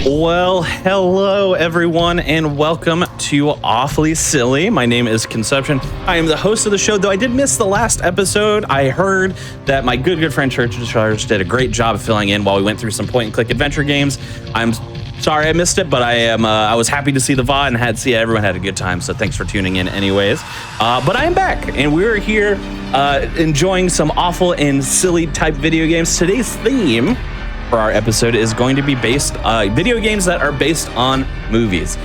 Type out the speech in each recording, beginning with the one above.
Well, hello everyone, and welcome to Awfully Silly. My name is Conception. I am the host of the show, though I did miss the last episode. I heard that my good friend Church Charge did a great job filling in while we went through some point-and-click adventure games. I'm sorry I missed it, but I was happy to see the VOD and had to see everyone had a good time, so thanks for tuning in anyways. But I am back, and we're here enjoying some awful and silly type video games. Today's theme for our episode is going to be based video games that are based on movies.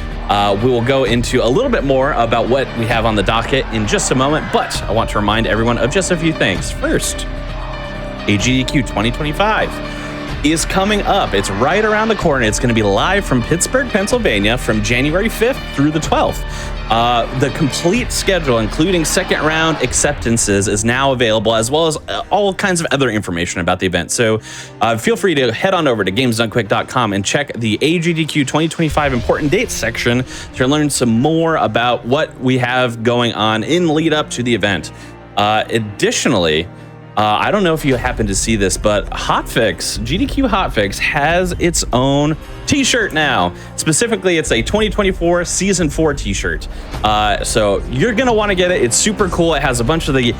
We will go into a little bit more about what we have on the docket in just a moment, but I want to remind everyone of just a few things. First, GDQ 2025 is coming up. It's right around the corner. It's going to be live from Pittsburgh, Pennsylvania from January 5th through the 12th. The complete schedule, including second round acceptances, is now available, as well as all kinds of other information about the event. So feel free to head on over to gamesdonequick.com and check the AGDQ 2025 important dates section to learn some more about what we have going on in lead up to the event. Additionally, I don't know if you happen to see this, but Hotfix, GDQ Hotfix, has its own t-shirt now. Specifically, it's a 2024 Season 4 t-shirt. So you're going to want to get it. It's super cool. It has a bunch of the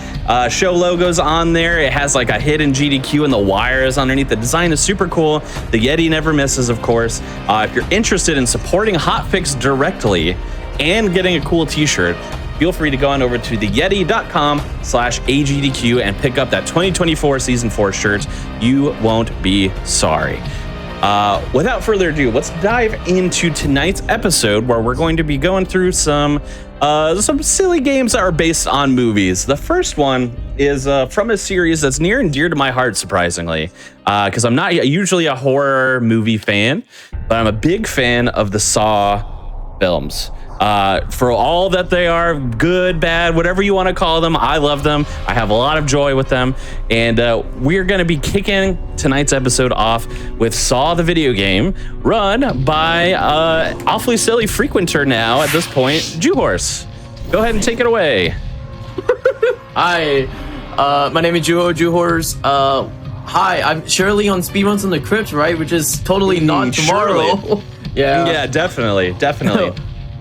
show logos on there. It has like a hidden GDQ and the wires underneath. The design is super cool. The Yeti never misses, of course. If you're interested in supporting Hotfix directly and getting a cool t-shirt, feel free to go on over to theyeti.com/AGDQ and pick up that 2024 Season 4 shirt. You won't be sorry. Without further ado, let's dive into tonight's episode, where we're going to be going through some silly games that are based on movies. The first one is from a series that's near and dear to my heart, surprisingly, because I'm not usually a horror movie fan, but I'm a big fan of the Saw films. For all that they are, good, bad, whatever you want to call them, I love them. I have a lot of joy with them. And we're going to be kicking tonight's episode off with Saw the video game, run by Awfully Silly frequenter now at this point, Juhorse. Go ahead and take it away. Hi, my name is Juhorse. Hi, I'm Shirley on Speedruns in the Crypt, right? Which is totally not tomorrow. Yeah, definitely.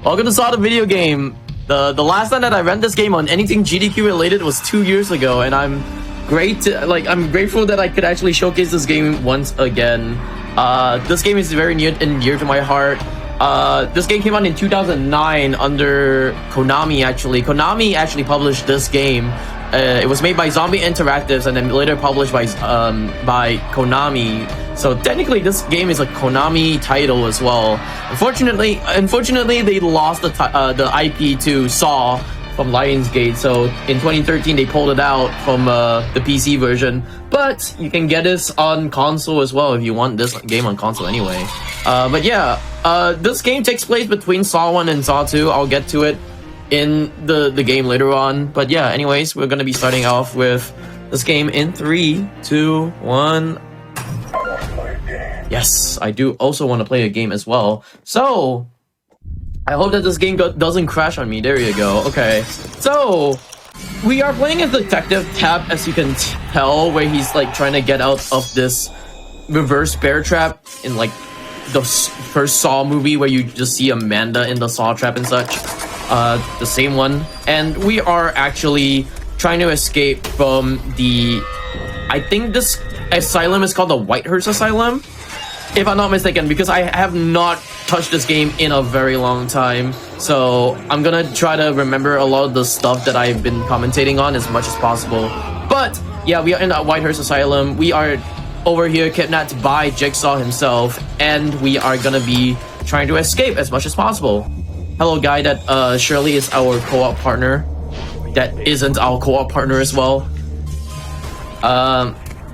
Welcome to Saw the video game. The last time that I ran this game on anything GDQ related was 2 years ago, and I'm grateful that I could actually showcase this game once again. This game is very near and dear to my heart. This game came out in 2009 under Konami. Konami actually published this game. It was made by Zombie Interactives and then later published by Konami. So technically, this game is a Konami title as well. Unfortunately, they lost the IP to Saw from Lionsgate. So in 2013, they pulled it out from the PC version. But you can get this on console as well if you want this game on console anyway. But yeah, this game takes place between Saw 1 and Saw 2. I'll get to it in the game later on. But yeah, anyways, we're gonna be starting off with this game in 3, 2, 1. Yes, I do also want to play a game as well. So I hope that this game doesn't crash on me. There you go. Okay, so we are playing as Detective Tapp, as you can tell, where he's like trying to get out of this reverse bear trap in like the first Saw movie, where you just see Amanda in the Saw trap and such. The same one, and we are actually trying to escape from I think this asylum is called the Whitehurst Asylum, if I'm not mistaken, because I have not touched this game in a very long time. So I'm gonna try to remember a lot of the stuff that I've been commentating on as much as possible. But yeah, we are in that Whitehurst Asylum. We are over here kidnapped by Jigsaw himself, and we are gonna be trying to escape as much as possible. Hello, guy that Shirley is our co-op partner. That isn't our co-op partner as well.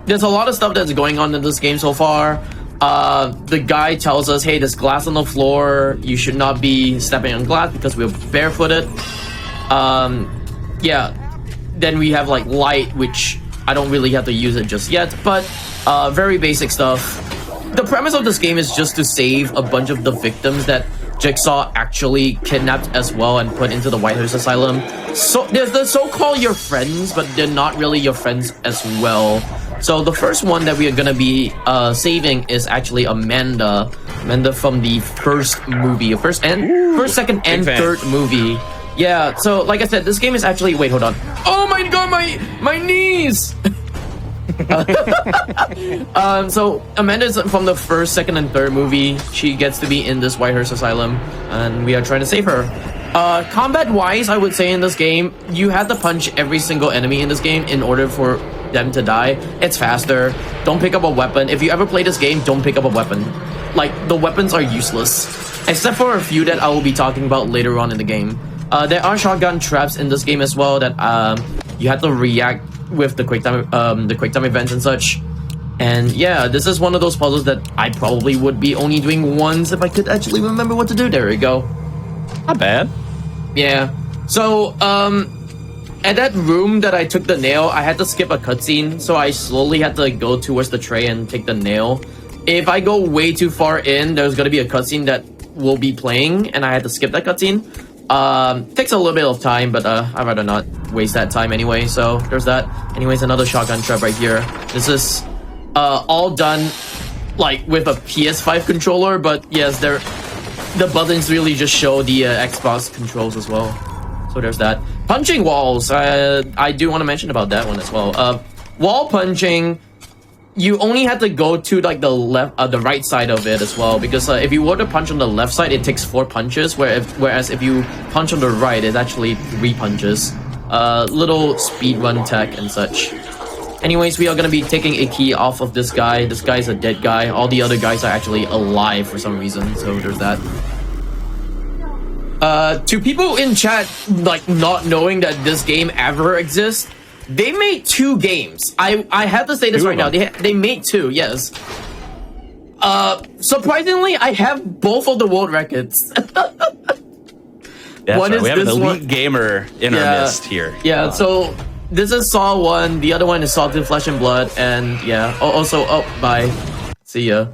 There's a lot of stuff that's going on in this game so far. The guy tells us, hey, there's glass on the floor. You should not be stepping on glass because we're barefooted. Yeah. Then we have like light, which I don't really have to use it just yet, but very basic stuff. The premise of this game is just to save a bunch of the victims that Jigsaw actually kidnapped as well and put into the Whitehurst Asylum. So there's the so-called your friends, but they're not really your friends as well. So the first one that we are gonna be saving is actually Amanda from the first movie, first, second, and third movie. Yeah. So like I said, this game is actually. Wait, hold on. Oh my god, my knees. So Amanda's from the first, second, and third movie. She gets to be in this Whitehurst Asylum, and we are trying to save her. Combat-wise, I would say in this game, you have to punch every single enemy in this game in order for them to die. It's faster. Don't pick up a weapon. If you ever play this game, don't pick up a weapon. Like, the weapons are useless. Except for a few that I will be talking about later on in the game. There are shotgun traps in this game as well that you have to react with the quick time events and such. And yeah, this is one of those puzzles that I probably would be only doing once if I could actually remember what to do. There we go. Not bad. Yeah. So, at that room that I took the nail, I had to skip a cutscene, so I slowly had to go towards the tray and take the nail. If I go way too far in, there's gonna be a cutscene that will be playing, and I had to skip that cutscene. Takes a little bit of time, but I'd rather not waste that time anyway, so there's that. Anyways, another shotgun trap right here. This is all done like with a PS5 controller, but yes, the buttons really just show the Xbox controls as well. So there's that. Punching walls, I do want to mention about that one as well. Wall punching, you only have to go to like the left, the right side of it as well, because if you were to punch on the left side, it takes 4 punches, whereas if you punch on the right, it's actually 3 punches. Little speedrun tech and such. Anyways, we are gonna be taking a key off of this guy. This guy's a dead guy. All the other guys are actually alive for some reason, so there's that. To people in chat, like, not knowing that this game ever exists, they made 2 games. I have to say this right now. They made 2, yes. Surprisingly, I have both of the world records. That's right. We have an elite gamer in our midst here. Yeah, so this is Saw 1, the other one is Saw 2 Flesh and Blood, and yeah, also, bye. See ya.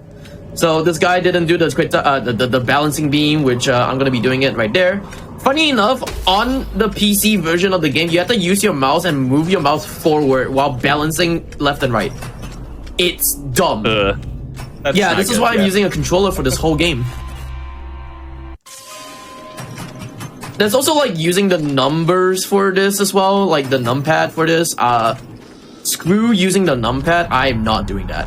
So this guy didn't do the balancing beam, which I'm gonna be doing it right there. Funny enough, on the PC version of the game, you have to use your mouse and move your mouse forward while balancing left and right. It's dumb. Yeah, this is why I'm using a controller for this whole game. There's also like using the numbers for this as well, like the numpad for this. Screw using the numpad, I'm not doing that.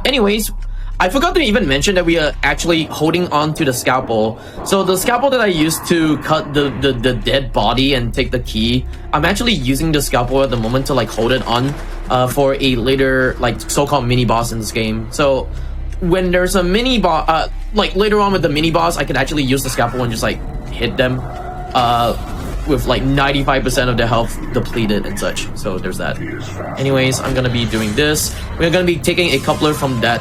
Anyways, I forgot to even mention that we are actually holding on to the scalpel. So the scalpel that I used to cut the dead body and take the key, I'm actually using the scalpel at the moment to like hold it on for a later like so-called mini boss in this game. So when there's a mini boss, like later on with the mini boss, I can actually use the scalpel and just like hit them with like 95% of their health depleted and such. So there's that. Anyways, I'm gonna be doing this. We're gonna be taking a coupler from that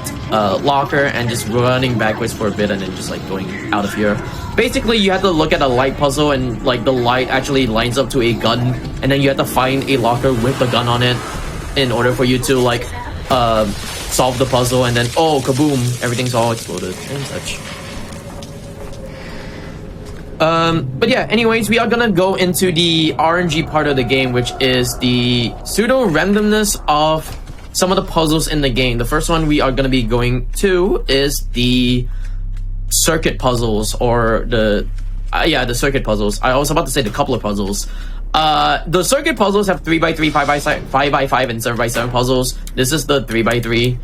locker and just running backwards for a bit and then just like going out of here. Basically, you have to look at a light puzzle and like the light actually lines up to a gun, and then you have to find a locker with the gun on it in order for you to like solve the puzzle, and then oh kaboom, everything's all exploded and such. But yeah, anyways, we are gonna go into the RNG part of the game, which is the pseudo-randomness of some of the puzzles in the game. The first one we are gonna be going to is the circuit puzzles, or the circuit puzzles. I was about to say the coupler puzzles. The circuit puzzles have 3x3, 5x5, and 7x7 puzzles. This is the 3x3,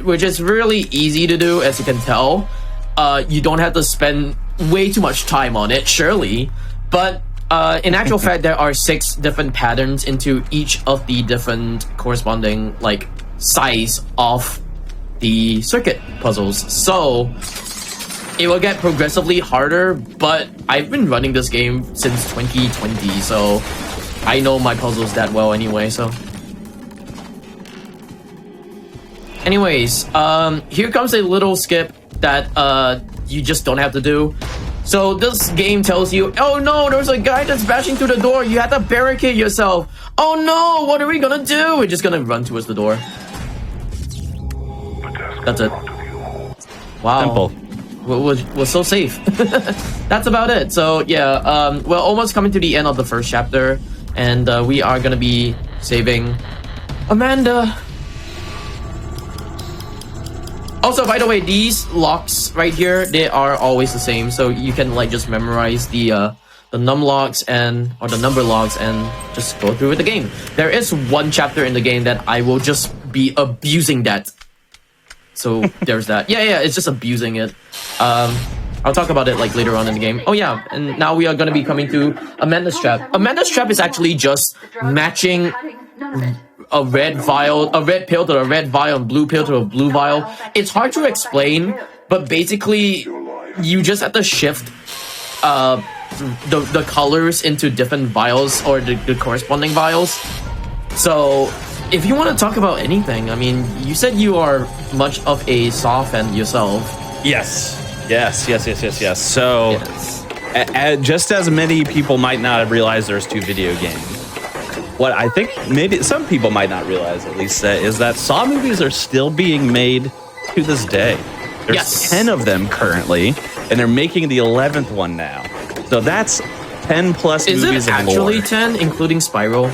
which is really easy to do, as you can tell. You don't have to spend way too much time on it, surely, but in actual fact, there are 6 different patterns into each of the different corresponding like size of the circuit puzzles. So it will get progressively harder, but I've been running this game since 2020, so I know my puzzles that well anyway. So anyways, here comes a little skip that you just don't have to do. So this game tells you, oh no, there's a guy that's bashing through the door, you have to barricade yourself. Oh no, what are we gonna do? We're just gonna run towards the door. That's it. Wow. Simple. We're so safe. That's about it. So yeah, we're almost coming to the end of the first chapter, and we are gonna be saving Amanda. Also, by the way, these locks right here, they are always the same, so you can like just memorize the num locks or the number locks and just go through with the game. There is one chapter in the game that I will just be abusing that. So there's that. Yeah, it's just abusing it. I'll talk about it like later on in the game. Oh yeah, and now we are gonna be coming to Amanda's Trap. Amanda's Trap is actually just matching a red pill to a red vial and blue pill to a blue vial. It's hard to explain, but basically you just have to shift the colors into different vials or the corresponding vials. So if you want to talk about anything, I mean, you said you are much of a Saw fan yourself. Yes. So, Yes. Just as many people might not have realized there's 2 video games, what I think maybe some people might not realize, at least, is that Saw movies are still being made to this day. There's Yes. 10 of them currently, and they're making the 11th one now. So that's 10 plus Is movies it of actually lore. 10, including Spiral?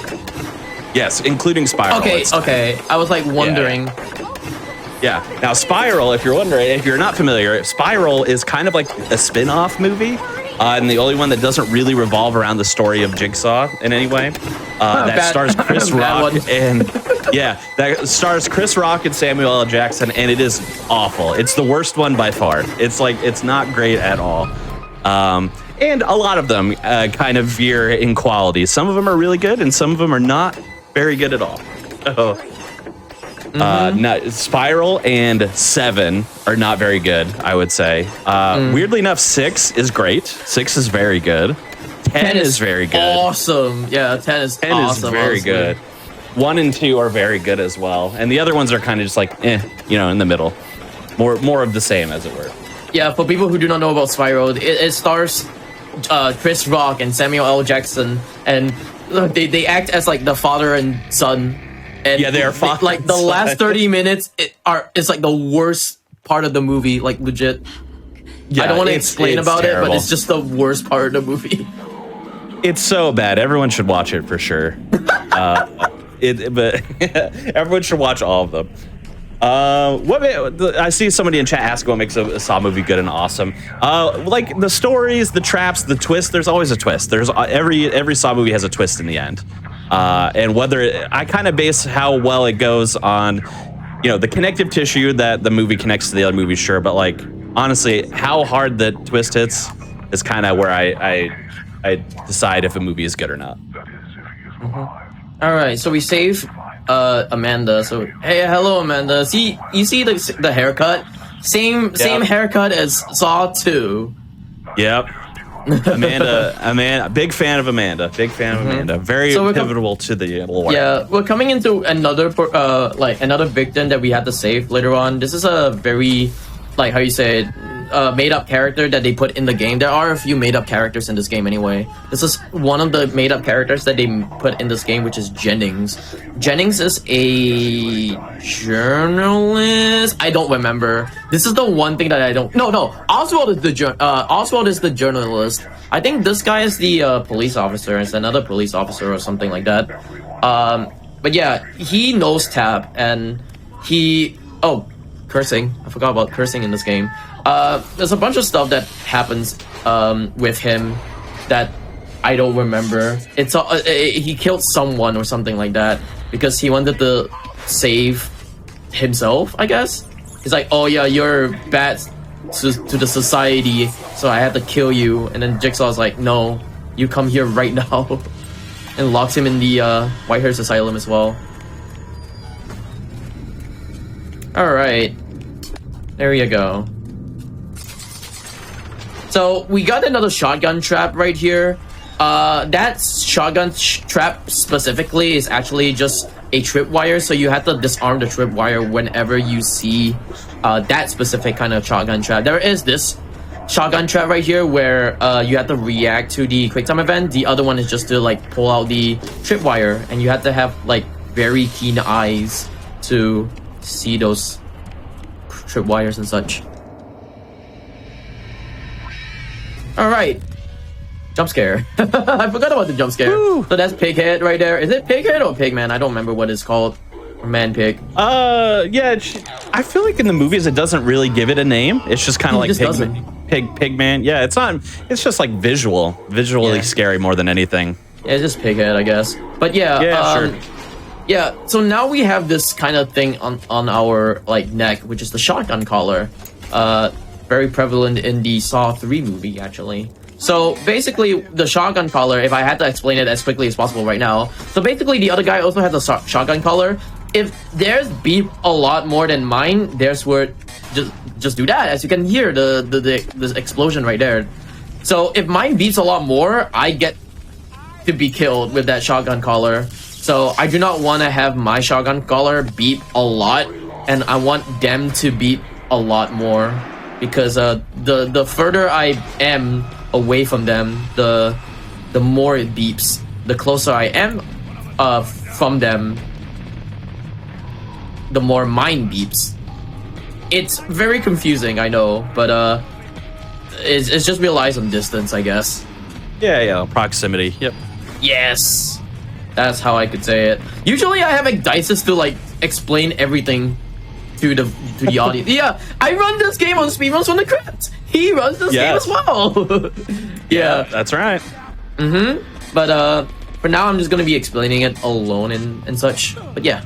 Yes, including Spiral. Okay, It's 10. okay. I was like wondering. Yeah. Now, Spiral, if you're wondering, if you're not familiar, Spiral is kind of like a spin-off movie, and the only one that doesn't really revolve around the story of Jigsaw in any way. That Bad- stars Chris bad Rock one. and that stars Chris Rock and Samuel L. Jackson, and it is awful. It's the worst one by far. It's not great at all. And a lot of them kind of veer in quality. Some of them are really good, and some of them are not very good at all. So, Spiral and 7 are not very good, I would say. Weirdly enough, 6 is great. 6 is very good. 10 is very good. Awesome. Yeah, 10 is 10 awesome. is very honestly. good. 1 and 2 are very good as well. And the other ones are kind of just like, in the middle. More of the same, as it were. Yeah, for people who do not know about Spiral, it stars Chris Rock and Samuel L. Jackson, and they act as like the father and son. And Yeah, they are father like the and last son. 30 minutes it's like the worst part of the movie, like legit. Yeah, I don't want to it's explain about it, but terrible. it's just the worst part of the movie. It's so bad. Everyone should watch it for sure. But everyone should watch all of them. I see somebody in chat ask what makes a Saw movie good and awesome. Like the stories, the traps, the twist. There's always a twist. There's every Saw movie has a twist in the end. And I kind of base how well it goes on, the connective tissue that the movie connects to the other movie, sure. But like honestly, how hard the twist hits is kind of where I decide if a movie is good or not. All right, so we save Amanda. So hey, hello Amanda. You see the haircut? Same haircut as Saw 2. Yep. Amanda, big fan of Amanda. Very pivotal to the lore. Yeah, we're coming into another victim that we had to save later on. This is a very, like, how you say it, made up character that they put in the game. There are a few made up characters in this game anyway. This is one of the made up characters that they put in this game, which is Jennings. Jennings is a journalist. I don't remember. This is the one thing that I don't. No. Oswald is the journalist. I think this guy is the police officer. It's another police officer or something like that. But yeah, he knows Tab, and cursing. I forgot about cursing in this game. There's a bunch of stuff that happens with him that I don't remember. He killed someone or something like that because he wanted to save himself, I guess. He's like, oh yeah, you're bad to the society, so I had to kill you. And then Jigsaw's like, no, you come here right now. And locks him in the Whitehurst Asylum as well. Alright. There you go. So we got another shotgun trap right here. That shotgun trap specifically is actually just a tripwire, so you have to disarm the tripwire whenever you see that specific kind of shotgun trap. There is this shotgun trap right here where you have to react to the quick time event. The other one is just to like pull out the tripwire, and you have to have like very keen eyes to see those tripwires and such. All right, Jump scare. I forgot about the jump scare. Woo. So that's Pighead right there. Is it Pighead or Pigman? I don't remember what it's called. Or Man Pig. Yeah. I feel like in the movies it doesn't really give it a name. It's just kind of like Pigman. Yeah, it's not. It's just like visually scary more than anything. Yeah, it's just Pighead, I guess. But yeah, sure. Yeah, so now we have this kind of thing on our like neck, which is the shotgun collar. Very prevalent in the Saw 3 movie, actually. So basically, the shotgun collar, if I had to explain it as quickly as possible right now. So basically, the other guy also has a shotgun collar. If theirs beep a lot more than mine, theirs would just do that. As you can hear, the explosion right there. So if mine beeps a lot more, I get to be killed with that shotgun collar. So I do not want to have my shotgun collar beep a lot, and I want them to beep a lot more, because the further I am away from them, the more it beeps. The closer I am from them, the more mine beeps. It's very confusing, I know, but it's just relies on distance, I guess. Yeah, proximity. Yep. Yes. That's how I could say it. Usually I have like dices to like explain everything to the audience. Yeah, I run this game on Speedruns from the Crypt. He runs this game as well. Yeah, that's right. But for now I'm just gonna be explaining it alone and such. But yeah.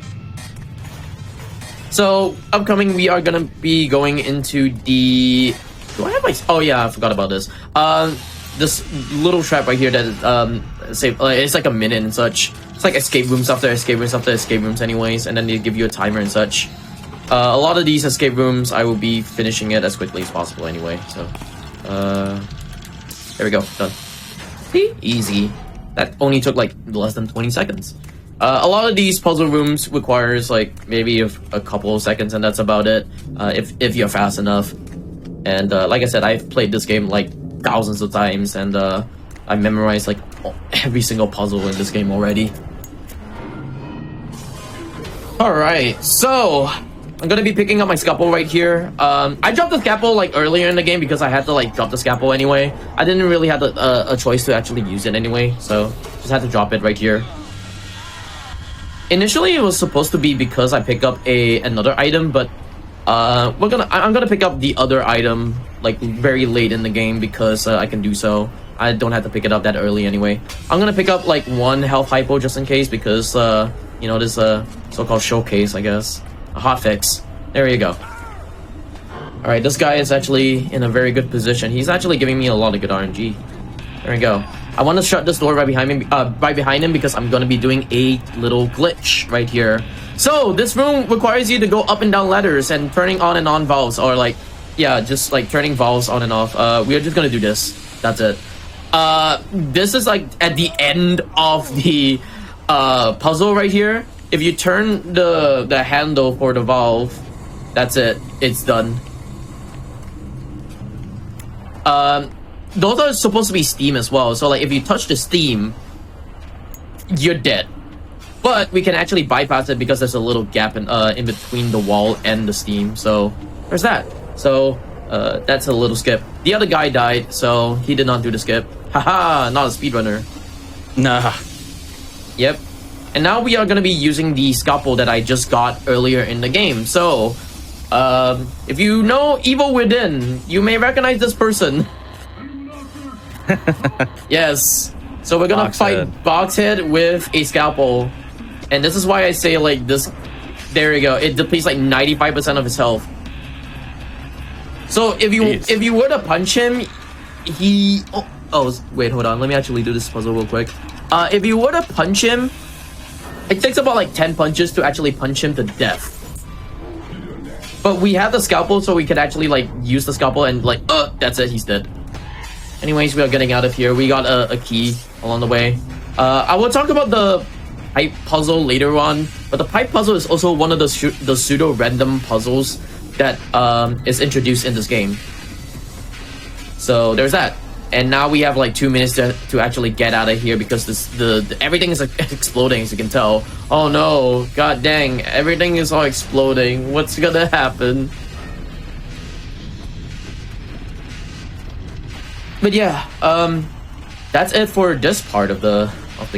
So upcoming we are gonna be going into the. Do I have my? Oh yeah, I forgot about this. This little trap right here that it's like a minute and such. It's like escape rooms after escape rooms after escape rooms anyways, and then they give you a timer and such. A lot of these escape rooms I will be finishing it as quickly as possible anyway. So there we go, done. See? Easy. That only took like less than 20 seconds. A lot of these puzzle rooms requires like maybe a couple of seconds, and that's about it, if you're fast enough. And like I said, I've played this game like thousands of times, and I memorized like every single puzzle in this game already. Alright, so I'm gonna be picking up my scalpel right here. I dropped the scalpel like earlier in the game because I had to like drop the scalpel anyway. I didn't really have a choice to actually use it anyway, so just had to drop it right here. Initially it was supposed to be because I picked up another item, but I'm gonna pick up the other item like very late in the game because I can do so. I don't have to pick it up that early anyway. I'm gonna pick up like one health hypo just in case, because you know, this so-called showcase, I guess, a hotfix. There you go. All right, this guy is actually in a very good position. He's actually giving me a lot of good RNG. There we go. I want to shut this door right behind him because I'm gonna be doing a little glitch right here. So this room requires you to go up and down ladders and turning on and on valves, or like, yeah, just like turning valves on and off. We are just gonna do this. That's it. This is like at the end of the puzzle right here. If you turn the handle for the valve, that's it. It's done. Those are supposed to be steam as well. So like if you touch the steam, you're dead. But we can actually bypass it because there's a little gap in between the wall and the steam. So there's that. So that's a little skip. The other guy died, so he did not do the skip. Haha, not a speedrunner. Nah. Yep. And now we are going to be using the scalpel that I just got earlier in the game. So if you know Evil Within, you may recognize this person. Yes. So we're gonna fight Boxhead with a scalpel, and this is why I say like this. There you go. It depletes like 95% of his health. So if you were to punch him, he wait, hold on. Let me actually do this puzzle real quick. If you were to punch him, it takes about like 10 punches to actually punch him to death. But we have the scalpel, so we could actually like use the scalpel and like that's it. He's dead. Anyways, we are getting out of here. We got a key along the way. I will talk about the pipe puzzle later on, but the pipe puzzle is also one of the pseudo-random puzzles that is introduced in this game. So there's that. And now we have like 2 minutes to actually get out of here because everything is exploding, as you can tell. Oh no, god dang, everything is all exploding. What's gonna happen? But yeah, that's it for this part of the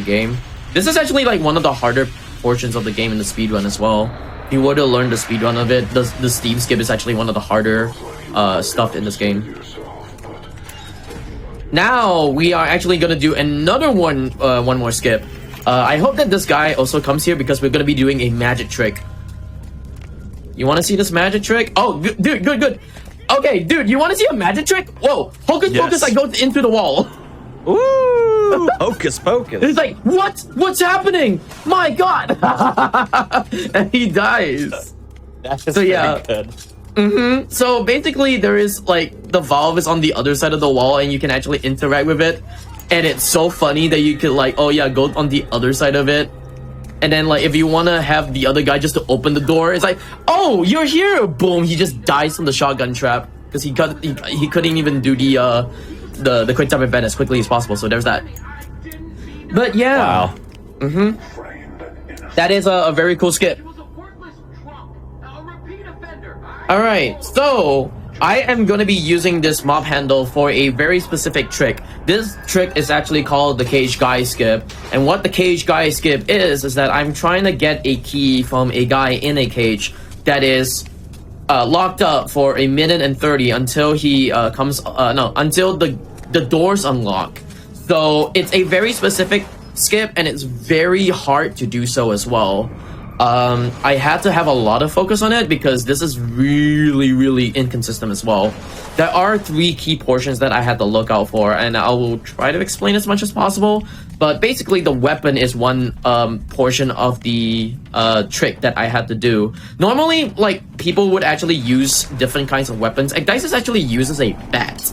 game. This is actually like one of the harder portions of the game in the speedrun as well. If you were to learn the speedrun of it, the steam skip is actually one of the harder stuff in this game. Now we are actually gonna do another one more skip. I hope that this guy also comes here because we're gonna be doing a magic trick. You want to see this magic trick? Oh, dude, good. Okay, dude, you want to see a magic trick? Whoa, hocus pocus! I go into the wall. Ooh, hocus pocus! It's like, what? What's happening? My God! And he dies. That is so yeah. Good. So basically, there is like the valve is on the other side of the wall, and you can actually interact with it. And it's so funny that you could like, oh yeah, go on the other side of it. And then like, if you want to have the other guy just to open the door, it's like, oh, you're here! Boom! He just dies from the shotgun trap because he couldn't even do the quick time event as quickly as possible. So there's that. But yeah, wow. That is a very cool skip. All right, so I am going to be using this mob handle for a very specific trick. This trick is actually called the cage guy skip. And what the cage guy skip is that I'm trying to get a key from a guy in a cage that is locked up for 1:30 until he until the doors unlock. So it's a very specific skip and it's very hard to do so as well. I had to have a lot of focus on it because this is really inconsistent as well. There are 3 key portions that I had to look out for, and I will try to explain as much as possible. But basically, the weapon is one portion of the trick that I had to do. Normally, like, people would actually use different kinds of weapons. Dices actually uses a bat.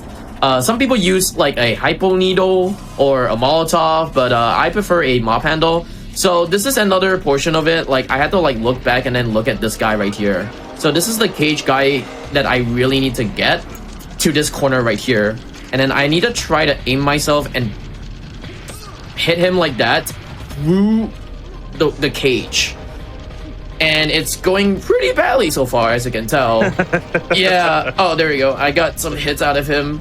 Some people use like a hypo needle or a Molotov, but I prefer a mop handle. So this is another portion of it. Like, I had to like look back and then look at this guy right here. So this is the cage guy that I really need to get to this corner right here. And then I need to try to aim myself and hit him like that through the cage. And it's going pretty badly so far, as you can tell. Yeah. Oh, there we go. I got some hits out of him.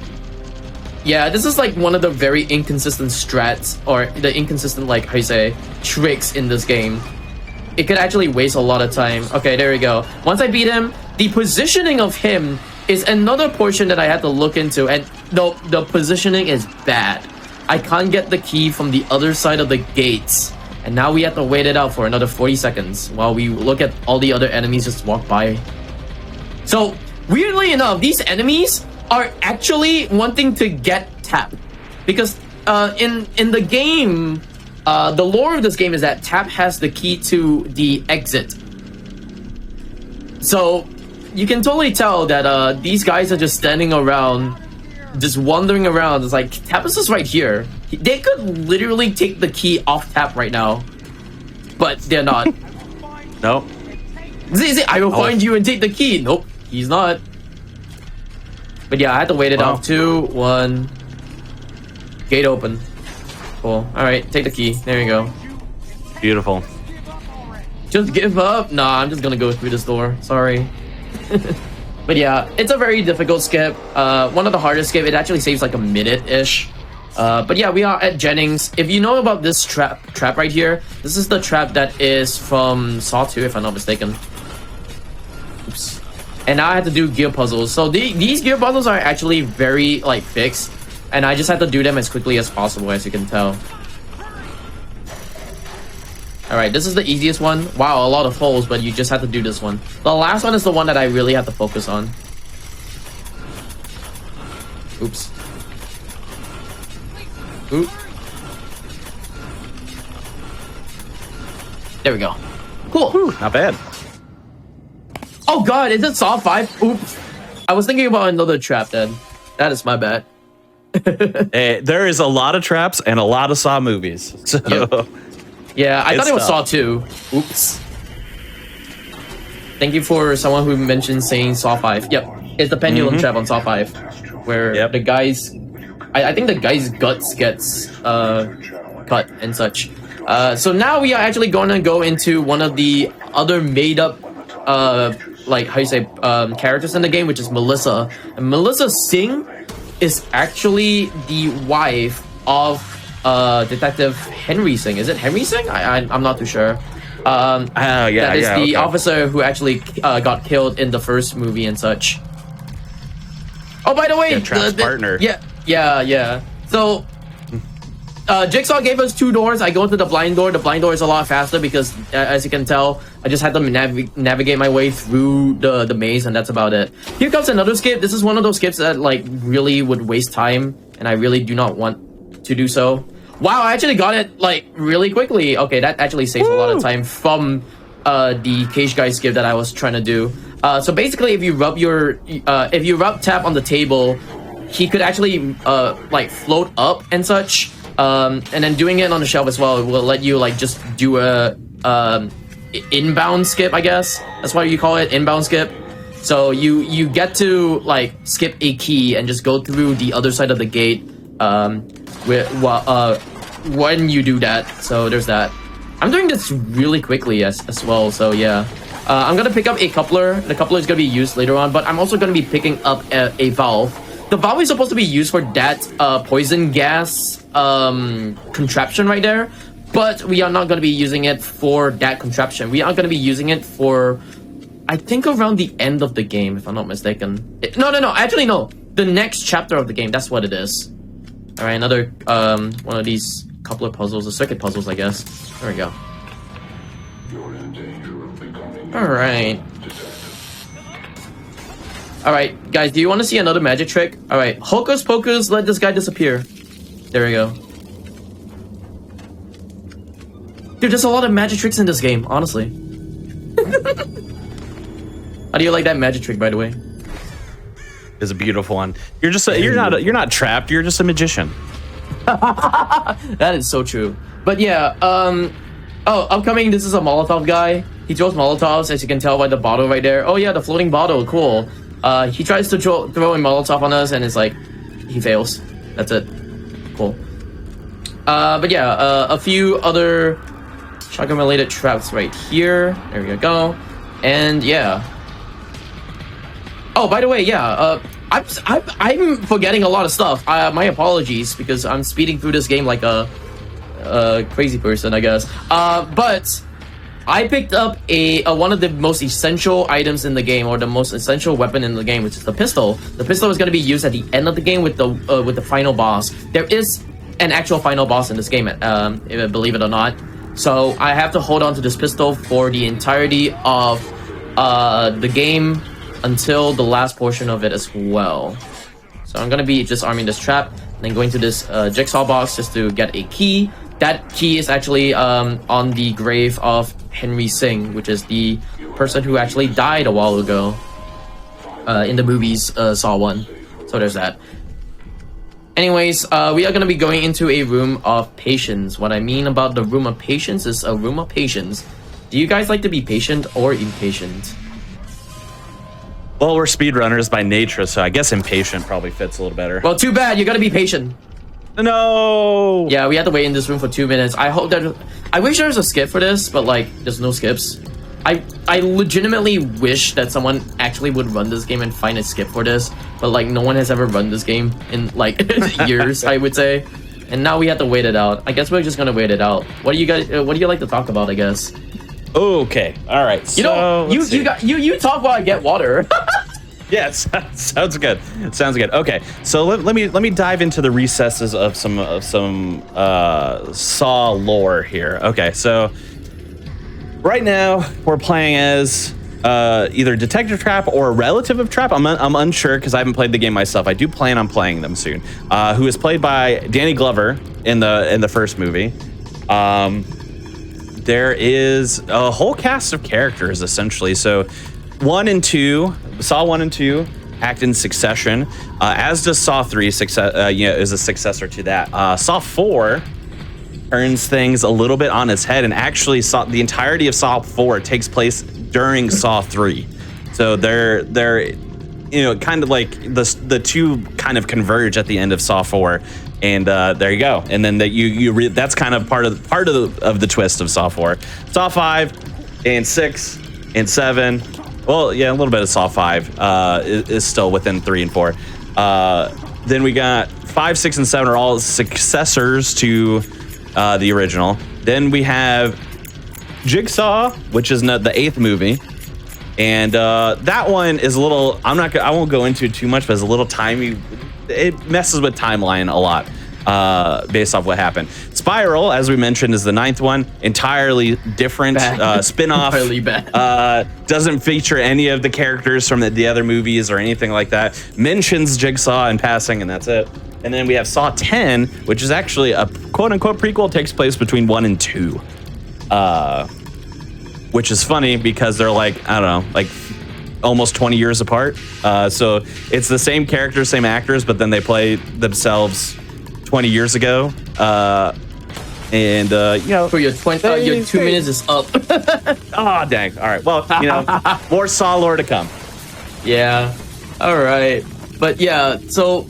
Yeah, this is like one of the very inconsistent strats, or the inconsistent, like, how you say, tricks in this game. It could actually waste a lot of time. Okay, there we go. Once I beat him, the positioning of him is another portion that I had to look into, and the positioning is bad. I can't get the key from the other side of the gates, and now we have to wait it out for another 40 seconds while we look at all the other enemies just walk by. So, weirdly enough, these enemies are actually wanting to get Tap, because in the game, the lore of this game is that Tap has the key to the exit. So you can totally tell that these guys are just standing around, just wandering around. It's like, Tap is just right here. They could literally take the key off Tap right now, but they're not. Nope. I will find you and take the key. Nope, he's not. But yeah, I had to wait it out. 2, 1. Gate open. Cool. Alright, take the key. There you go. Beautiful. Just give up? Nah, I'm just gonna go through this door. Sorry. But yeah, it's a very difficult skip. One of the hardest skip. It actually saves like a minute-ish. But yeah, we are at Jennings. If you know about this trap right here, this is the trap that is from Saw 2, if I'm not mistaken. Oops. And now I had to do gear puzzles. So these gear puzzles are actually very like fixed, and I just had to do them as quickly as possible, as you can tell. All right, this is the easiest one. Wow, a lot of holes, but you just have to do this one. The last one is the one that I really have to focus on. Oops. Oop. There we go. Cool. Whew, not bad. Oh god, is it Saw 5? Oops. I was thinking about another trap then. That is my bad. There is a lot of traps and a lot of Saw movies. So yep. Yeah, I thought it was tough. Saw 2. Oops. Thank you for someone who mentioned saying Saw 5. Yep. It's the pendulum trap on Saw 5. Where the guy's... I think the guy's guts gets cut and such. So now we are actually going to go into one of the other made-up like, how you say, characters in the game, which is Melissa. And Melissa Singh is actually the wife of Detective Henry Singh. Is it Henry Singh? I'm not too sure. That is the officer who actually got killed in the first movie and such. Oh, by the way, Trap's partner. Yeah. So, Jigsaw gave us 2 doors. I go into the blind door. The blind door is a lot faster because, as you can tell, I just had to navigate my way through the maze, and that's about it. Here comes another skip. This is one of those skips that like really would waste time, and I really do not want to do so. Wow, I actually got it like really quickly. Okay, that actually saves a lot of time from the cage guy skip that I was trying to do. So basically, if you rub tap on the table, he could actually like float up and such. And then doing it on the shelf as well will let you like just do a inbound skip, I guess. That's why you call it inbound skip. So you get to like skip a key and just go through the other side of the gate when you do that. So there's that. I'm doing this really quickly as well, so yeah. I'm gonna pick up a coupler. The coupler is gonna be used later on, but I'm also gonna be picking up a valve. The valve is supposed to be used for that poison gas contraption right there, but we are not gonna be using it for that contraption. We are gonna be using it for, I think, around the end of the game, if I'm not mistaken. No, actually no. The next chapter of the game, that's what it is. Alright, another one of these coupler puzzles, the circuit puzzles, I guess. There we go. Alright, guys, do you want to see another magic trick? Alright, hocus pocus, let this guy disappear. There we go. Dude, there's a lot of magic tricks in this game, honestly. How do you like that magic trick, by the way? It's a beautiful one. You're not trapped, you're just a magician. That is so true. But yeah, oh, upcoming, this is a Molotov guy. He throws Molotovs, as you can tell by the bottle right there. Oh yeah, the floating bottle, cool. He tries to throw a Molotov on us, and it's like, he fails. That's it. Cool. But yeah, a few other shotgun-related traps right here. There we go. And yeah. Oh, by the way, yeah, I'm forgetting a lot of stuff. My apologies, because I'm speeding through this game like a crazy person, I guess. But I picked up one of the most essential items in the game, or the most essential weapon in the game, which is the pistol. The pistol is going to be used at the end of the game with the final boss. There is an actual final boss in this game, believe it or not. So I have to hold on to this pistol for the entirety of the game, until the last portion of it as well. So I'm gonna be just arming this trap, and then going to this jigsaw box just to get a key. That key is actually on the grave of Henry Singh, which is the person who actually died a while ago in the movies Saw 1. So there's that. Anyways, we are gonna be going into a room of patience. What I mean about the room of patience is a room of patience. Do you guys like to be patient or impatient? Well, we're speedrunners by nature, so I guess impatient probably fits a little better. Well, too bad. You gotta be patient. No! Yeah, we had to wait in this room for 2 minutes. I wish there was a skip for this, but like, there's no skips. I legitimately wish that someone actually would run this game and find a skip for this, but like, no one has ever run this game in like years, I would say. And now we have to wait it out. I guess we're just gonna wait it out. What do you guys? What do you like to talk about? I guess. Okay. All right. So, you talk while I get water. Yeah, sounds good. Sounds good. Okay, so let me dive into the recesses of some Saw lore here. Okay, so right now we're playing as either Detective Trap or a relative of Trap. I'm unsure because I haven't played the game myself. I do plan on playing them soon. Who is played by Danny Glover in the first movie. There is a whole cast of characters essentially. So 1 and 2, Saw 1 and 2 act in succession, as does Saw 3 is a successor to that. Saw 4 turns things a little bit on its head, and actually the entirety of Saw 4 takes place during Saw 3. So they're kind of like the two kind of converge at the end of Saw 4. And there you go. And then that's kind of part of the twist of Saw 4. Saw 5 and 6 and 7. Well, yeah, a little bit of Saw 5 is still within 3 and 4. Then we got 5, 6, and 7 are all successors to the original. Then we have Jigsaw, which is the 8th movie. And that one is a little, I won't go into it too much, but it's a little timey. It messes with timeline a lot based off what happened. Spiral, as we mentioned, is the 9th one. Entirely different spin-off. Entirely bad. Doesn't feature any of the characters from the other movies or anything like that. Mentions Jigsaw in passing, and that's it. And then we have Saw 10, which is actually a quote-unquote prequel. Takes place between 1 and 2. Which is funny because they're like, I don't know, like almost 20 years apart. So it's the same characters, same actors, but then they play themselves 20 years ago. You know, For your 2 minutes is up. oh, dang. All right. Well, you know, more Saw lore to come. Yeah. All right. But yeah, so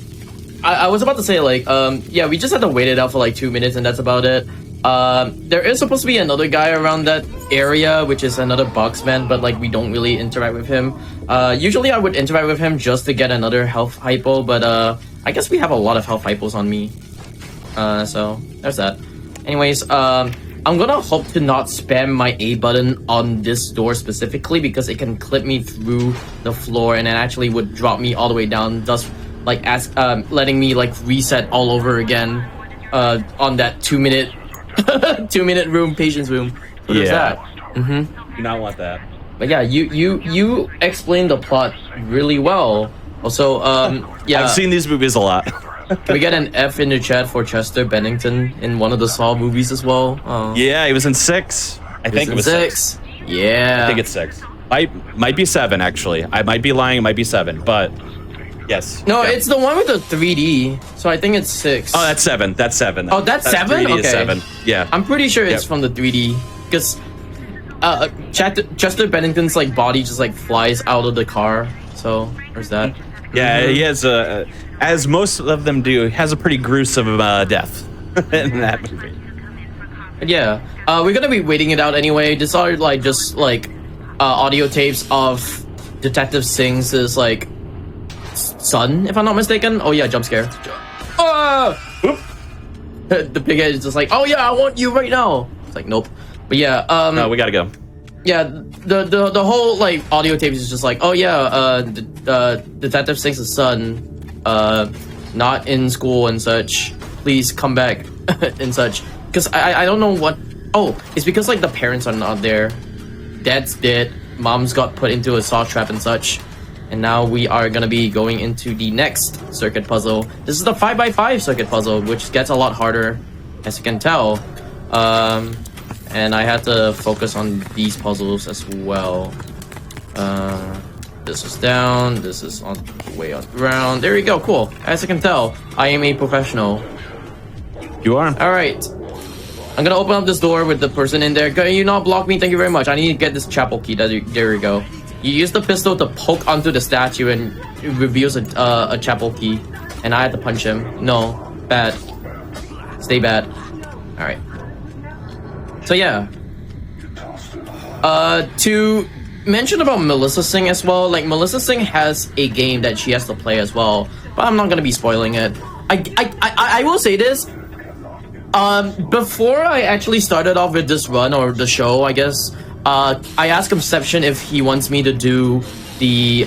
I was about to say, like, yeah, we just had to wait it out for like 2 minutes, and that's about it. There is supposed to be another guy around that area, which is another box man, but like we don't really interact with him. Usually I would interact with him just to get another health hypo, but I guess we have a lot of health hypos on me. So there's that. Anyways, I'm gonna hope to not spam my A button on this door specifically because it can clip me through the floor and it actually would drop me all the way down, thus like letting me like reset all over again on that 2 minute 2 minute room, patience room. So there's that. Do not want that. But yeah, you explained the plot really well. Also, yeah, I've seen these movies a lot. can we get an F in the chat for Chester Bennington in one of the Saw movies as well? Yeah, he was in 6. I think it was 6. Yeah, I think it's 6. Might be 7 actually. I might be lying. It might be 7, but yes. no, yeah. it's the one with the 3D. So I think it's 6. Oh, that's 7. That's 7. Oh, that's 7? 3D Okay. is 7. Yeah. I'm pretty sure it's Yep. from the 3D because Chester Bennington's like body just like flies out of the car. So there's that. Yeah, he has as most of them do, has a pretty gruesome death in that movie. But yeah, we're gonna be waiting it out anyway. These are like just like audio tapes of Detective Singh's like son, if I'm not mistaken. Oh yeah, jump scare. The pig head is just like, oh yeah, I want you right now. It's like, nope. But yeah, No, we gotta go. yeah, the whole like audio tape is just like, oh yeah, Detective Singh's son, not in school and such. Please come back and such. Because I don't know what. Oh, it's because like the parents are not there. Dad's dead. Mom's got put into a saw trap and such. And now we are gonna be going into the next circuit puzzle. This is the 5x5 circuit puzzle, which gets a lot harder, as you can tell. And I had to focus on these puzzles as well. This is down. This is on the way on the ground. There we go. Cool. As you can tell, I am a professional. You are. All right. I'm gonna open up this door with the person in there. Can you not block me? Thank you very much. I need to get this chapel key. There we go. You use the pistol to poke onto the statue and it reveals a chapel key. And I had to punch him. No. Bad. Stay bad. Alright. So yeah. To mention about Melissa Singh as well, like Melissa Singh has a game that she has to play as well. But I'm not gonna be spoiling it. I will say this. Before I actually started off with this run or the show, I guess, I asked Conception if he wants me to do the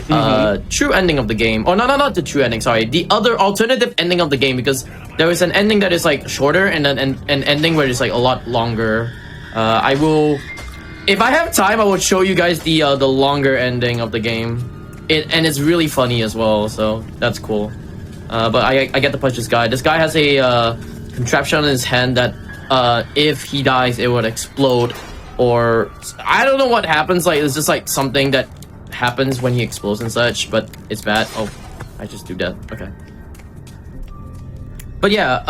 true ending of the game. Or not the true ending, sorry. The other alternative ending of the game, because there is an ending that is like shorter and then an ending where it's like a lot longer. I will, if I have time, I will show you guys the longer ending of the game. And it's really funny as well, so that's cool. But I get to punch this guy. This guy has a contraption on his hand that if he dies, it would explode. Or I don't know what happens. Like it's just like something that happens when he explodes and such. But it's bad. Oh, I just do that. Okay. But yeah,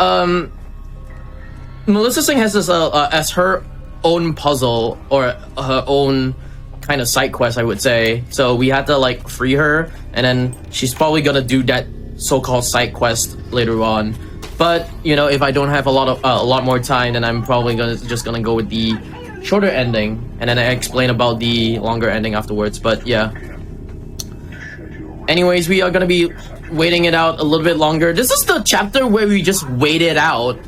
Melissa Singh has this as her own puzzle or her own kind of side quest, I would say. So we had to like free her, and then she's probably gonna do that so-called side quest later on. But you know, if I don't have a lot more time, then I'm probably just gonna go with the shorter ending, and then I explain about the longer ending afterwards. But yeah. Anyways, we are gonna be waiting it out a little bit longer. This is the chapter where we just wait it out.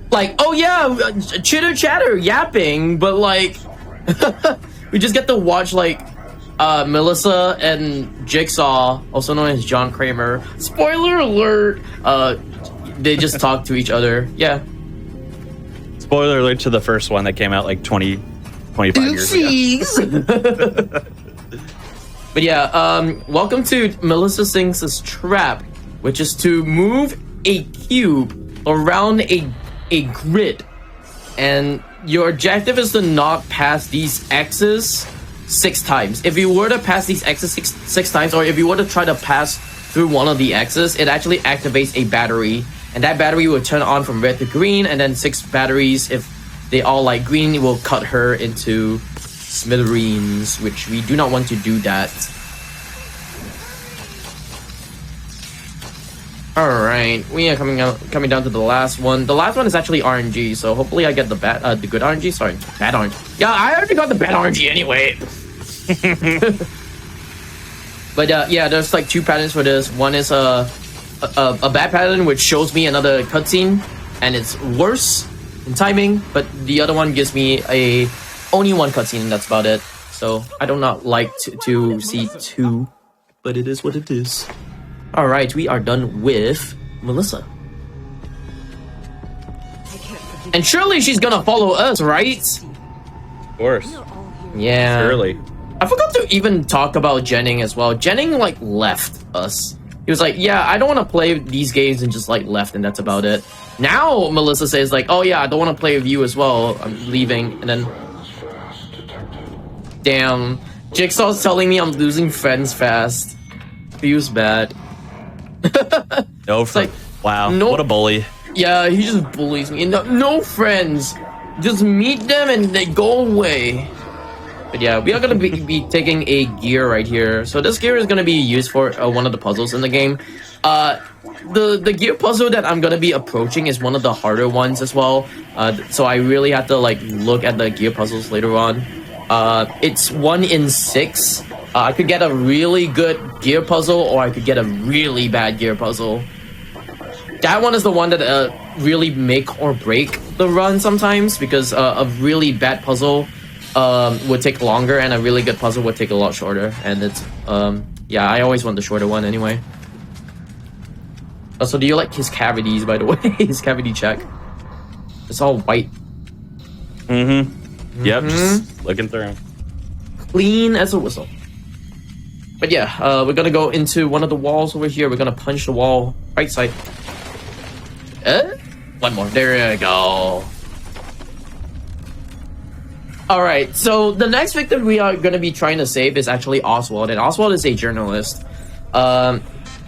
Like, oh yeah, chitter chatter, yapping, but like, we just get to watch like Melissa and Jigsaw, also known as John Kramer. Spoiler alert! They just talk to each other. Yeah. Spoiler alert to the first one that came out like 25 years ago. But yeah, welcome to Melissa Sings' Trap, which is to move a cube around a grid, and your objective is to not pass these X's 6 times. If you were to pass these X's six times, or if you were to try to pass through one of the X's, it actually activates a battery, and that battery will turn on from red to green, and then 6 batteries, if they all like green, it will cut her into smithereens, which we do not want to do that. Alright, we are coming down to the last one. The last one is actually RNG, so hopefully I get the good RNG. Sorry, bad RNG. Yeah, I already got the bad RNG anyway. But yeah, there's like 2 patterns for this. One is a bad pattern which shows me another cutscene, and it's worse in timing. But the other one gives me only 1 cutscene, and that's about it. So I do not like to see 2, but it is what it is. Alright, we are done with Melissa. And surely she's gonna follow us, right? Of course. Yeah. Surely. I forgot to even talk about Jennings as well. Jennings like left us. He was like, yeah, I don't want to play these games, and just like left, and that's about it. Now Melissa says like, oh yeah, I don't want to play with you as well, I'm leaving. And then damn, Jigsaw's telling me I'm losing friends fast. Feels bad. No, like, wow, no, what a bully. Yeah, he just bullies me. No friends. Just meet them and they go away. But yeah, we are gonna be taking a gear right here. So this gear is gonna be used for one of the puzzles in the game. The gear puzzle that I'm gonna be approaching is one of the harder ones as well. So I really have to like look at the gear puzzles later on. It's 1 in 6. I could get a really good gear puzzle, or I could get a really bad gear puzzle. That one is the one that really make or break the run sometimes, because a really bad puzzle would take longer, and a really good puzzle would take a lot shorter. And it's yeah, I always want the shorter one anyway. Also, do you like his cavities, by the way? His cavity check. It's all white. Yep, just looking through. Clean as a whistle. But yeah, we're gonna go into one of the walls over here. We're gonna punch the wall right side. One more. There you go. Alright, so the next victim we are gonna be trying to save is actually Oswald, and Oswald is a journalist.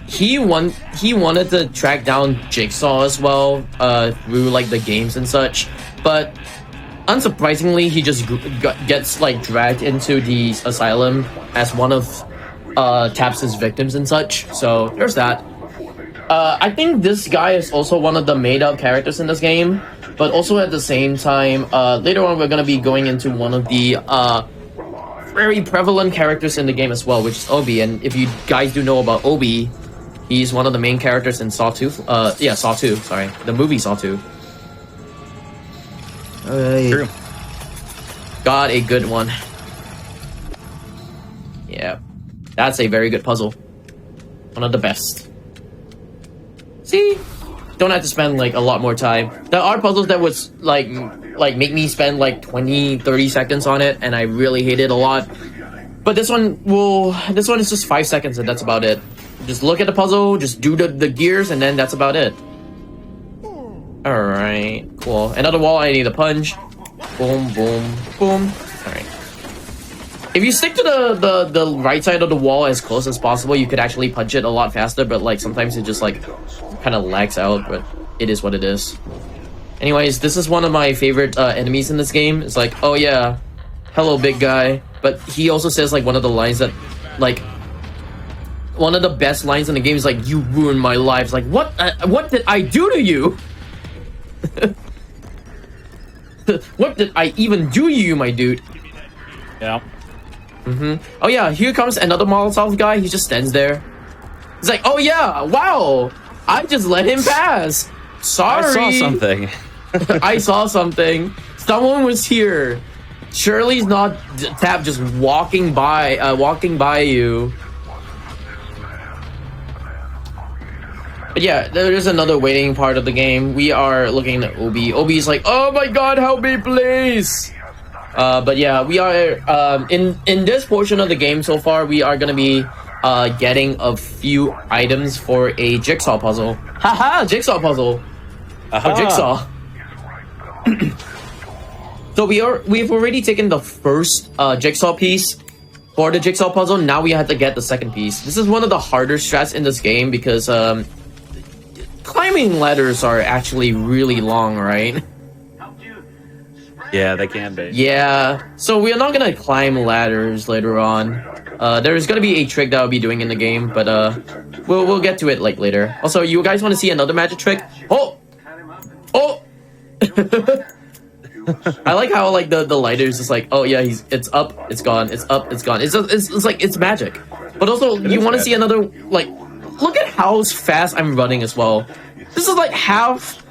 He wanted to track down Jigsaw as well, through like the games and such, but unsurprisingly, he just gets like dragged into the asylum as one of Taps' victims and such. So there's that. I think this guy is also one of the made-up characters in this game, but also at the same time, later on we're gonna be going into one of the very prevalent characters in the game as well, which is Obi. And if you guys do know about Obi, he's one of the main characters in Saw 2. Yeah, Saw 2. Sorry, the movie Saw 2. Alright. True. Got a good one. Yeah. That's a very good puzzle. One of the best. See? Don't have to spend like a lot more time. There are puzzles that would like make me spend like 20-30 seconds on it, and I really hate it a lot. But this one is just 5 seconds, and that's about it. Just look at the puzzle, just do the gears, and then that's about it. Alright, cool. Another wall I need to punch. Boom, boom, boom. Alright. If you stick to the right side of the wall as close as possible, you could actually punch it a lot faster, but like sometimes it just like kind of lags out, but it is what it is. Anyways, this is one of my favorite enemies in this game. It's like, oh yeah, hello big guy. But he also says like one of the lines that like one of the best lines in the game is like, you ruined my life. It's like, what did I do to you? What did I even do to you, my dude? Yeah. Oh yeah, here comes another Molotov guy. He just stands there. It's like, oh yeah, wow, I just let him pass. Sorry. I saw something. I saw something. Someone was here. Shirley's not Tap just walking by you. But yeah, there's another waiting part of the game. We are looking at Obi. Obi's like, oh my god, help me please. But yeah, we are in this portion of the game so far, we are gonna be getting a few items for a jigsaw puzzle. Haha, jigsaw puzzle. Or jigsaw. So we've already taken the first jigsaw piece for the jigsaw puzzle. Now we have to get the second piece. This is one of the harder strats in this game because climbing ladders are actually really long, right? Yeah, they can be. Yeah, so we're not gonna climb ladders later on. There's gonna be a trick that I'll be doing in the game, but we'll get to it like later. Also, you guys want to see another magic trick? Oh! I like how like the lighters is like, oh yeah, it's up, it's gone, it's up, it's gone. It's like it's magic. But also, you want to see another, like, look at how fast I'm running as well. This is like half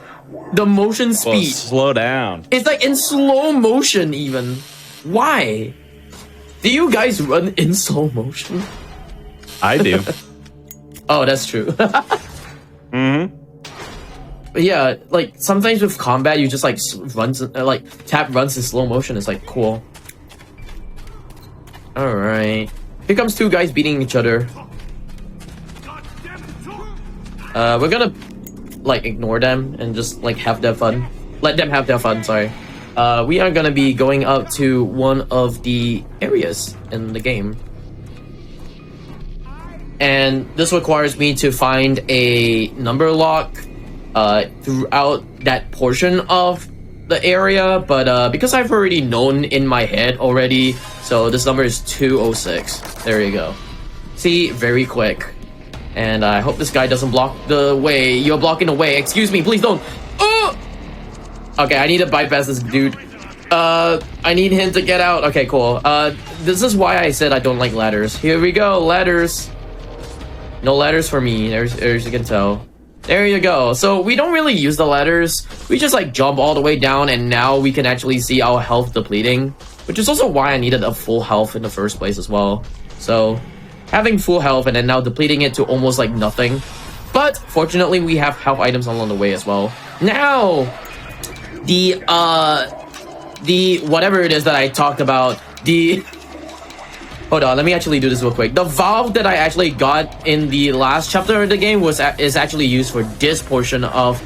the motion speed. Well, slow down. It's like in slow motion even. Why? Do you guys run in slow motion? I do. Oh, that's true. Mm-hmm. But yeah, like sometimes with combat, you just like Tap runs in slow motion. It's like cool. All right, here comes two guys beating each other. We're gonna like ignore them and just like have their fun. Let them have their fun. Sorry. We are gonna be going up to one of the areas in the game, and this requires me to find a number lock throughout that portion of the area, but because I've already known in my head already, so this number is 206. There you go. See, very quick. And I hope this guy doesn't block the way. You're blocking the way. Excuse me, please don't. Oh! Okay, I need to bypass this dude. I need him to get out. Okay, cool. This is why I said I don't like ladders. Here we go, ladders. No ladders for me, as you can tell. There you go. So we don't really use the ladders. We just like jump all the way down, and now we can actually see our health depleting, which is also why I needed a full health in the first place as well. So having full health and then now depleting it to almost like nothing. But fortunately, we have health items along the way as well. Now, the whatever it is that I talked about, hold on, let me actually do this real quick. The valve that I actually got in the last chapter of the game is actually used for this portion of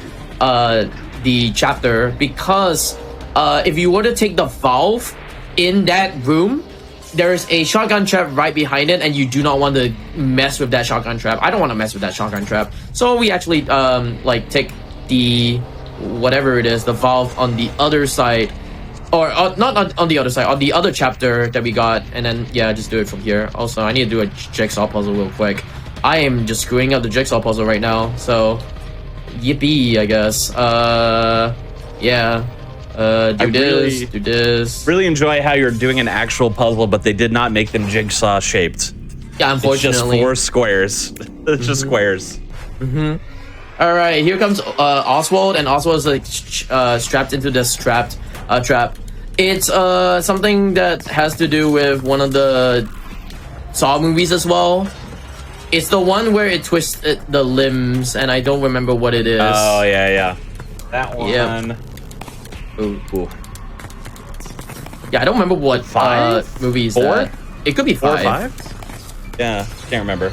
the chapter, because if you were to take the valve in that room, there's a shotgun trap right behind it, and you do not want to mess with that shotgun trap. I don't want to mess with that shotgun trap. So we actually like take the whatever it is, the valve on the other side, or not on the other side, on the other chapter that we got, and then yeah, just do it from here. Also, I need to do a jigsaw puzzle real quick. I am just screwing up the jigsaw puzzle right now, so yippee, I guess. Yeah. Do this. Really enjoy how you're doing an actual puzzle, but they did not make them jigsaw shaped. Yeah, unfortunately. It's just 4 squares. It's just squares. All right, here comes Oswald, and Oswald is like strapped into this trap. It's something that has to do with one of the Saw movies as well. It's the one where it twists the limbs, and I don't remember what it is. Oh yeah, that one. Yep. Ooh. Yeah, I don't remember what 5 movies 4. That. It could be 4 or 5. 5. Yeah, can't remember.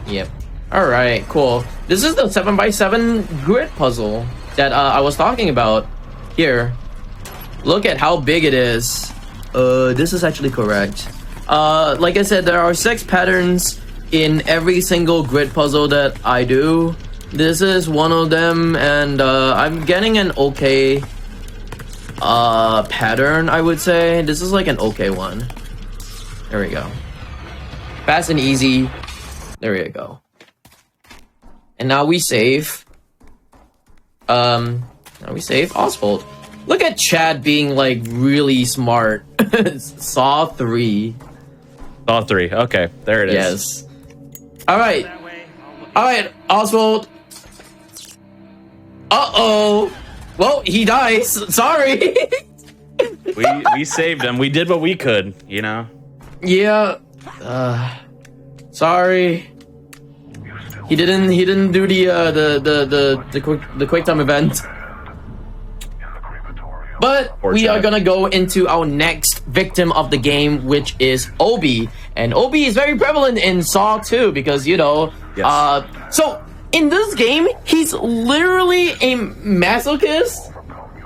Yep. All right, cool. This is the 7x7 grid puzzle that I was talking about. Here, look at how big it is. This is actually correct. Like I said, there are 6 patterns in every single grid puzzle that I do. This is one of them, and I'm getting an okay pattern, I would say. This is like an okay one. There we go. Fast and easy. There you go. And now we save. Now we save Oswald. Look at Chad being like really smart. Saw 3. Saw 3. Okay, there it is. Yes. All right. All right, Oswald. Uh-oh. Well, he dies. Sorry. We saved him. We did what we could, you know. Yeah. Sorry. He didn't do the quick time event. But we are gonna go into our next victim of the game, which is Obi. And Obi is very prevalent in Saw 2 because, you know, Yes. so in this game, he's literally a masochist.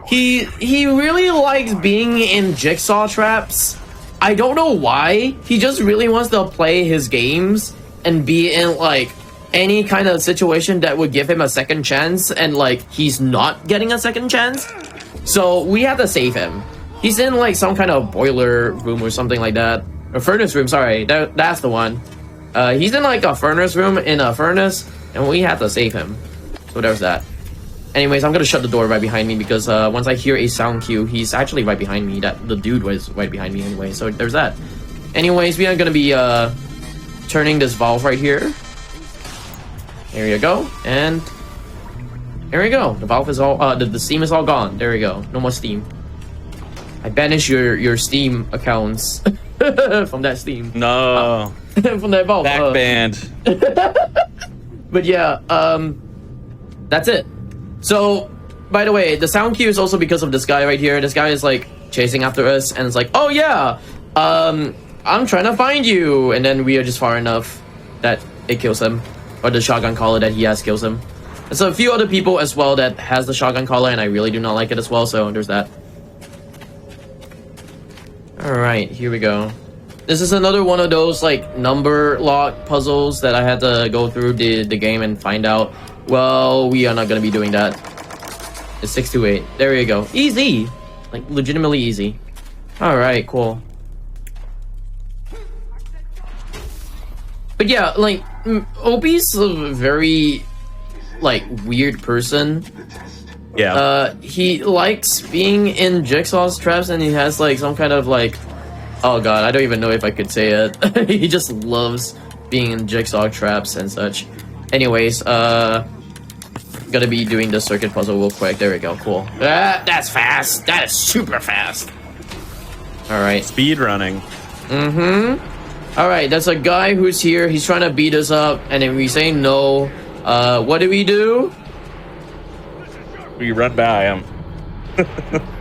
He really likes being in jigsaw traps. I don't know why. He just really wants to play his games and be in like any kind of situation that would give him a second chance, and like he's not getting a second chance. So we have to save him. He's in like some kind of boiler room or something like that. A furnace room, sorry. That's the one. He's in like a furnace room in a furnace, and we have to save him. So there's that. Anyways, I'm gonna shut the door right behind me because once I hear a sound cue, he's actually right behind me. That the dude was right behind me anyway. So there's that. Anyways, we are gonna be turning this valve right here. There you go, and there we go. The valve is all the steam is all gone. There we go. No more steam. I banish your Steam accounts from that Steam. No. From that valve. Backbanned. But yeah, that's it. So, by the way, the sound cue is also because of this guy right here. This guy is like chasing after us, and it's like, oh yeah, I'm trying to find you, and then we are just far enough that it kills him, or the shotgun collar that he has kills him. There's a few other people as well that has the shotgun collar, and I really do not like it as well. So there's that. All right, here we go. This is another one of those like number lock puzzles that I had to go through the game and find out. Well, we are not gonna be doing that. It's 628. There you go. Easy, like legitimately easy. All right, cool. But yeah, like Obi's a very like weird person. Yeah. He likes being in jigsaw traps, and he has like some kind of like, oh god, I don't even know if I could say it. He just loves being in jigsaw traps and such. Anyways, gonna be doing the circuit puzzle real quick. There we go. Cool. That's fast. That is super fast. All right. Speed running. All right. That's a guy who's here. He's trying to beat us up, and then we say no. What do? We run by him.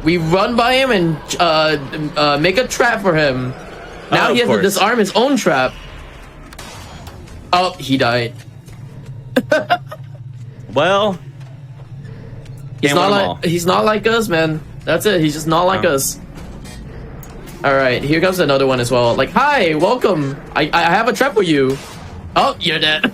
We run by him and make a trap for him. Now he has to disarm his own trap. Oh, he died. Well, he's not like us, man. That's it. He's just not like us. All right, here comes another one as well. Like, hi, welcome. I have a trap for you. Oh, you're dead.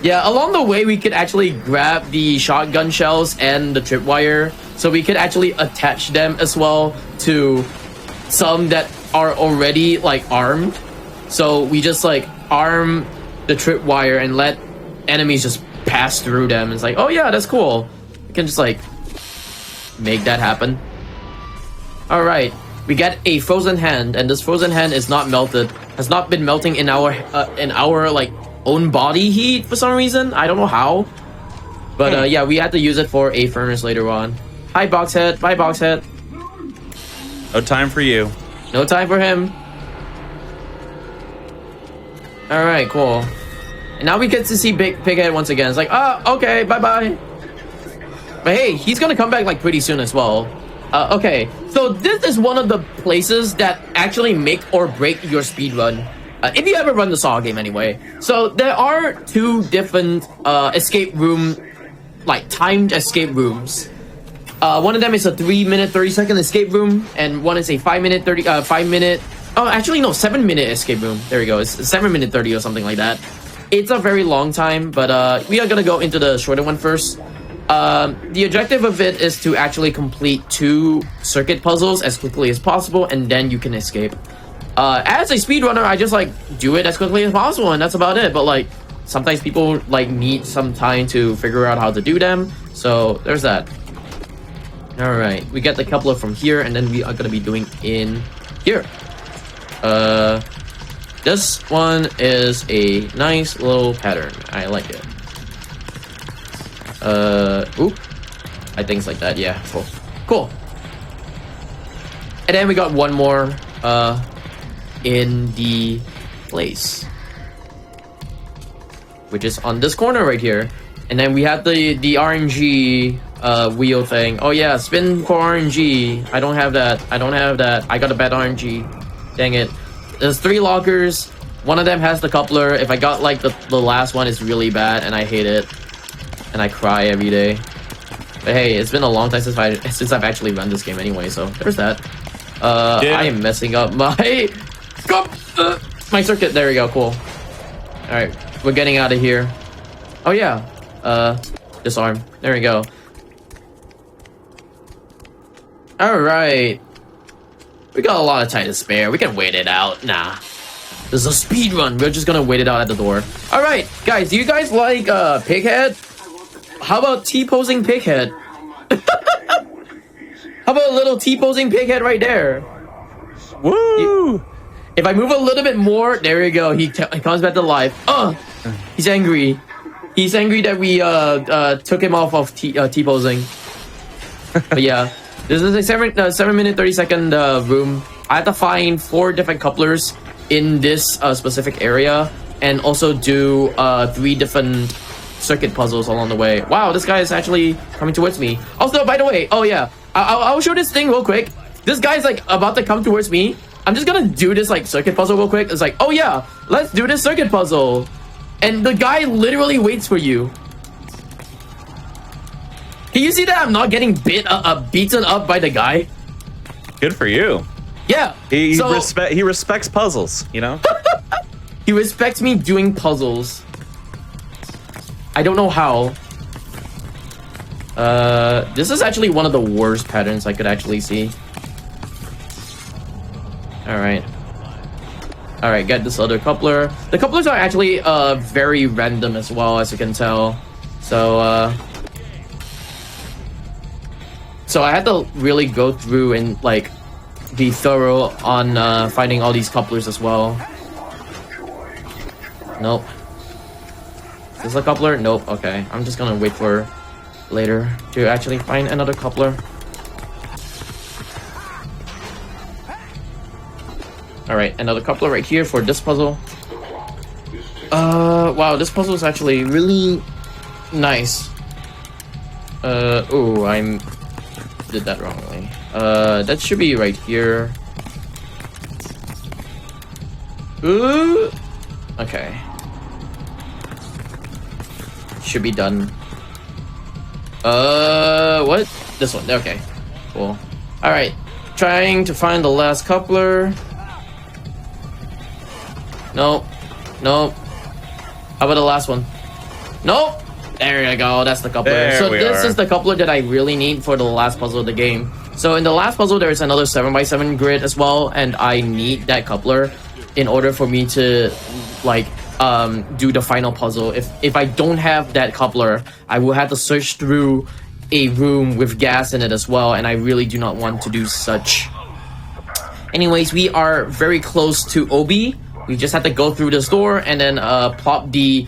Yeah, along the way, we could actually grab the shotgun shells and the tripwire, so we could actually attach them as well to some that are already like armed. So we just like arm the tripwire and let enemies just pass through them. It's like, oh yeah, that's cool. We can just like make that happen. All right, we get a frozen hand, and this frozen hand is not melted. Has not been melting in our like own body heat for some reason. I don't know how, but yeah, we had to use it for a furnace later on. Hi, Boxhead. Bye, Boxhead. No time for you. No time for him. All right, cool. And now we get to see Pighead once again. It's like, oh, okay, bye-bye. But hey, he's gonna come back like pretty soon as well. Okay, so this is one of the places that actually make or break your speedrun. If you ever run the Saw game anyway. So there are two different escape room, like timed escape rooms. One of them is a 3-minute 30-second escape room, and one is a 5-minute oh, actually no, 7-minute escape room. There we go. It's 7-minute 30 or something like that. It's a very long time, but we are gonna go into the shorter one first. The objective of it is to actually complete 2 circuit puzzles as quickly as possible, and then you can escape. As a speedrunner, I just like do it as quickly as possible, and that's about it. But like sometimes people like need some time to figure out how to do them, so there's that. All right, we get the coupler from here, and then we are gonna be doing in here. This one is a nice little pattern. I like it. Oop. I think it's like that. Yeah, cool. And then we got one more in the place, which is on this corner right here. And then we have the RNG wheel thing. Oh yeah, spin for RNG. I don't have that. I got a bad RNG. Dang it. There's 3 lockers. One of them has the coupler. If I got like the last one, it's really bad and I hate it. And I cry every day. But hey, it's been a long time since I've actually run this game anyway, so there's that. I am messing up my my circuit. There we go, cool. Alright, we're getting out of here. Oh yeah. Disarm. There we go. Alright. We got a lot of time to spare. We can wait it out. Nah. This is a speed run. We're just gonna wait it out at the door. Alright, guys, do you guys like Pighead? How about T-posing Pighead? How about a little T-posing Pighead right there? Woo! If I move a little bit more, there we go. He comes back to life. He's angry. He's angry that we took him off of T-posing. But yeah, this is a 7 minute 30-second room. I have to find 4 different couplers in this specific area, and also do 3 different circuit puzzles along the way. Wow, this guy is actually coming towards me. Also, by the way, oh yeah, I'll show this thing real quick. This guy's like about to come towards me. I'm just gonna do this like circuit puzzle real quick. It's like, oh yeah, let's do this circuit puzzle. And the guy literally waits for you. Can you see that I'm not getting beaten up by the guy? Good for you. Yeah. He respects puzzles, you know? He respects me doing puzzles. I don't know how. This is actually one of the worst patterns I could actually see. Alright. Alright, get this other coupler. The couplers are actually very random as well, as you can tell. So I had to really go through and like be thorough on finding all these couplers as well. Nope. Is this a coupler? Nope. Okay, I'm just gonna wait for later to actually find another coupler. Alright, another coupler right here for this puzzle. Wow, this puzzle is actually really nice. Oh, I did that wrongly. That should be right here. Ooh. Okay. Should be done. What? This one. Okay. Cool. Alright. Trying to find the last coupler. Nope. Nope. How about the last one? Nope. There you go. That's the coupler. So this is the coupler that I really need for the last puzzle of the game. So in the last puzzle, there is another 7x7 grid as well, and I need that coupler in order for me to like do the final puzzle. If I don't have that coupler, I will have to search through a room with gas in it as well, and I really do not want to do such. Anyways, we are very close to Obi. We just have to go through this door and then plop the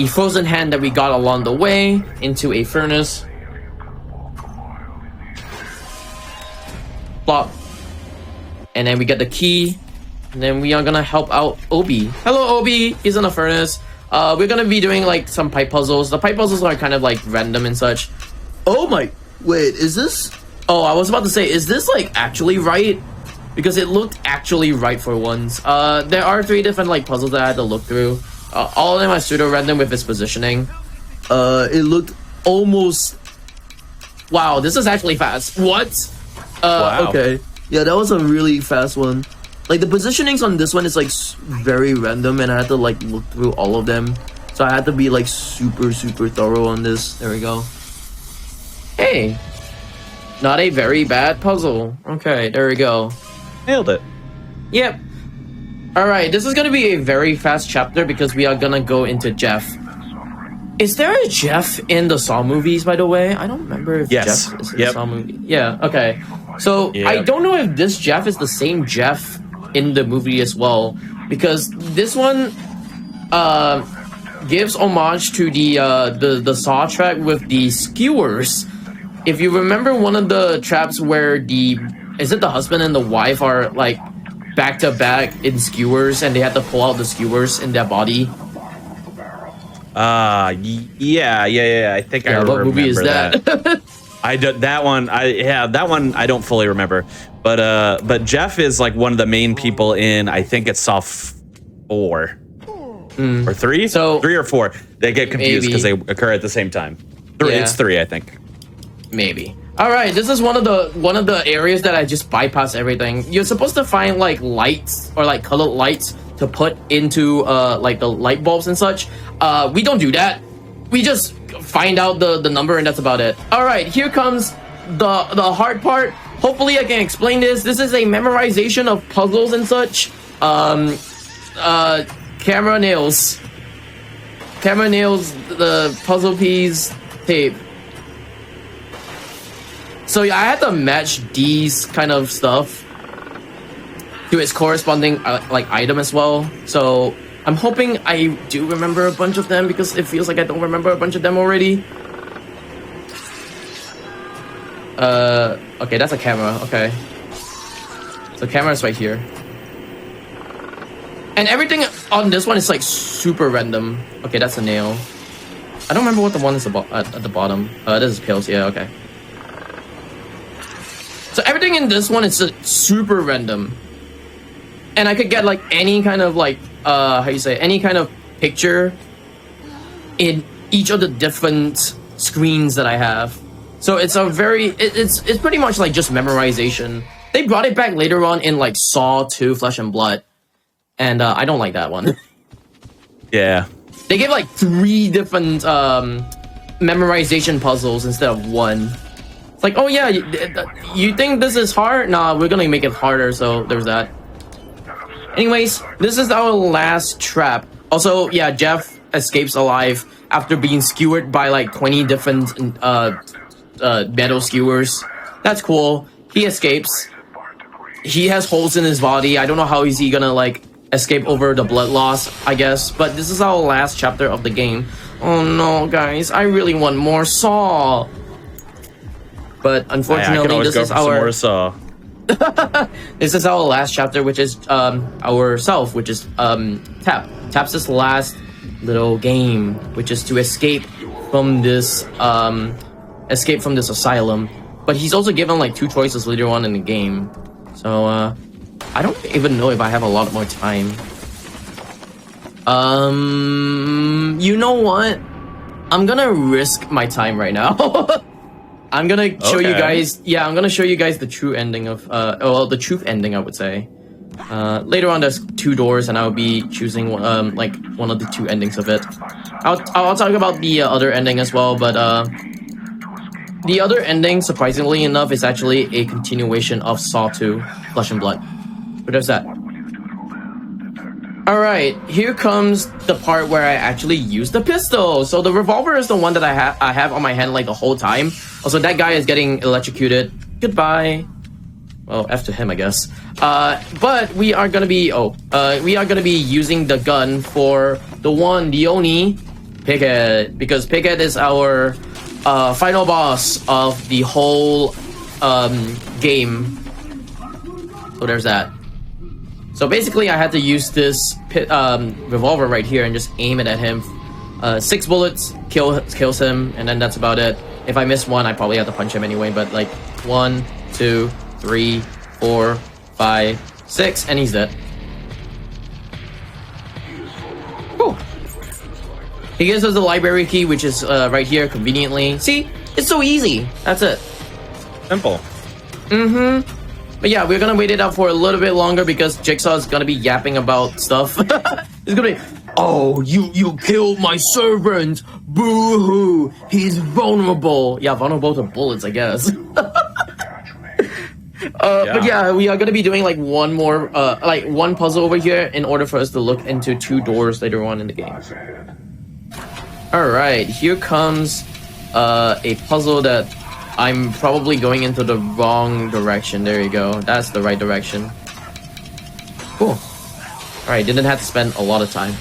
frozen hand that we got along the way into a furnace. Plop. And then we get the key. And then we are gonna help out Obi. Hello, Obi. He's in a furnace. We're gonna be doing like some pipe puzzles. The pipe puzzles are kind of like random and such. Oh my... Wait, is this... Oh, I was about to say, is this like actually right? Because it looked actually right for once. There are 3 different like puzzles that I had to look through. All of them are pseudo random with its positioning. It looked almost... Wow, this is actually fast. What? Wow. Okay. Yeah, that was a really fast one. Like the positionings on this one is like very random, and I had to like look through all of them. So I had to be like super thorough on this. There we go. Hey, not a very bad puzzle. Okay, there we go. Nailed it. Yep. Alright, this is gonna be a very fast chapter because we are gonna go into Jeff. Is there a Jeff in the Saw movies, by the way? I don't remember if Jeff is in the Saw movie. Yeah, okay. So, I don't know if this Jeff is the same Jeff in the movie as well. because this one gives homage to the Saw track with the skewers. If you remember one of the traps where is it the husband and the wife are like back to back in skewers and they have to pull out the skewers in their body? Yeah. I think I remember what movie is that? that one I don't fully remember. But Jeff is like one of the main people in, I think it's Saw 4 or 3? So 3 or 4. They get confused because they occur at the same time. It's 3, I think. Maybe. All right, this is one of the areas that I just bypass everything. You're supposed to find like lights or like colored lights to put into like the light bulbs and such. We don't do that. We just find out the number and that's about it. All right, here comes the hard part. Hopefully I can explain this. This is a memorization of puzzles and such. Camera nails, the puzzle piece tape. So yeah, I had to match these kind of stuff to its corresponding like item as well. So I'm hoping I do remember a bunch of them because it feels like I don't remember a bunch of them already. Okay, that's a camera. Okay, so camera's right here, and everything on this one is like super random. Okay, that's a nail. I don't remember what the one is at the bottom. This is pills. Yeah, okay. So everything in this one is super random, and I could get like any kind of like any kind of picture in each of the different screens that I have. So it's it's pretty much like just memorization. They brought it back later on in like Saw 2 Flesh and Blood, and I don't like that one. Yeah, they gave like 3 different memorization puzzles instead of 1. It's like, oh yeah, you think this is hard? Nah, we're gonna make it harder, so there's that. Anyways, this is our last trap. Also, yeah, Jeff escapes alive after being skewered by like 20 different metal skewers. That's cool. He escapes. He has holes in his body. I don't know how is he gonna like escape over the blood loss, I guess. But this is our last chapter of the game. Oh no, guys, I really want more Saw. But unfortunately, this is our this is our last chapter, which is our self, which is Tap's this last little game, which is to escape from this asylum. But he's also given like 2 choices later on in the game, so I don't even know if I have a lot more time. You know what? I'm gonna risk my time right now. I'm gonna show you guys. Yeah, I'm gonna show you guys the true ending of. Well, the truth ending, I would say. Later on, there's 2 doors, and I'll be choosing like one of the 2 endings of it. I'll talk about the other ending as well, but the other ending, surprisingly enough, is actually a continuation of Saw 2: Flesh and Blood. But there's that. All right, here comes the part where I actually use the pistol. So the revolver is the one that I have on my hand like the whole time. Also, that guy is getting electrocuted. Goodbye. Well, F to him, I guess. But we are gonna be using the gun for the only Pighead, because Pighead is our final boss of the whole game. So there's that. So basically, I had to use this revolver right here and just aim it at him. 6 bullets kills him, and then that's about it. If I miss one, I probably have to punch him anyway. But like 1, 2, 3, 4, 5, 6, and he's dead. Whew. He gives us the library key, which is right here conveniently. See, it's so easy. That's it. Simple. Mm-hmm. But yeah, we're gonna wait it out for a little bit longer because Jigsaw is gonna be yapping about stuff. It's gonna be, oh, you killed my servant! Boo-hoo! He's vulnerable! Yeah, vulnerable to bullets, I guess. But yeah, we are gonna be doing like one more, like one puzzle over here in order for us to look into 2 doors later on in the game. Alright, here comes a puzzle that I'm probably going into the wrong direction. There you go. That's the right direction. Cool. Alright, didn't have to spend a lot of time.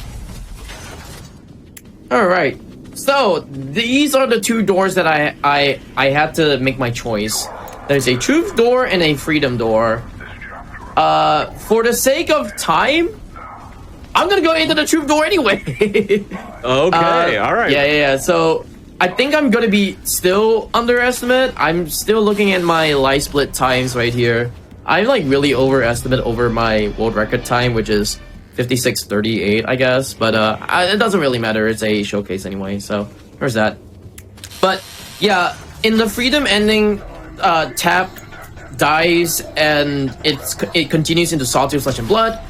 Alright, so these are the two doors that I had to make my choice. There's a truth door and a freedom door. For the sake of time, I'm gonna go into the truth door anyway. Okay, alright. Yeah. So I think I'm gonna be still underestimate. I'm still looking at my life split times right here. I like really overestimate over my world record time, which is 56:38, I guess. But it doesn't really matter. It's a showcase anyway. So there's that. But yeah, in the freedom ending, Tap dies and it continues into Sawtooth Flesh and Blood.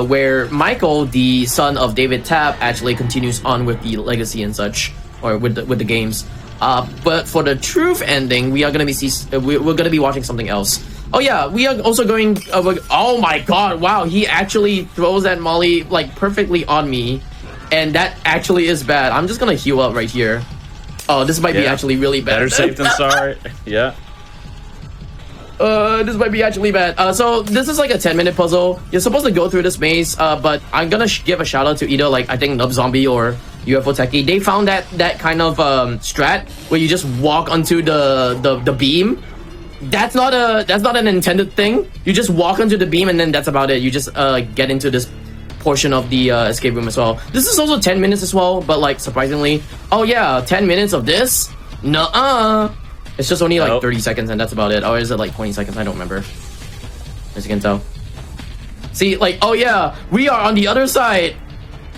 Where Michael, the son of David Tap, actually continues on with the legacy and such, or with the games. But for the truth ending, we are gonna be we're gonna be watching something else. Oh yeah, we are also going. Oh my god! Wow, he actually throws that molly like perfectly on me, and that actually is bad. I'm just gonna heal up right here. Oh, this might be actually really bad. Better safe than sorry. Yeah. This might be actually bad. So this is like a 10-minute puzzle. You're supposed to go through this maze, but I'm gonna give a shout out to either like I think Nub Zombie or UFO Techie. They found that kind of strat where you just walk onto the beam. That's not an intended thing. You just walk onto the beam and then that's about it. You just get into this portion of the escape room as well. This is also 10 minutes as well, but like surprisingly, oh yeah, 10 minutes of this? Nuh-uh. It's just only like 30 seconds and that's about it. Or is it like 20 seconds? I don't remember. As you can tell. See, like, oh yeah, we are on the other side.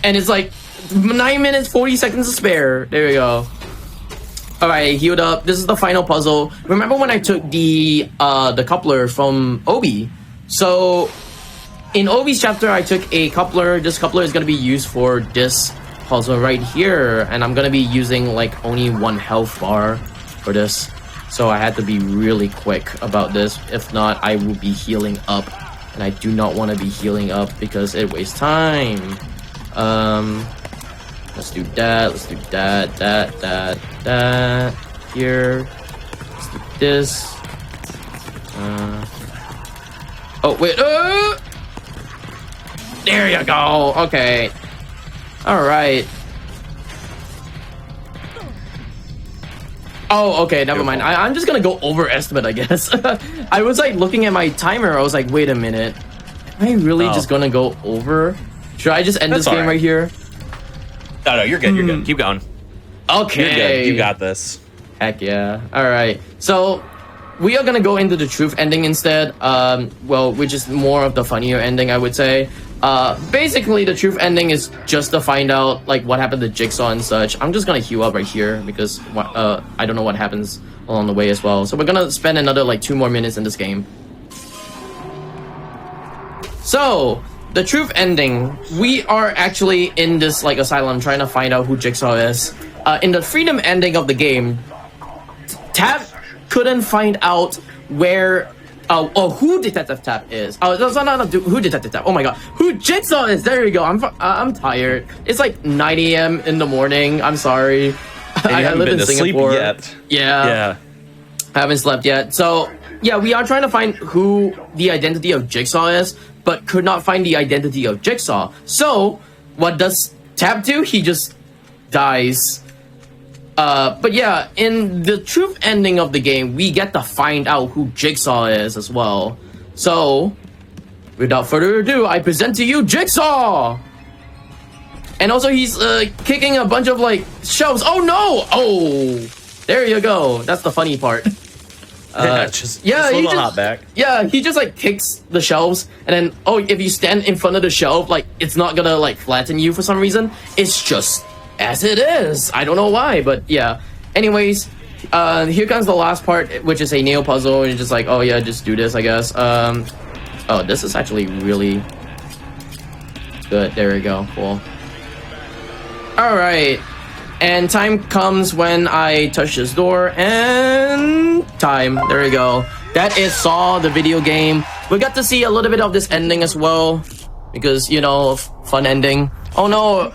And it's like 9 minutes, 40 seconds to spare. There we go. Alright, healed up. This is the final puzzle. Remember when I took the coupler from Obi? So, in Obi's chapter, I took a coupler. This coupler is going to be used for this puzzle right here. And I'm going to be using like only 1 health bar for this. So I had to be really quick about this. If not, I will be healing up. And I do not want to be healing up because it wastes time. Let's do that. Let's do that. Here. Let's do this. Oh, wait. There you go. Okay. Alright. Oh, okay, never mind. I'm just gonna go overestimate, I guess. I was like looking at my timer. I was like, wait a minute. Am I really just gonna go over? Should I just end this game right here? No, you're good. You're good. Keep going. Okay. You're good. You got this. Heck yeah. Alright. So, we are gonna go into the truth ending instead. Well, which is more of the funnier ending, I would say. Basically, the truth ending is just to find out like what happened to Jigsaw and such. I'm just gonna heal up right here because I don't know what happens along the way as well. So we're gonna spend another like 2 more minutes in this game. So the truth ending, we are actually in this like asylum trying to find out who Jigsaw is. In the freedom ending of the game, Tap couldn't find out where. Who Detective Tap is. Oh, that's not who Detective Tap. Oh my god, who Jigsaw is. There you go. I'm tired. It's like 9 a.m. in the morning. I'm sorry. I live in Singapore. Yet. Yeah. I haven't slept yet. So yeah, we are trying to find who the identity of Jigsaw is, but could not find the identity of Jigsaw. So what does Tap do? He just dies. But yeah, in the truth ending of the game, we get to find out who Jigsaw is as well. So, without further ado, I present to you Jigsaw! And also he's kicking a bunch of like shelves. Oh no! Oh! There you go. That's the funny part. Just he just like kicks the shelves and then if you stand in front of the shelf, like it's not gonna like flatten you for some reason. It's just as it is. I don't know why, but yeah. Anyways, here comes the last part, which is a nail puzzle, and you're just like, oh yeah, just do this, I guess. Oh, this is actually really good. There we go. Cool. Alright. And time comes when I touch this door, and time. There we go. That is Saw, the video game. We got to see a little bit of this ending as well, because, you know, fun ending. Oh no,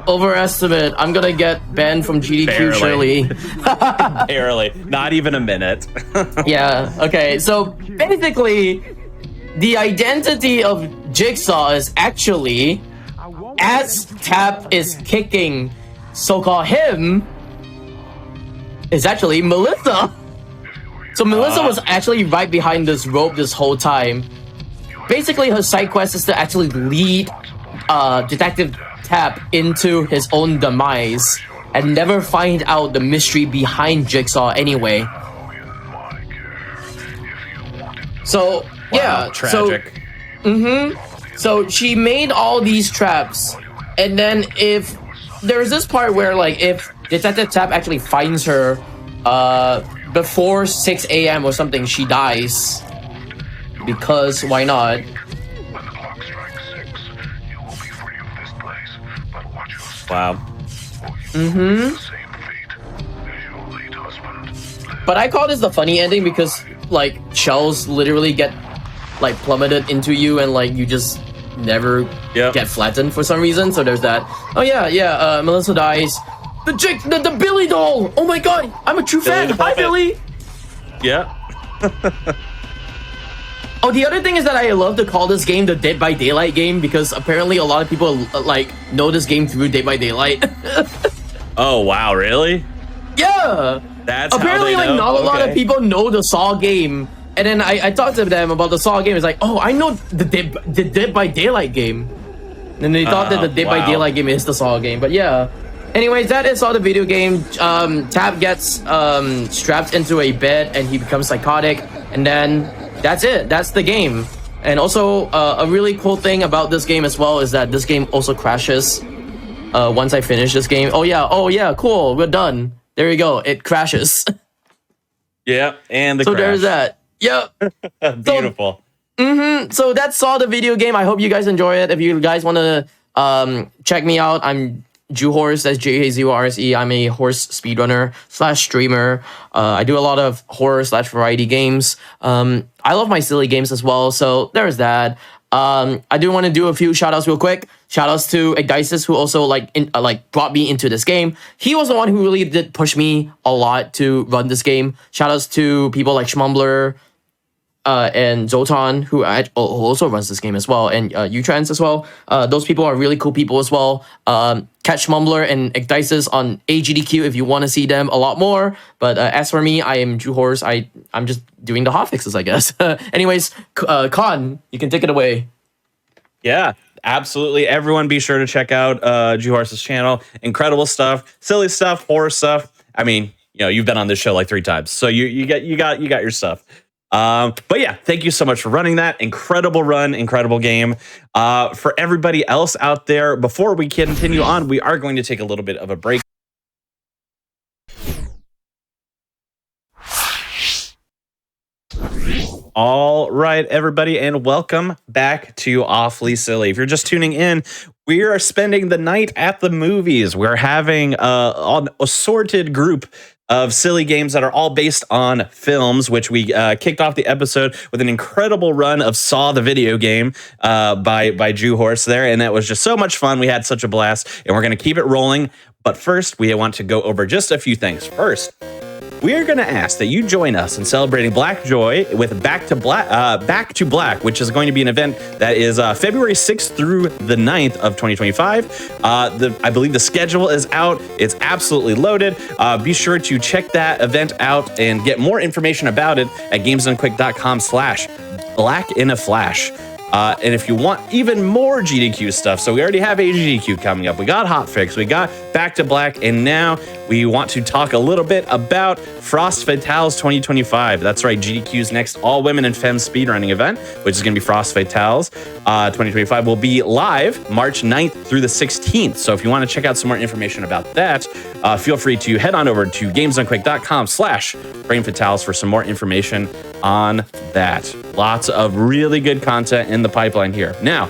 overestimate. I'm gonna get banned from GDQ surely. Barely. Not even a minute. Yeah, okay. So basically, the identity of Jigsaw is actually, as Tap is kicking so-called him, is actually Melissa. So Melissa was actually right behind this rope this whole time. Basically, her side quest is to actually lead Detective Tap into his own demise and never find out the mystery behind Jigsaw anyway. So, yeah. Tragic. So she made all these traps, and then if there's this part where, like, if Detective Tap actually finds her before 6 a.m. or something, she dies. Because why not? When the clock strikes 6, you will be free of this place. But watch your step. Wow. The same fate as your late husband. But I call this the funny ending because, like, shells literally get, like, plummeted into you, and, like, you just never get flattened for some reason. So there's that. Oh yeah, Melissa dies. The Billy doll. Oh my god, I'm a true fan. Hi, Billy. Yeah. Oh, the other thing is that I love to call this game the Dead by Daylight game because apparently a lot of people like know this game through Dead by Daylight. Oh wow, really? Yeah. That's apparently how they know? Not a lot of people know the Saw game. And then I talked to them about the Saw game. It's like, oh, I know the Dead by Daylight game. And they thought that the Dead by Daylight game is the Saw game. But yeah. Anyways, that is all the video game. Tap gets strapped into a bed and he becomes psychotic. And then that's it. That's the game. And also, a really cool thing about this game as well is that this game also crashes once I finish this game. Oh yeah, cool. We're done. There you go. It crashes. Yeah, and the so crash. There's that. Yep. Beautiful. So that's all the video game. I hope you guys enjoy it. If you guys want to check me out, I'm Juhorse. That's JAZORSE. I'm a horse speedrunner / streamer. I do a lot of horror / variety games. I love my silly games as well. So there's that. I do want to do a few shout outs real quick. Shout outs to Igdisis, who also brought me into this game. He was the one who really did push me a lot to run this game. Shout outs to people like Schmumbler and Zotan, who also runs this game as well, and Utrans as well. Those people are really cool people as well. Catch Schmumbler and Igdisis on GDQ if you want to see them a lot more. But as for me, I am Juhorse. I'm just doing the hotfixes, I guess. Anyways, Khan, you can take it away. Yeah, absolutely. Everyone be sure to check out Juhorse's channel. Incredible stuff, silly stuff, horror stuff. I mean, you've been on this show like 3 times, so you got your stuff. But yeah, thank you so much for running that. Incredible run, incredible game. For everybody else out there, before we continue on, we are going to take a little bit of a break. All right, everybody, and welcome back to Awfully Silly. If you're just tuning in, we are spending the night at the movies. We're having an assorted group of silly games that are all based on films, which we kicked off the episode with an incredible run of Saw the video game by Juhorse there, and that was just so much fun. We had such a blast, and we're going to keep it rolling. But first, we want to go over just a few things. First, we are going to ask that you join us in celebrating Black Joy with Back to Black, which is going to be an event that is February 6th through the 9th of 2025. I believe the schedule is out. It's absolutely loaded. Be sure to check that event out and get more information about it at gamesdonquick.com/blackinaflash. And if you want even more GDQ stuff, so we already have GDQ coming up. We got Hotfix, we got Back to Black, and now we want to talk a little bit about Frost Fatales 2025. That's right, GDQ's next all-women and femme speedrunning event, which is going to be Frost Fatales 2025, will be live March 9th through the 16th. So if you want to check out some more information about that, feel free to head on over to gamesdonquick.com/brainfatales for some more information on that. Lots of really good content in the pipeline here. Now,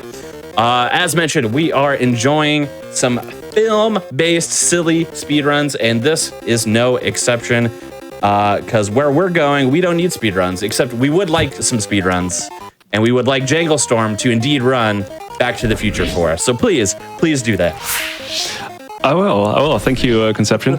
as mentioned, we are enjoying some film-based silly speedruns, and this is no exception, because where we're going, we don't need speedruns, except we would like some speedruns, and we would like Jangle Storm to indeed run Back to the Future for us. So please do that. I will. Thank you, Conception.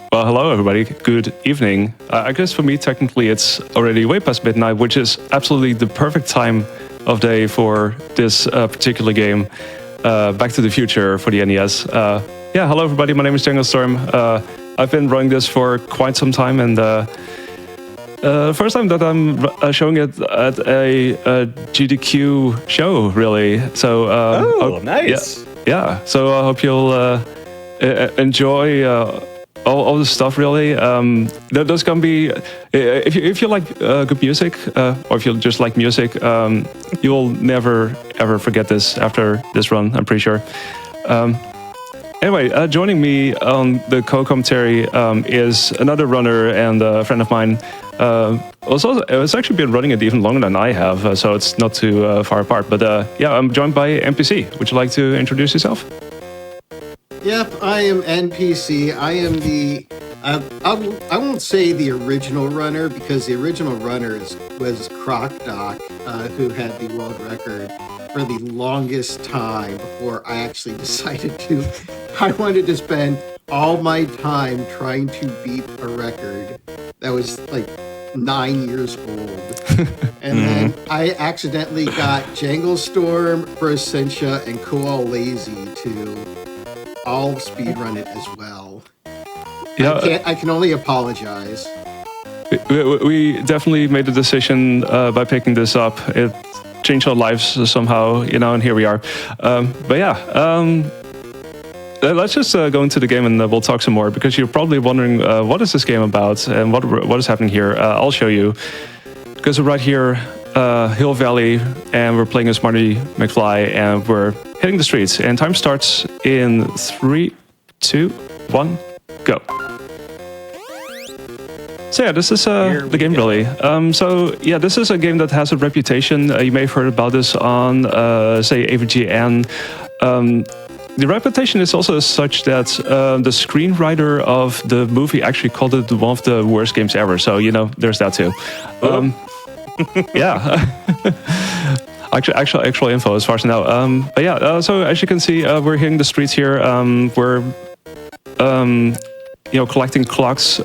Well, hello, everybody. Good evening. I guess for me, technically, it's already way past midnight, which is absolutely the perfect time of day for this particular game, Back to the Future for the NES. Yeah, hello everybody, my name is Jungle Storm. I've been running this for quite some time, and first time that I'm showing it at a GDQ show, really. So, nice. Yeah, so I hope you'll enjoy all the stuff, really. There's gonna be, if you like good music, or if you just like music, you'll never ever forget this after this run, I'm pretty sure. Anyway, joining me on the co-commentary is another runner and a friend of mine. It's actually been running it even longer than I have, so it's not too far apart. But yeah, I'm joined by NPC. Would you like to introduce yourself? Yep, I am NPC. I am the, I won't say the original runner, because the original runner was Croc Doc, who had the world record for the longest time before I actually decided to. I wanted to spend all my time trying to beat a record that was like 9 years old. And then I accidentally got Jangle Storm, Brossentia, and Koal Lazy to all speedrun it as well. Yeah, I can only apologize. we definitely made a decision by picking this up. It changed our lives somehow, you know, and here we are. But yeah, let's just go into the game and we'll talk some more, because you're probably wondering what is this game about and what is happening here. I'll show you, because we're right here, Hill Valley, and we're playing as Marty McFly, and we're hitting the streets, and time starts in 3, 2, 1, go. So yeah, this is the game, really. So yeah, this is a game that has a reputation. You may have heard about this on, say, AVGN. The reputation is also such that the screenwriter of the movie actually called it one of the worst games ever. So, you know, there's that too. Yeah. Actual info as far as now. But yeah, so as you can see, we're hitting the streets here. We're, you know, collecting clocks.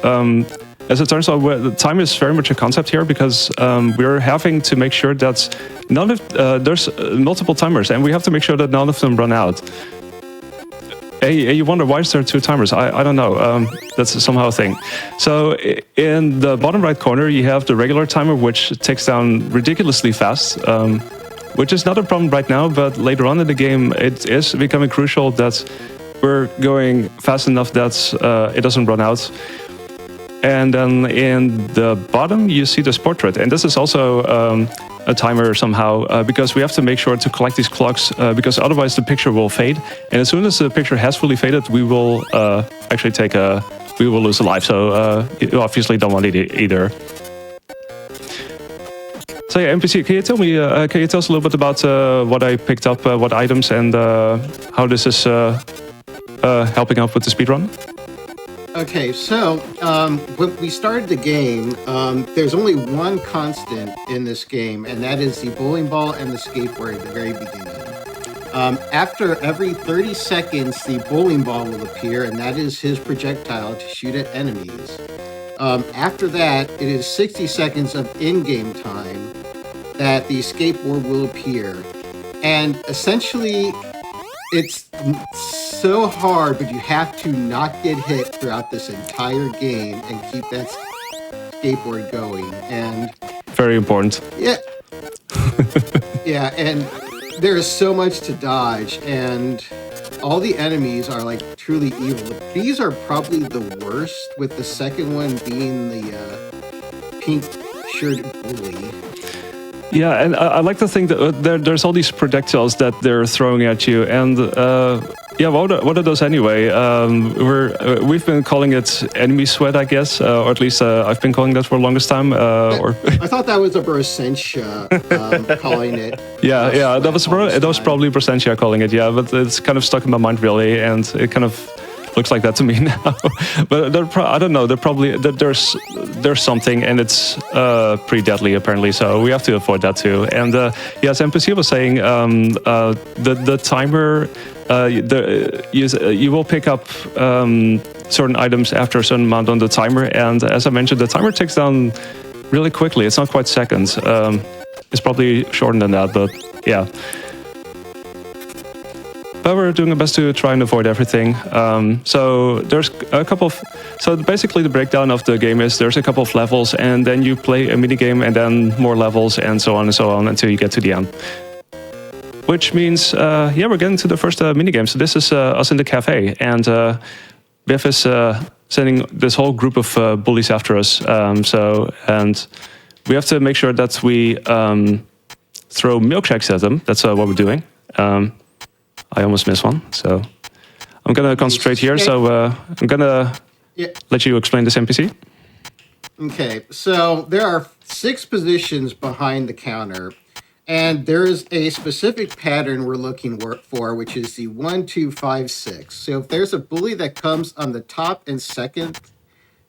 As it turns out, the time is very much a concept here, because we're having to make sure that none of there's multiple timers, and we have to make sure that none of them run out. Hey, you wonder why is there 2 timers? I don't know. That's somehow a thing. So in the bottom right corner, you have the regular timer, which ticks down ridiculously fast, which is not a problem right now, but later on in the game, it is becoming crucial that we're going fast enough that it doesn't run out. And then in the bottom, you see this portrait. And this is also a timer somehow, because we have to make sure to collect these clocks, because otherwise the picture will fade. And as soon as the picture has fully faded, we will actually we will lose a life. So you obviously don't want it either. So yeah, NPC, can you tell me, can you tell us a little bit about what I picked up, what items, and how this is helping out with the speedrun? Okay, so when we started the game, there's only one constant in this game, and that is the bowling ball and the skateboard at the very beginning. After every 30 seconds, the bowling ball will appear, and that is his projectile to shoot at enemies. After that, it is 60 seconds of in-game time that the skateboard will appear. And essentially, it's so hard, but you have to not get hit throughout this entire game and keep that skateboard going. And very important. Yeah. Yeah, and there is so much to dodge, and all the enemies are like truly evil. These are probably the worst, with the second one being the pink shirted bully. Yeah, and I like to think that there's all these projectiles that they're throwing at you, and yeah, what are those anyway? We've been calling it enemy sweat, I guess, or at least I've been calling that for the longest time. I thought that was a Brossentia calling it. Yeah, that was probably Brossentia calling it. Yeah, but it's kind of stuck in my mind really, and it kind of looks like that to me now. But I don't know. There's something, and it's pretty deadly apparently. So we have to avoid that too. And yes, NPC was saying the timer. You will pick up certain items after a certain amount on the timer, and as I mentioned, the timer ticks down really quickly. It's not quite seconds. It's probably shorter than that, but yeah. But we're doing our best to try and avoid everything. So there's a couple of... So basically the breakdown of the game is there's a couple of levels, and then you play a minigame, and then more levels, and so on until you get to the end. Which means, yeah, we're getting to the first minigame. So this is us in the cafe, and Biff is sending this whole group of bullies after us. And we have to make sure that we throw milkshakes at them. That's what we're doing. I almost missed one, so I'm gonna concentrate here. So I'm gonna let you explain this NPC. Okay, so there are 6 positions behind the counter, and there is a specific pattern we're looking for, which is the 1, 2, 5, 6. So if there's a bully that comes on the top and second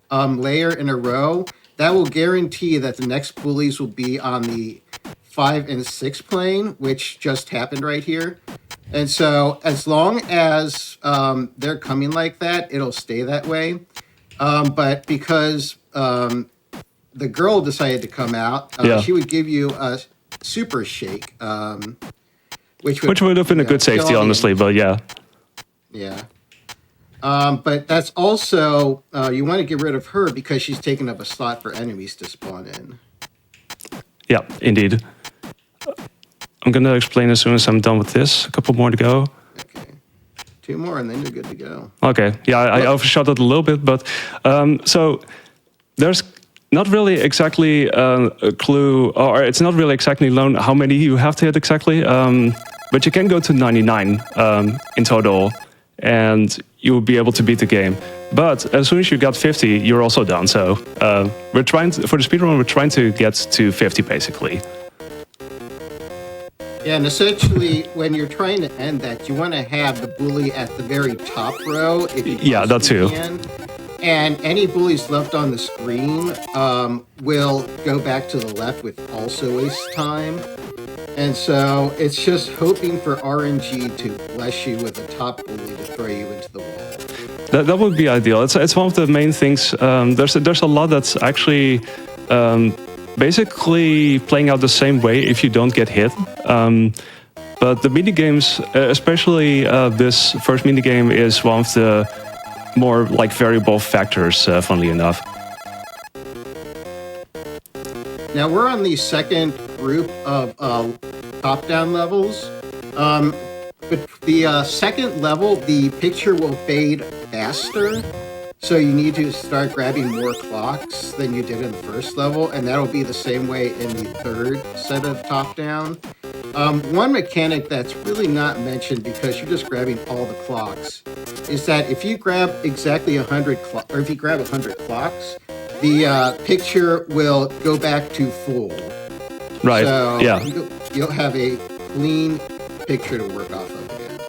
layer in a row, that will guarantee that the next bullies will be on the 5 and 6 plane, which just happened right here. And so as long as they're coming like that, it'll stay that way. But because the girl decided to come out, she would give you a super shake, which would have been a good safety, honestly, but yeah. Yeah. But that's also, you want to get rid of her because she's taking up a slot for enemies to spawn in. Yeah, indeed. I'm going to explain as soon as I'm done with this. A couple more to go. Okay. 2 more and then you're good to go. Okay. Yeah, I overshot it a little bit, but so there's not really exactly a clue, or it's not really exactly known how many you have to hit exactly, but you can go to 99 in total, and you will be able to beat the game. But as soon as you got 50, you're also done. So we're trying to, for the speedrun, we're trying to get to 50 basically. Yeah, and essentially, when you're trying to end that, you want to have the bully at the very top row. If you that too. can. And any bullies left on the screen will go back to the left, which also wastes time. And so it's just hoping for RNG to bless you with a top bully to throw you into the wall. That would be ideal. It's one of the main things. There's a lot that's actually basically playing out the same way if you don't get hit. But the minigames, especially this first minigame, is one of the more like variable factors, funnily enough. Now we're on the second group of top-down levels. But the second level, the picture will fade faster. So you need to start grabbing more clocks than you did in the first level, and that'll be the same way in the third set of top-down. One mechanic that's really not mentioned because you're just grabbing all the clocks is that if you grab exactly 100 clocks, or if you grab 100 clocks, the picture will go back to full. Right. So yeah. You'll have a clean picture to work off of again.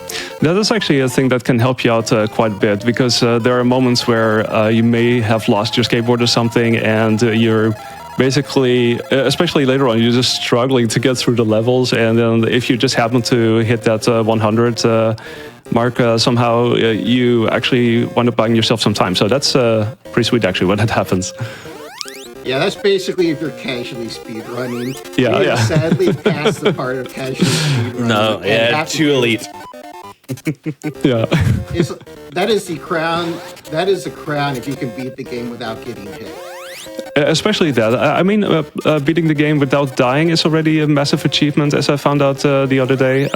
That is actually a thing that can help you out quite a bit, because there are moments where you may have lost your skateboard or something, and you're basically, especially later on, you're just struggling to get through the levels, and then if you just happen to hit that 100 mark, somehow you actually wind up buying yourself some time. So that's pretty sweet, actually, when that happens. Yeah, that's basically if you're casually speedrunning. Yeah, you yeah. Sadly past the part of casually speedrunning. No, yeah, too elite. Yeah. That is the crown. That is the crown if you can beat the game without getting hit. Especially that. I mean, beating the game without dying is already a massive achievement, as I found out the other day.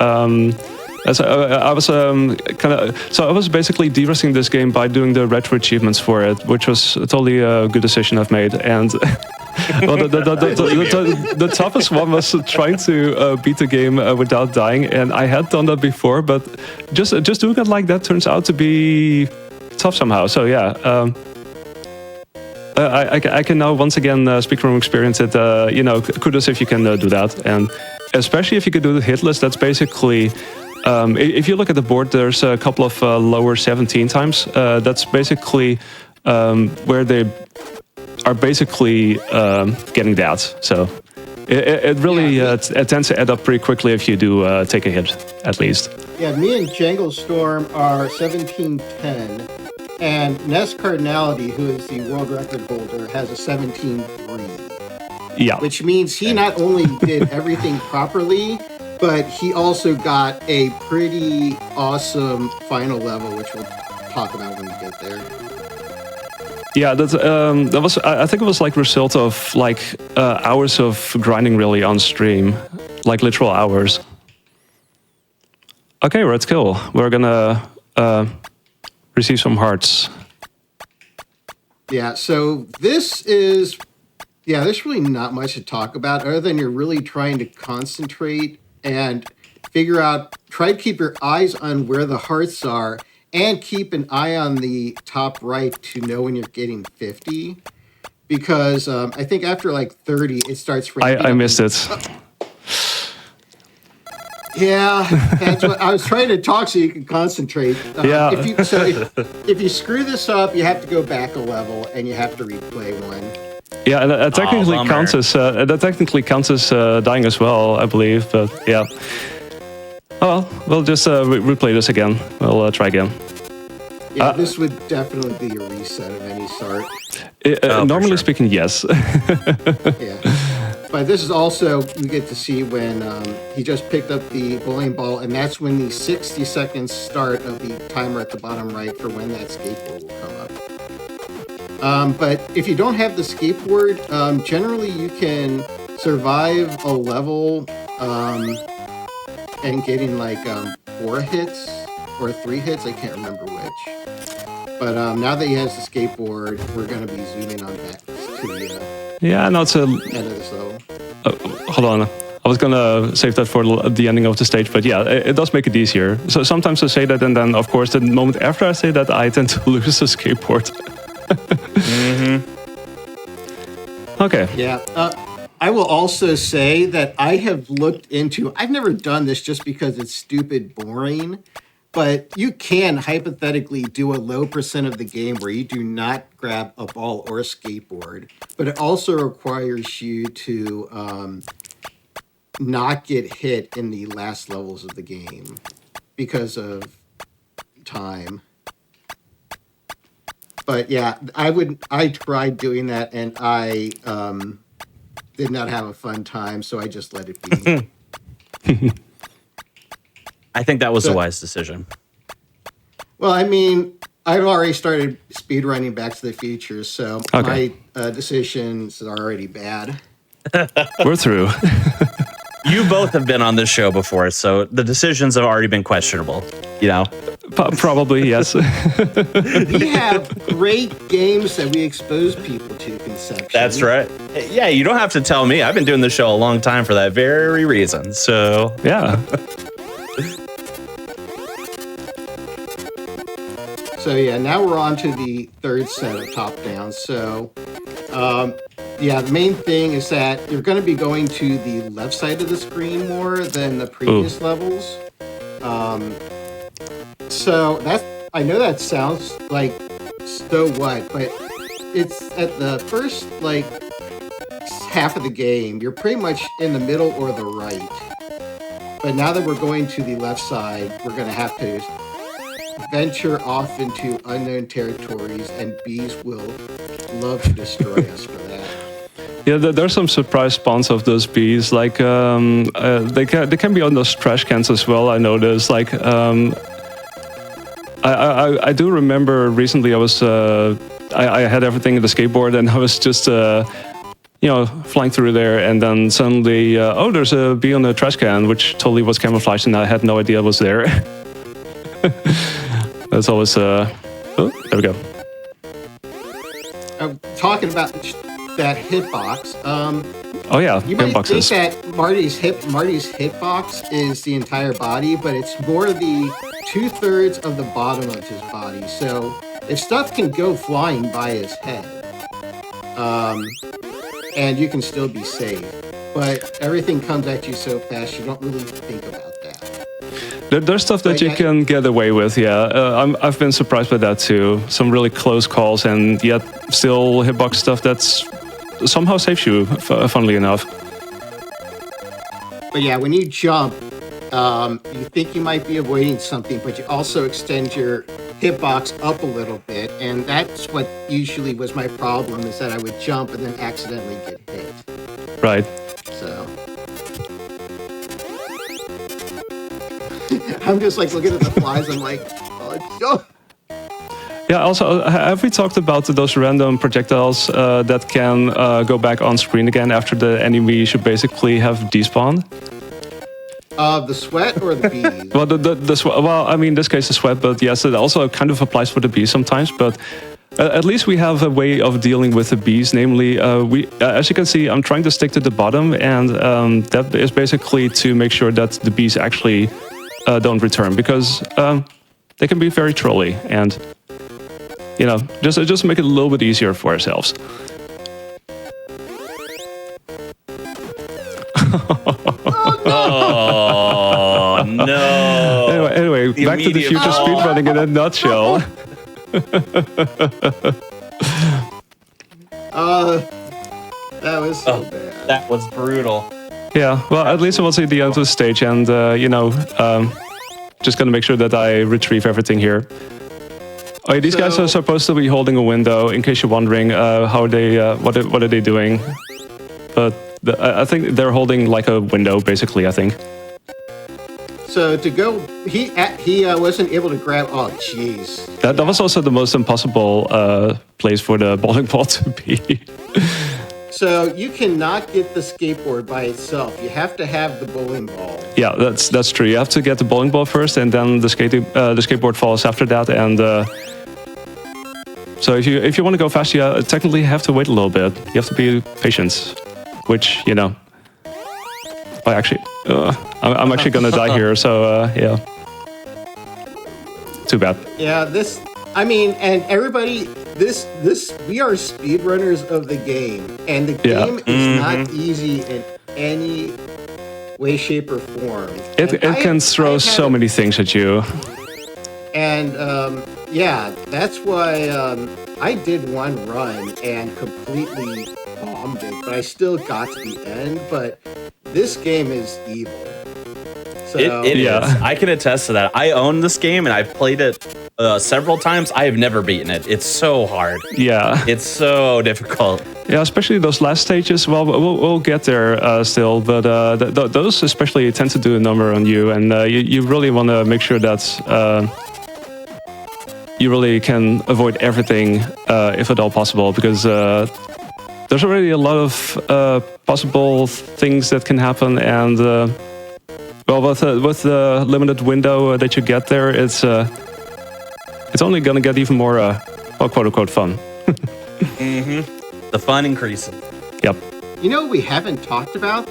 As I was I was basically de-risking this game by doing the retro achievements for it, which was totally a good decision I've made. And well, the toughest one was trying to beat the game without dying, and I had done that before, but just doing it like that turns out to be tough somehow. So yeah. I can now once again speak from experience that kudos if you can do that, and especially if you can do the hit list. That's basically if you look at the board, there's a couple of lower 17 times. That's basically where they are basically getting that. So it really it tends to add up pretty quickly if you do take a hit at least. Yeah, me and Jangle Storm are 1710. And Ness Cardinality, who is the world record holder, has a 17.3. Yeah. Which means he not only did everything properly, but he also got a pretty awesome final level, which we'll talk about when we get there. Yeah, that was. I think it was like result of like hours of grinding really on stream, like literal hours. Okay, Red Skill. We're gonna receive some hearts. Yeah. So this is. Yeah, there's really not much to talk about other than you're really trying to concentrate and figure out. Try to keep your eyes on where the hearts are. And keep an eye on the top right to know when you're getting 50. Because I think after like 30, it starts... I missed it. Yeah, that's what I was trying to talk so you can concentrate. Yeah. If you screw this up, you have to go back a level and you have to replay one. Yeah, and that technically counts as dying as well, I believe. But yeah. Oh, well, we'll just replay this again. We'll try again. Yeah, this would definitely be a reset of any sort. Normally speaking, yes. Yeah. But this is also, we get to see when he just picked up the bowling ball, and that's when the 60 seconds start of the timer at the bottom right for when that skateboard will come up. But if you don't have the skateboard, generally you can survive a level and getting like 4 hits or 3 hits, I can't remember which. But now that he has the skateboard, we're going to be zooming on back to the yeah, no, it's a... end of this level. Hold on. I was going to save that for the ending of the stage, but yeah, it does make it easier. So sometimes I say that, and then, of course, the moment after I say that, I tend to lose the skateboard. Okay. Yeah. I will also say that I have looked into, I've never done this just because it's stupid boring, but you can hypothetically do a low % of the game where you do not grab a ball or a skateboard, but it also requires you to not get hit in the last levels of the game because of time. But yeah, I tried doing that and I did not have a fun time, so I just let it be. I think that was a wise decision. Well, I mean, I've already started speedrunning Back to the Future, so my decisions are already bad. We're through. You both have been on this show before, so the decisions have already been questionable, you know? Probably, yes. We have great games that we expose people to, Conception. That's right. Yeah, you don't have to tell me. I've been doing this show a long time for that very reason, so... Yeah. So yeah, now we're on to the third set of top-down. So yeah, the main thing is that you're going to be going to the left side of the screen more than the previous levels. So that's, I know that sounds like so what, but it's at the first like half of the game, you're pretty much in the middle or the right. But now that we're going to the left side, we're going to have to venture off into unknown territories, and bees will love to destroy us for that. Yeah, there's some surprise spawns of those bees. Like they can be on those trash cans as well. I noticed. Like I do remember recently I was I had everything in the skateboard and I was just flying through there, and then suddenly there's a bee on the trash can, which totally was camouflaged, and I had no idea it was there. That's always there we go. Talking about that hitbox. Oh yeah, you might hitboxes. think that Marty's hitbox is the entire body, but it's more the 2/3 of the bottom of his body. So if stuff can go flying by his head, and you can still be safe, but everything comes at you so fast you don't really think about that. There's stuff that you can get away with, yeah. I've been surprised by that too. Some really close calls, and yet still hitbox stuff that's somehow saves you, funnily enough. But yeah, when you jump, you think you might be avoiding something, but you also extend your hitbox up a little bit, and that's what usually was my problem, is that I would jump and then accidentally get hit. Right. So I'm just like looking at the flies. I'm like, oh. Yeah, also, have we talked about those random projectiles that can go back on screen again after the enemy should basically have despawned? The sweat or the bees? Well, the sweat, well, I mean, in this case, the sweat, but yes, it also kind of applies for the bees sometimes, but at least we have a way of dealing with the bees, namely, as you can see, I'm trying to stick to the bottom, and that is basically to make sure that the bees actually don't return, because they can be very trolly, and you know, just make it a little bit easier for ourselves. Oh no! Anyway, Back to the immediate Future fall. speedrunning in a nutshell. That was so bad. That was brutal. Yeah, well, at least I will see the end of the stage, and you know, just gonna make sure that I retrieve everything here. Oh, these guys are supposed to be holding a window. In case you're wondering, how they, what are they doing? But I think they're holding like a window, basically. I think. So to go, he wasn't able to grab. Oh, jeez. That was also the most impossible place for the bowling ball to be. So you cannot get the skateboard by itself. You have to have the bowling ball. Yeah, that's true. You have to get the bowling ball first, and then the skateboard follows after that. And so if you want to go fast, you technically have to wait a little bit. You have to be patient, which you know. Oh, actually, I'm actually gonna die here. So yeah, too bad. Yeah, this. I mean, and everybody, this we are speedrunners of the game, and the game is not easy in any way, shape, or form. It can throw so many things at you. And yeah, that's why I did one run and completely bombed it, but I still got to the end. But this game is evil. So, It is. I can attest to that. I own this game and I've played it several times. I have never beaten it. It's so hard. Yeah. It's so difficult. Yeah, especially those last stages. Well, we'll get there still, but those especially tend to do a number on you, and you really want to make sure that you really can avoid everything if at all possible, because there's already a lot of possible things that can happen, and well, with the limited window that you get there, it's only gonna get even more, well, quote unquote, fun. The fun increases. Yep. you know what we haven't talked about?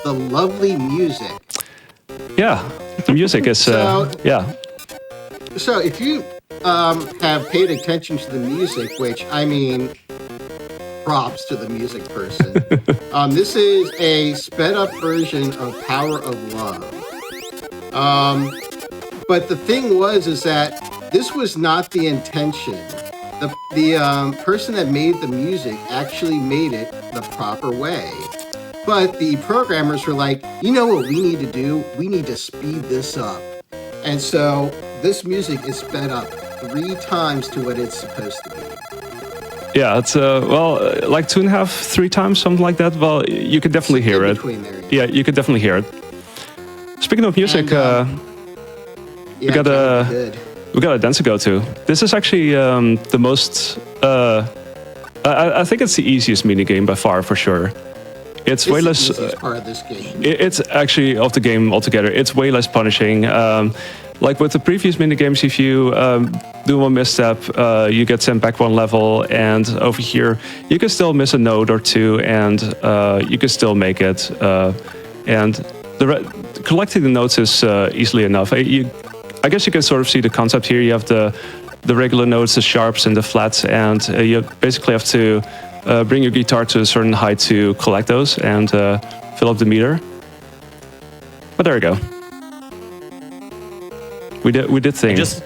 The lovely music. Yeah, the music is yeah. So if you have paid attention to the music, which I mean, props to the music person. This is a sped up version of Power of Love. But the thing is that this was not the intention. The person that made the music actually made it the proper way. But the programmers were like, you know what we need to do? We need to speed this up. And so this music is sped up 3 times to what it's supposed to be. Yeah, it's well, like 2.5, 3 times, something like that. Well, you could definitely hear it. There, yeah, you could definitely hear it. Speaking of music, and, we got a dance to go to. This is actually the most. I think it's the easiest minigame by far, for sure. It's way less. The easiest part of this game. It's actually of the game altogether. It's way less punishing. Like with the previous minigames, if you do one misstep, you get sent back 1 level, and over here you can still miss a node or 2, and you can still make it. And collecting the notes is easily enough. I guess you can sort of see the concept here. You have the regular notes, the sharps and the flats, and you basically have to bring your guitar to a certain height to collect those and fill up the meter. But there we go. We did things.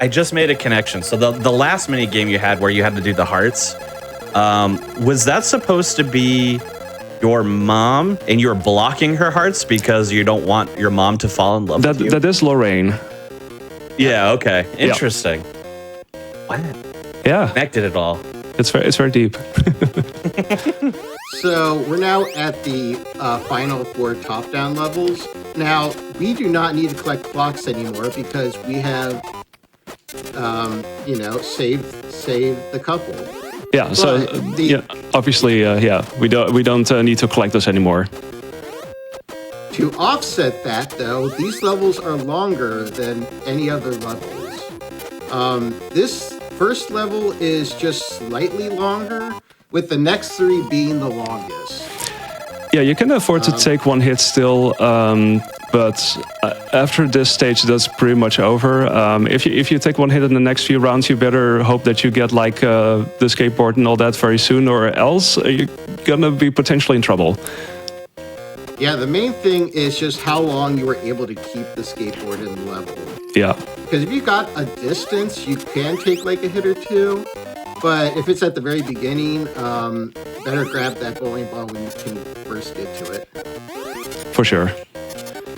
I just made a connection. So the last mini game you had where you had to do the hearts, was that supposed to be your mom and you're blocking her hearts because you don't want your mom to fall in love with you? That is Lorraine. Yeah, okay. Interesting. Wow. Yeah. Connected it all. It's very deep. So we're now at the final 4 top-down levels. Now, we do not need to collect clocks anymore because we have, saved the couple. Yeah, so obviously, we don't need to collect those anymore. To offset that, though, these levels are longer than any other levels. This first level is just slightly longer, with the next 3 being the longest. Yeah, you can afford to take one hit still, but after this stage, that's pretty much over. If you take one hit in the next few rounds, you better hope that you get like the skateboard and all that very soon, or else you're gonna be potentially in trouble. Yeah, the main thing is just how long you were able to keep the skateboard in the level. Yeah. Because if you got a distance, you can take like a hit or 2. But if it's at the very beginning, better grab that bowling ball when you can first get to it. For sure.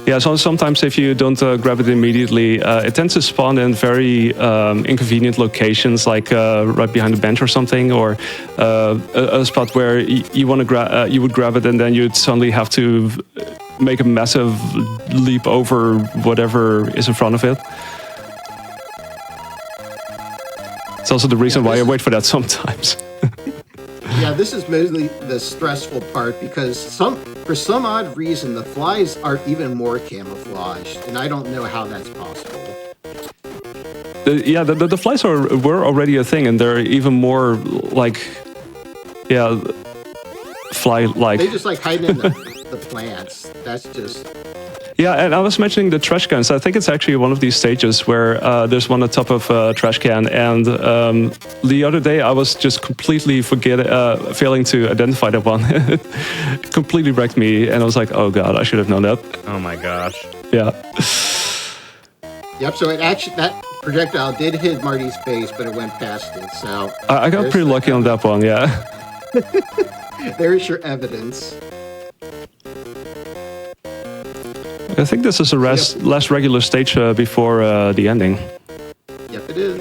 Yeah, so sometimes if you don't grab it immediately, it tends to spawn in very inconvenient locations, like right behind the bench or something, or a spot where you want to you would grab it and then you'd suddenly have to make a massive leap over whatever is in front of it. It's also the reason why I wait for that sometimes. Yeah, this is mostly the stressful part because for some odd reason, the flies are even more camouflaged, and I don't know how that's possible. The flies were already a thing, and they're even more like, fly-like. They just like hiding in the plants. That's just... Yeah, and I was mentioning the trash cans. I think it's actually one of these stages where there's one on top of a trash can, and the other day I was just completely failing to identify that one. It completely wrecked me, and I was like, oh god, I should have known that. Oh my gosh. Yeah. Yep, so that projectile did hit Marty's face, but it went past it, so... I got pretty lucky on that one, yeah. There's your evidence. I think this is the last regular stage before the ending. Yep, it is.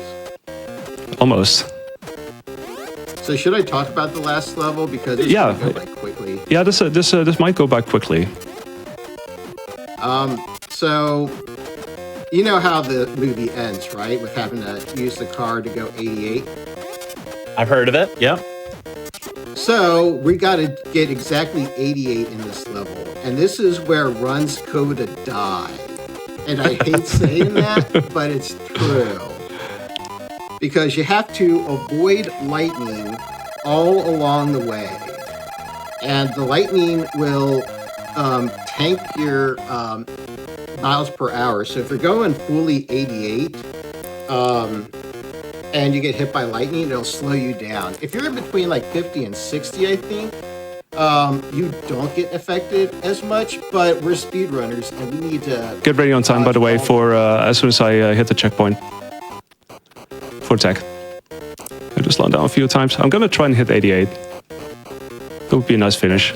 Almost. So should I talk about the last level? Because it's going to go by quickly. Yeah, this might go by quickly. So, you know how the movie ends, right? With having to use the car to go 88? I've heard of it, yep. So, we got to get exactly 88 in this level. And this is where runs go to die. And I hate saying that, but it's true. Because you have to avoid lightning all along the way. And the lightning will tank your miles per hour. So if you're going fully 88, and you get hit by lightning, it'll slow you down. If you're in between like 50 and 60, I think, you don't get affected as much, but we're speedrunners and we need to... Get ready on time, by the way, for as soon as I hit the checkpoint. For tech. I just slowed down a few times. I'm gonna try and hit 88. That would be a nice finish.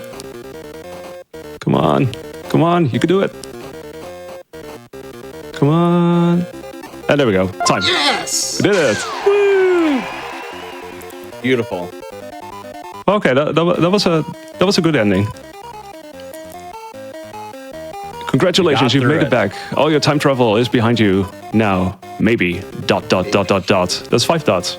Come on. Come on, you can do it. Come on. And there we go. Time. Yes! We did it. Woo! Beautiful. Okay, that was a good ending. Congratulations, you've made it back. All your time travel is behind you now. Maybe ... That's 5 dots.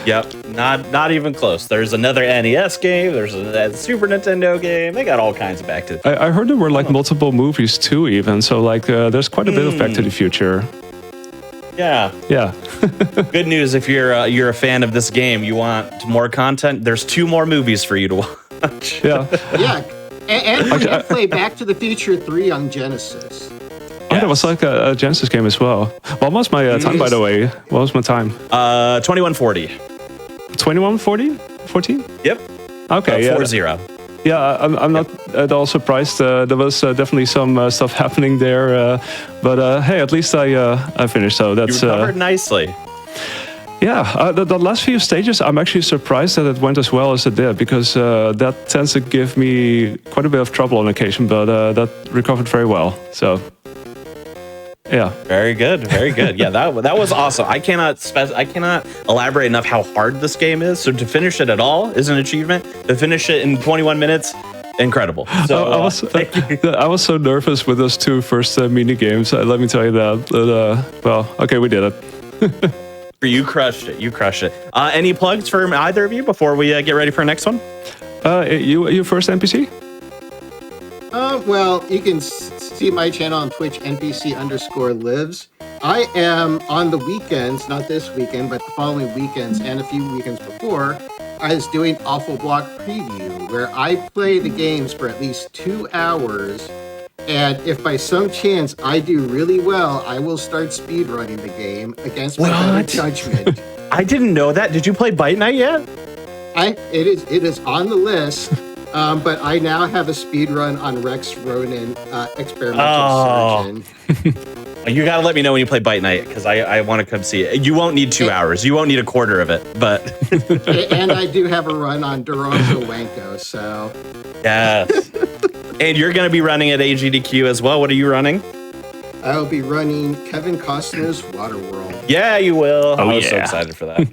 Yep, not even close. There's another NES game. There's a Super Nintendo game. They got all kinds of Back to the Future. I heard there were like multiple movies too, even. So like, there's quite a bit of Back to the Future. Yeah. Yeah. Good news if you're a fan of this game. You want more content? There's 2 more movies for you to watch. Yeah. Yeah. And we did play Back to the Future 3 on Genesis. Oh, that was like a Genesis game as well. What was my time, by the way? What was my time? 2140. 2140? 14? Yep. Okay, yeah. 40. Yeah, I'm not at all surprised. There was definitely some stuff happening there. But hey, at least I finished, so that's... You recovered nicely. Yeah, the last few stages, I'm actually surprised that it went as well as it did, because that tends to give me quite a bit of trouble on occasion, but that recovered very well. So Yeah. Very good, very good. Yeah, that was awesome. I cannot elaborate enough how hard this game is. So to finish it at all is an achievement. To finish it in 21 minutes, incredible. So I was so nervous with those two first mini games. Let me tell you that. Well, okay, we did it. You crushed it. You crushed it. Any plugs for either of you before we get ready for our next one? You first, NPC? Well, you can see my channel on Twitch, NPC_lives. I am on the weekends, not this weekend, but the following weekends and a few weekends before, I was doing Awful Block Preview, where I play the games for at least 2 hours. And if by some chance I do really well, I will start speedrunning the game against my better judgment. I didn't know that. Did you play Bite Night yet? It is on the list. But I now have a speed run on Rex Ronan, Experimental Surgeon. You gotta let me know when you play Bite Night, because I want to come see it. You won't need 2 hours. You won't need a quarter of it, but... And I do have a run on Durango Wanko, so... Yes. And you're gonna be running at AGDQ as well. What are you running? I'll be running Kevin Costner's Waterworld. Yeah, you will. Oh, I was so excited for that.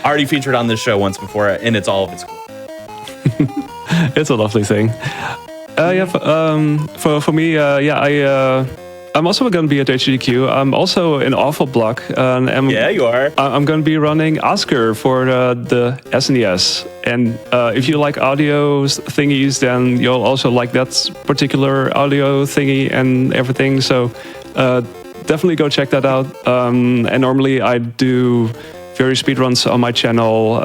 Already featured on this show once before, and it's all of its glory. It's a lovely thing. For me, I'm also going to be at HGQ. I'm also in Awful Block. Yeah, you are. I'm going to be running Oscar for the SNES. And if you like audio thingies, then you'll also like that particular audio thingy and everything. So definitely go check that out. And normally I do various speedruns on my channel.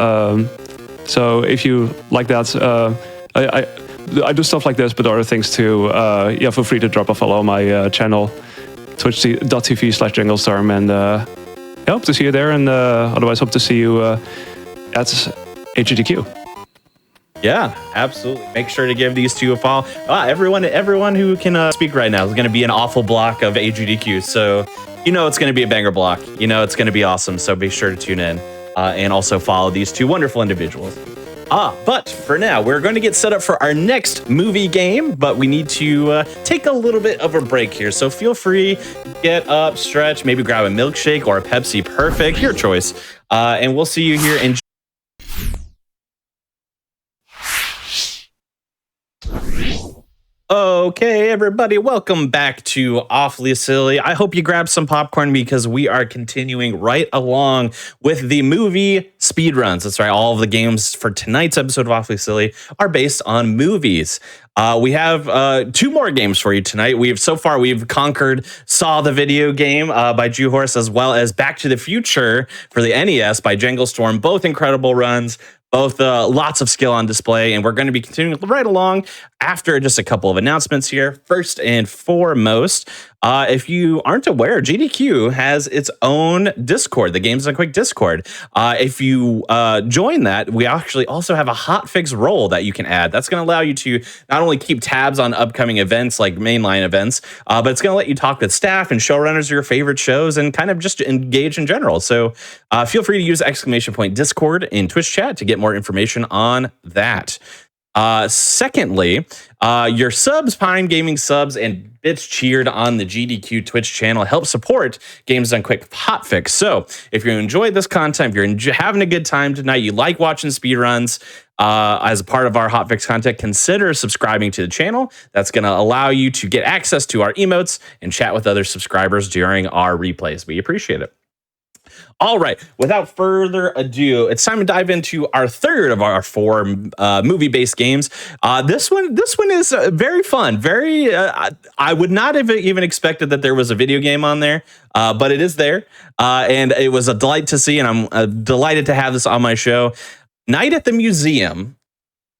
So if you like that, I do stuff like this, but other things too. Feel free to drop a follow on my channel, twitch.tv/JanglesTorm, and hope to see you there. And otherwise, hope to see you at HGDQ. Yeah, absolutely. Make sure to give these two a follow. Everyone who can speak right now is going to be an awful block of AGDQ. So it's going to be a banger block. It's going to be awesome. So be sure to tune in and also follow these two wonderful individuals. But for now, we're going to get set up for our next movie game, but we need to take a little bit of a break here. So feel free, get up, stretch, maybe grab a milkshake or a Pepsi. Perfect, your choice. And we'll see you here in... Okay, everybody, welcome back to Awfully Silly. I hope you grabbed some popcorn because we are continuing right along with the movie Speedruns. That's right, all of the games for tonight's episode of Awfully Silly are based on movies. We have 2 more games for you tonight. We've conquered Saw the Video Game by Juhorse, as well as Back to the Future for the NES by Janglestorm. Both incredible runs. Both lots of skill on display, and we're going to be continuing right along after just a couple of announcements here. First and foremost, if you aren't aware, GDQ has its own Discord, the Games Done Quick Discord. If you join that, we actually also have a hotfix role that you can add. That's going to allow you to not only keep tabs on upcoming events like mainline events, but it's going to let you talk with staff and showrunners of your favorite shows and kind of just engage in general. So feel free to use !Discord in Twitch chat to get more information on that. Secondly, your subs, Pine Gaming subs, and bits cheered on the GDQ Twitch channel help support Games Done Quick Hotfix. So if you enjoyed this content, if you're having a good time tonight, you like watching speedruns as a part of our Hotfix content, consider subscribing to the channel. That's going to allow you to get access to our emotes and chat with other subscribers during our replays. We appreciate it. All right, without further ado, it's time to dive into our third of our 4 movie-based games. This one is very fun. I would not have even expected that there was a video game on there, but it is there, and it was a delight to see, and I'm delighted to have this on my show. Night at the Museum,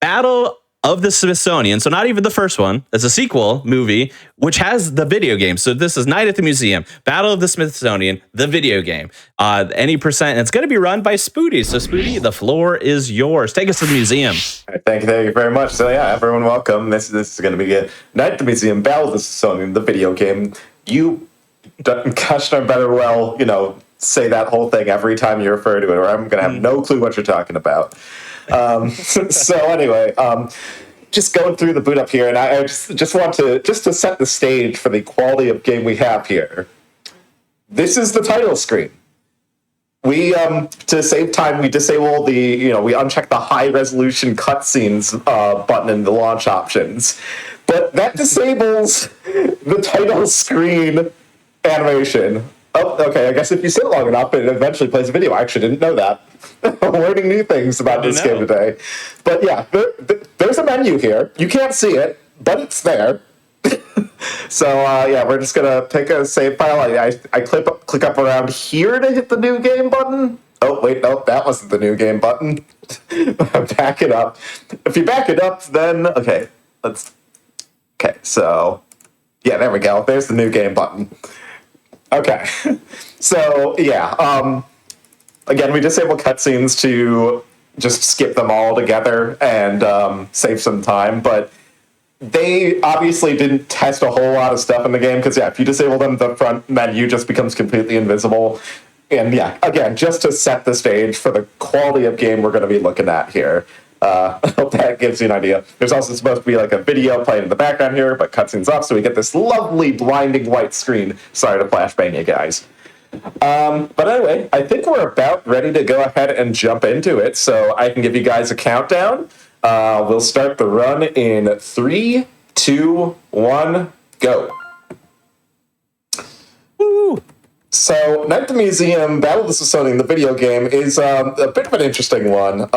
Battle of the Smithsonian. So not even the first one. It's a sequel movie, which has the video game. So this is Night at the Museum, Battle of the Smithsonian, the video game. Any percent. And it's going to be run by Spoody. So Spoody, the floor is yours. Take us to the museum. All right, thank you very much. So yeah, everyone welcome. This is going to be a Night at the Museum, Battle of the Smithsonian, the video game. You, Kushner, better say that whole thing every time you refer to it, or I'm going to have no clue what you're talking about. So anyway, just going through the boot up here, and I just want to set the stage for the quality of game we have here. This is the title screen. We to save time, we disable we uncheck the high resolution cutscenes button in the launch options, but that disables the title screen animation. Oh, okay. I guess if you sit long enough, it eventually plays a video. I actually didn't know that. I'm learning new things about this game today. But yeah, there's a menu here. You can't see it, but it's there. So yeah, we're just gonna pick a save file. I click up around here to hit the new game button. Oh wait, no, that wasn't the new game button. Back it up. If you back it up, then okay, so yeah, there we go. There's the new game button. Okay, so yeah, again, we disable cutscenes to just skip them all together and save some time, but they obviously didn't test a whole lot of stuff in the game, because yeah, if you disable them, the front menu just becomes completely invisible. And yeah, again, just to set the stage for the quality of game we're going to be looking at here. I hope that gives you an idea. There's also supposed to be like a video playing in the background here, but cutscenes off, so we get this lovely blinding white screen. Sorry to flashbang you guys. But anyway, I think we're about ready to go ahead and jump into it, so I can give you guys a countdown. We'll start the run in 3, 2, 1, go. Woo! So, Night at the Museum, Battle of the Smithsonian, the video game, is a bit of an interesting one.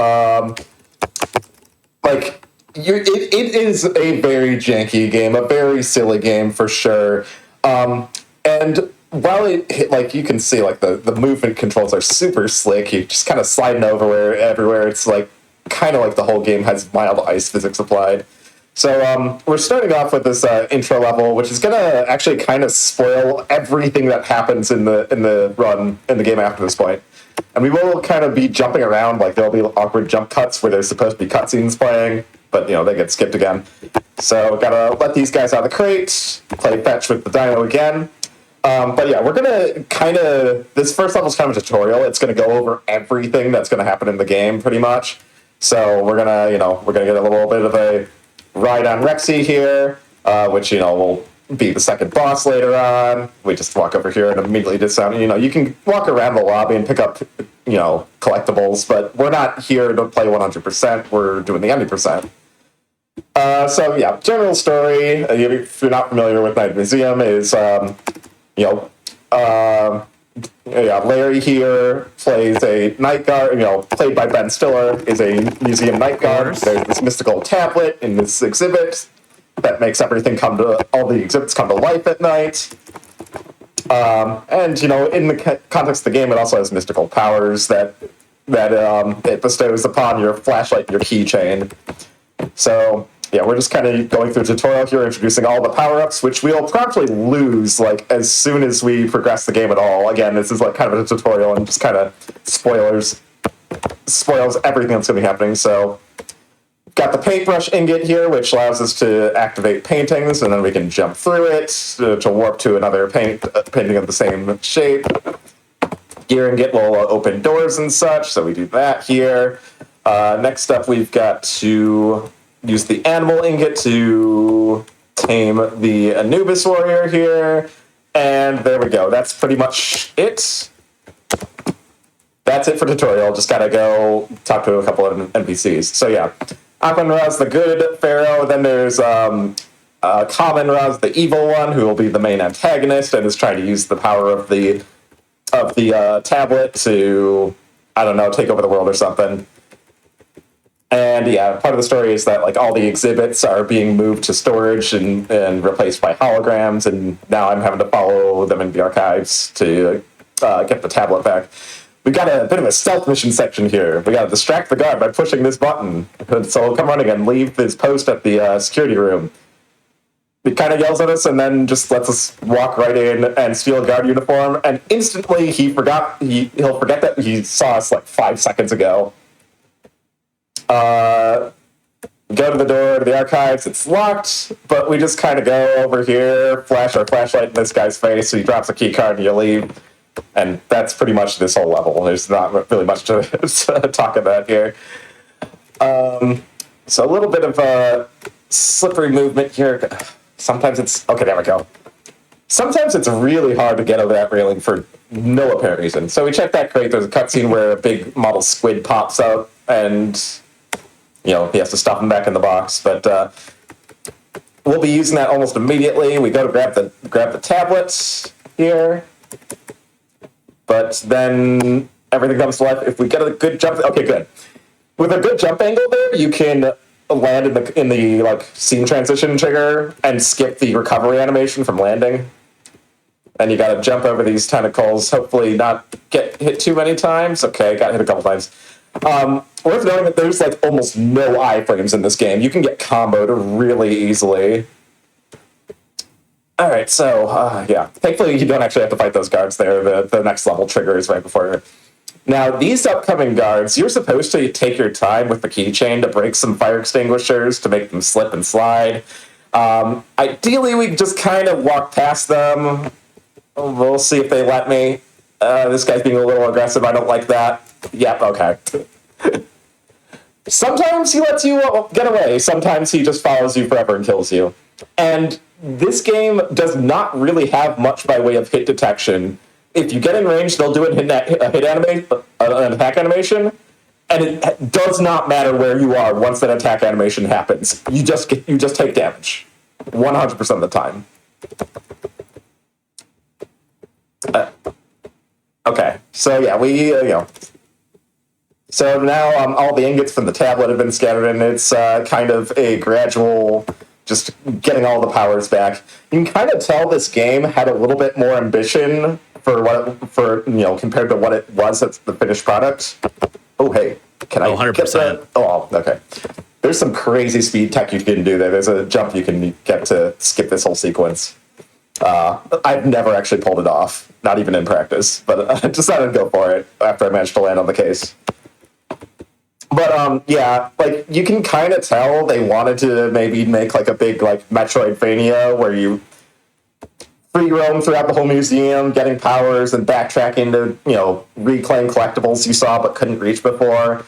It is a very janky game, a very silly game for sure. And while you can see, the movement controls are super slick, you just kind of sliding over everywhere. It's kind of like the whole game has mild ice physics applied. So we're starting off with this intro level, which is going to actually kind of spoil everything that happens in the game after this point. And we will kind of be jumping around, there'll be awkward jump cuts where there's supposed to be cutscenes playing, but they get skipped again. So gotta let these guys out of the crate, play fetch with the dino again. But yeah, we're gonna this first level is kind of a tutorial. It's gonna go over everything that's gonna happen in the game pretty much. So we're gonna get a little bit of a ride on Rexy here, which, will be the second boss later on. We just walk over here and immediately dismount. You can walk around the lobby and pick up, collectibles, but we're not here to play 100%. We're doing the 90%. So yeah, general story, if you're not familiar with Night Museum, is, Larry here plays a night guard, played by Ben Stiller, is a museum night guard. There's this mystical tablet in this exhibit that makes all the exhibits come to life at night. And, in the context of the game, it also has mystical powers that it bestows upon your flashlight and your keychain. So, yeah, we're just kind of going through a tutorial here, introducing all the power-ups, which we'll probably lose, as soon as we progress the game at all. Again, this is, kind of a tutorial and just kind of spoils everything that's going to be happening. So, got the paintbrush ingot here, which allows us to activate paintings, and then we can jump through it to warp to another painting of the same shape. Gear ingot will open doors and such, so we do that here. Next up, we've got to use the animal ingot to tame the Anubis warrior here. And there we go. That's pretty much it. That's it for tutorial. Just gotta go talk to a couple of NPCs. So yeah, Aquan-Ra's the good pharaoh. Then there's Common-Ra's the evil one, who will be the main antagonist and is trying to use the power of the tablet to, take over the world or something. And yeah, part of the story is that all the exhibits are being moved to storage and replaced by holograms, and now I'm having to follow them in the archives to get the tablet back. We got a bit of a stealth mission section here. We got to distract the guard by pushing this button. So he'll come running and leave his post at the security room. He kind of yells at us and then just lets us walk right in and steal a guard uniform. And instantly he'll forget that he saw us 5 seconds ago. Go to the door to the archives. It's locked, but we just kind of go over here, flash our flashlight in this guy's face. So he drops a key card and you leave. And that's pretty much this whole level. There's not really much to talk about here. So a little bit of a slippery movement here. Sometimes it's... Okay, there we go. Sometimes it's really hard to get over that railing for no apparent reason. So we checked that crate. There's a cutscene where a big model squid pops out, and he has to stuff him back in the box. But we'll be using that almost immediately. We go to grab the tablets here, but then everything comes to life if we get a good jump. Okay, good. With a good jump angle there, you can land in the like scene transition trigger and skip the recovery animation from landing. And you got to jump over these tentacles, hopefully not get hit too many times. Okay, got hit a couple times. Worth noting that there's like almost no iframes in this game. You can get comboed really easily. All right, so yeah, thankfully you don't actually have to fight those guards there. The next level triggers right before. Now, these upcoming guards, you're supposed to take your time with the keychain to break some fire extinguishers to make them slip and slide. Ideally, we just kind of walk past them. We'll see if they let me. This guy's being a little aggressive. I don't like that. Yep, okay. Sometimes he lets you get away. Sometimes he just follows you forever and kills you. And this game does not really have much by way of hit detection. If you get in range, they'll do an attack animation, and it does not matter where you are once that attack animation happens. You just take damage, 100% of the time. Okay, so yeah, we So now all the ingots from the tablet have been scattered, and it's kind of a gradual, just getting all the powers back. You can kind of tell this game had a little bit more ambition compared to what it was at the finished product. Oh, hey, can I 100%. get that? Oh, okay. There's some crazy speed tech you can do there. There's a jump you can get to skip this whole sequence. I've never actually pulled it off, not even in practice, but I decided to go for it after I managed to land on the case. But yeah, like you can kind of tell they wanted to maybe make like a big like Metroidvania where you free roam throughout the whole museum, getting powers and backtracking to reclaim collectibles you saw but couldn't reach before.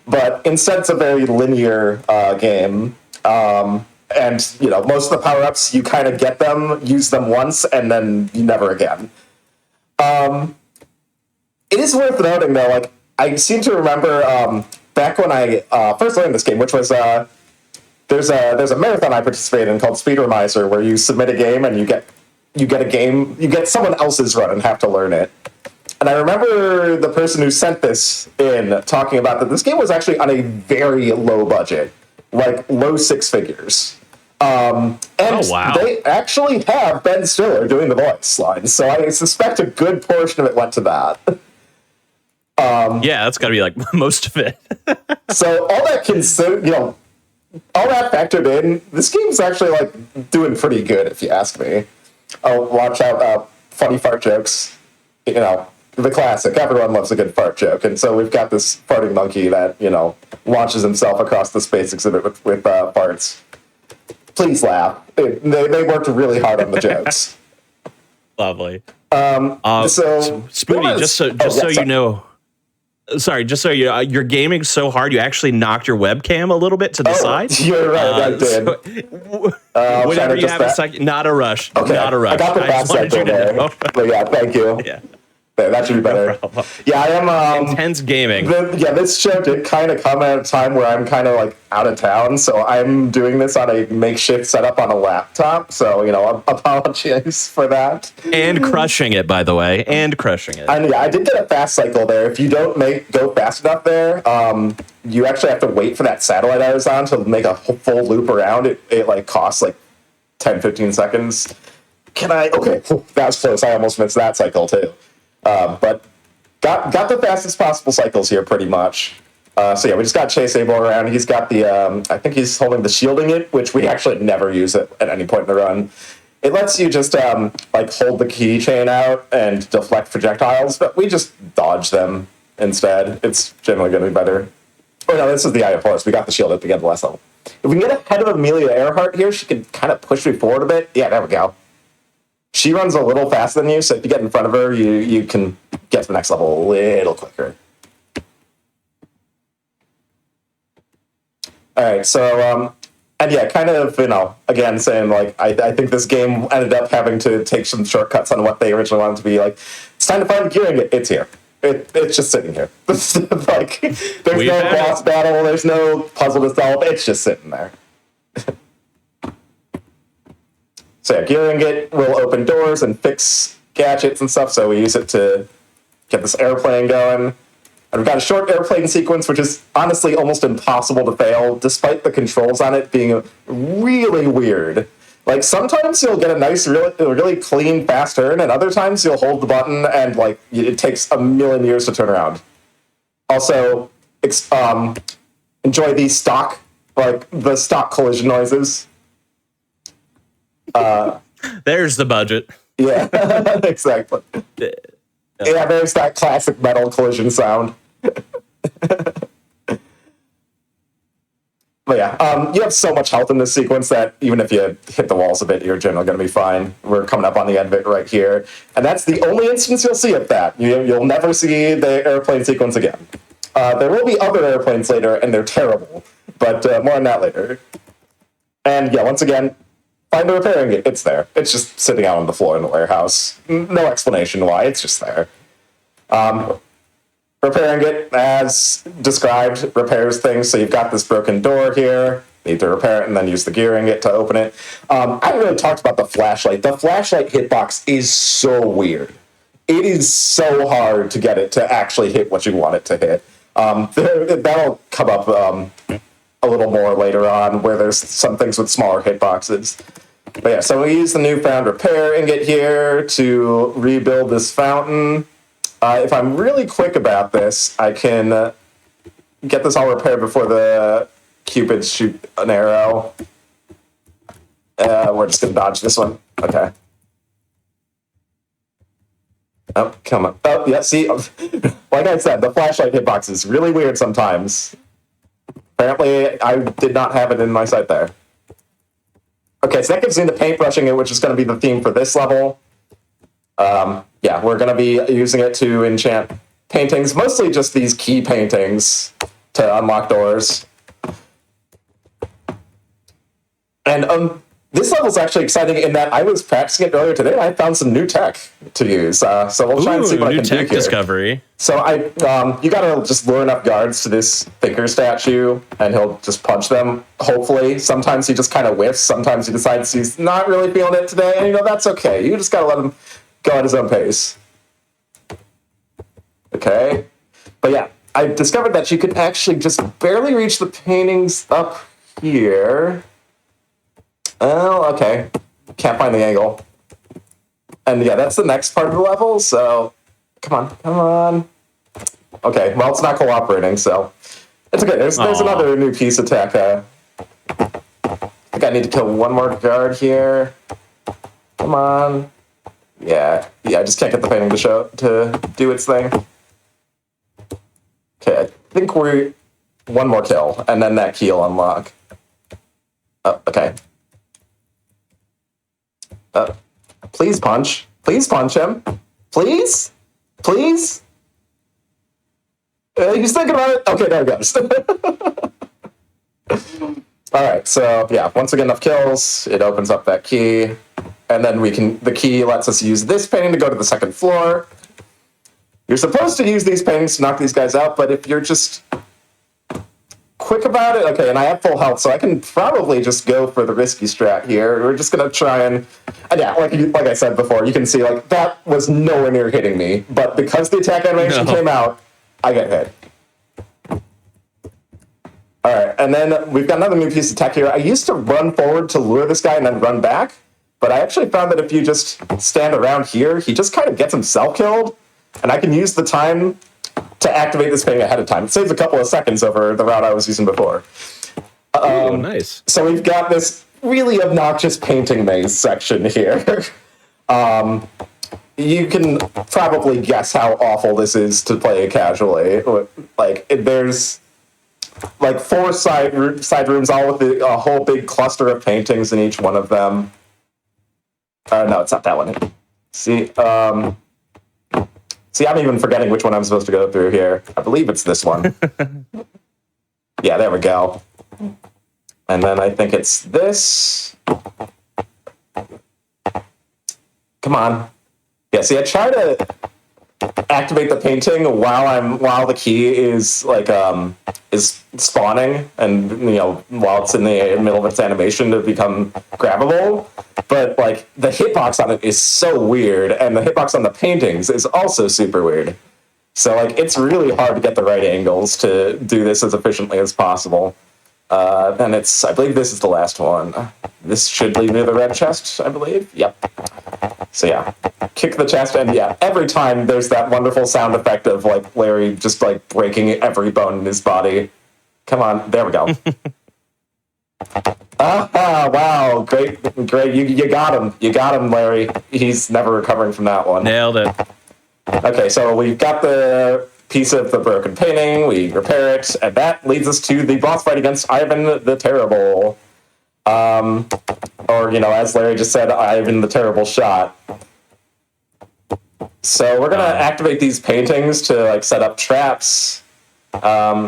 But instead, it's a very linear game. And most of the power-ups, you kind of get them, use them once, and then never again. It is worth noting, though, like, I seem to remember back when I first learned this game, which was, there's a marathon I participated in called Speedrunner, where you submit a game and you get someone else's run and have to learn it. And I remember the person who sent this in talking about that this game was actually on a very low budget, like low six figures. And wow. They actually have Ben Stiller doing the voice lines, so I suspect a good portion of it went to that. Yeah, that's got to be like most of it. So all that all that factored in, this game's actually like doing pretty good, if you ask me. Oh, watch out! Funny fart jokes. The classic. Everyone loves a good fart joke, and so we've got this farting monkey that launches himself across the space exhibit with farts. Please laugh. They worked really hard on the jokes. Lovely. So Spoody, you know. Sorry, just so you're gaming so hard, you actually knocked your webcam a little bit to the side. You're right, I did. Whenever you have a second, not a rush. Okay. Not a rush. I got the back cycle there. But yeah, thank you. Yeah. That should be better. No Yeah, I am. Intense gaming. This show did kind of come at a time where I'm kind of like out of town, so I'm doing this on a makeshift setup on a laptop. So apologies for that. And crushing it, by the way, and crushing it. And yeah, I did get a fast cycle there. If you don't go fast enough there, you actually have to wait for that satellite I was on to make a full loop around. It like costs like 10-15 seconds. Okay, that was close. I almost missed that cycle too. But got the fastest possible cycles here, pretty much. So yeah, we just got Chase Abel around. He's got the, I think he's holding the shielding it, which we actually never use it at any point in the run. It lets you just like hold the keychain out and deflect projectiles, but we just dodge them instead. It's generally going to be better. Oh no, this is the Eye of Horus. We got the shield at the end of the last level. If we can get ahead of Amelia Earhart here, she can kind of push me forward a bit. Yeah, there we go. She runs a little faster than you, so if you get in front of her, you can get to the next level a little quicker. All right, so and yeah, kind of, again saying like I think this game ended up having to take some shortcuts on what they originally wanted to be. Like, it's time to find the gearing. It's here. It's just sitting here. Like, there's no boss battle. There's no puzzle to solve. It's just sitting there. So yeah, gearing it will open doors and fix gadgets and stuff. So we use it to get this airplane going. And we've got a short airplane sequence, which is honestly almost impossible to fail, despite the controls on it being really weird. Like, sometimes you'll get a nice, really clean, fast turn, and other times you'll hold the button and, like, it takes a million years to turn around. Also, enjoy the stock collision noises. There's the budget. Yeah, exactly. Yeah, there's that classic metal collision sound. But yeah, you have so much health in this sequence that even if you hit the walls a bit, you're generally going to be fine. We're coming up on the end of it right here. And that's the only instance you'll see of that. You'll never see the airplane sequence again. There will be other airplanes later, and they're terrible. But more on that later. And yeah, once again, find the repairing it. It's there. It's just sitting out on the floor in the warehouse. No explanation why. It's just there. Repairing it, as described, repairs things. So you've got this broken door here. Need to repair it and then use the gearing it to open it. I haven't really talked about the flashlight. The flashlight hitbox is so weird. It is so hard to get it to actually hit what you want it to hit. That'll come up a little more later on, where there's some things with smaller hitboxes. But yeah, so we use the newfound repair ingot here to rebuild this fountain. If I'm really quick about this, I can get this all repaired before the cupids shoot an arrow. We're just going to dodge this one. Okay. Oh, come on. Oh, yeah, see? Like I said, the flashlight hitbox is really weird sometimes. Apparently, I did not have it in my sight there. Okay, so that gives me the paintbrushing, which is going to be the theme for this level. Yeah, we're going to be using it to enchant paintings, mostly just these key paintings to unlock doors. And this level's actually exciting in that I was practicing it earlier today, and I found some new tech to use. So we'll try and see what I can do here. New tech discovery. So you got to just lure enough guards to this thinker statue, and he'll just punch them, hopefully. Sometimes he just kind of whiffs. Sometimes he decides he's not really feeling it today, and that's okay. You just got to let him go at his own pace. Okay. But yeah, I discovered that you could actually just barely reach the paintings up here. Oh, okay. Can't find the angle. And yeah, that's the next part of the level, so come on. Okay, well, it's not cooperating, so it's okay. There's another new piece of tech. I think I need to kill one more guard here. Come on. Yeah, I just can't get the painting to do its thing. Okay, I think we're one more kill, and then that key will unlock. Oh, okay. Please punch. Please punch him. Please? Please? He's thinking about it. Okay, there he goes. All right, so yeah, once again, enough kills. It opens up that key. And then the key lets us use this painting to go to the second floor. You're supposed to use these paintings to knock these guys out, but if you're just quick about it, okay, and I have full health, so I can probably just go for the risky strat here. We're just gonna try and yeah, like I said before, you can see like that was nowhere near hitting me, but because the attack animation came out, I get hit. All right, and then we've got another new piece of tech here. I used to run forward to lure this guy and then run back. But I actually found that if you just stand around here, he just kind of gets himself killed, and I can use the time to activate this painting ahead of time. It saves a couple of seconds over the route I was using before. Oh, nice. So we've got this really obnoxious painting maze section here. You can probably guess how awful this is to play casually. Like, there's like 4 side rooms, all with a whole big cluster of paintings in each one of them. No, it's not that one. See, I'm even forgetting which one I'm supposed to go through here. I believe it's this one. Yeah, there we go. And then I think it's this. Come on. Yeah, see, I try to activate the painting while the key is is spawning, and while it's in the middle of its animation to become grabbable. But like the hitbox on it is so weird, and the hitbox on the paintings is also super weird. So like it's really hard to get the right angles to do this as efficiently as possible. And I believe this is the last one. This should lead me to the red chest, I believe. Yep. So yeah, kick the chest, and yeah, every time there's that wonderful sound effect of like Larry just like breaking every bone in his body. Come on, there we go. Wow, great, you got him, Larry. He's never recovering from that one. Nailed it. Okay, so we've got the piece of the broken painting, we repair it, and that leads us to the boss fight against Ivan the Terrible. Or, as Larry just said, Ivan the Terrible Shot. So we're gonna activate these paintings to like set up traps. Now,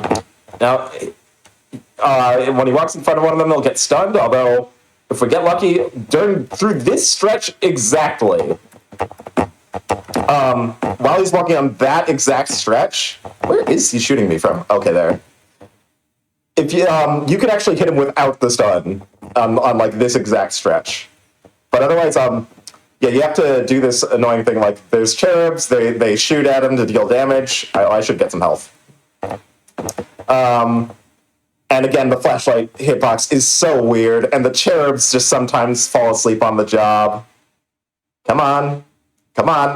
when he walks in front of one of them, they'll get stunned, although if we get lucky, through this stretch exactly, while he's walking on that exact stretch, where is he shooting me from? Okay, there. If you can actually hit him without the stun on like this exact stretch, but otherwise, yeah, you have to do this annoying thing. Like there's cherubs, they shoot at him to deal damage. I should get some health. And again, the flashlight hitbox is so weird, and the cherubs just sometimes fall asleep on the job. Come on,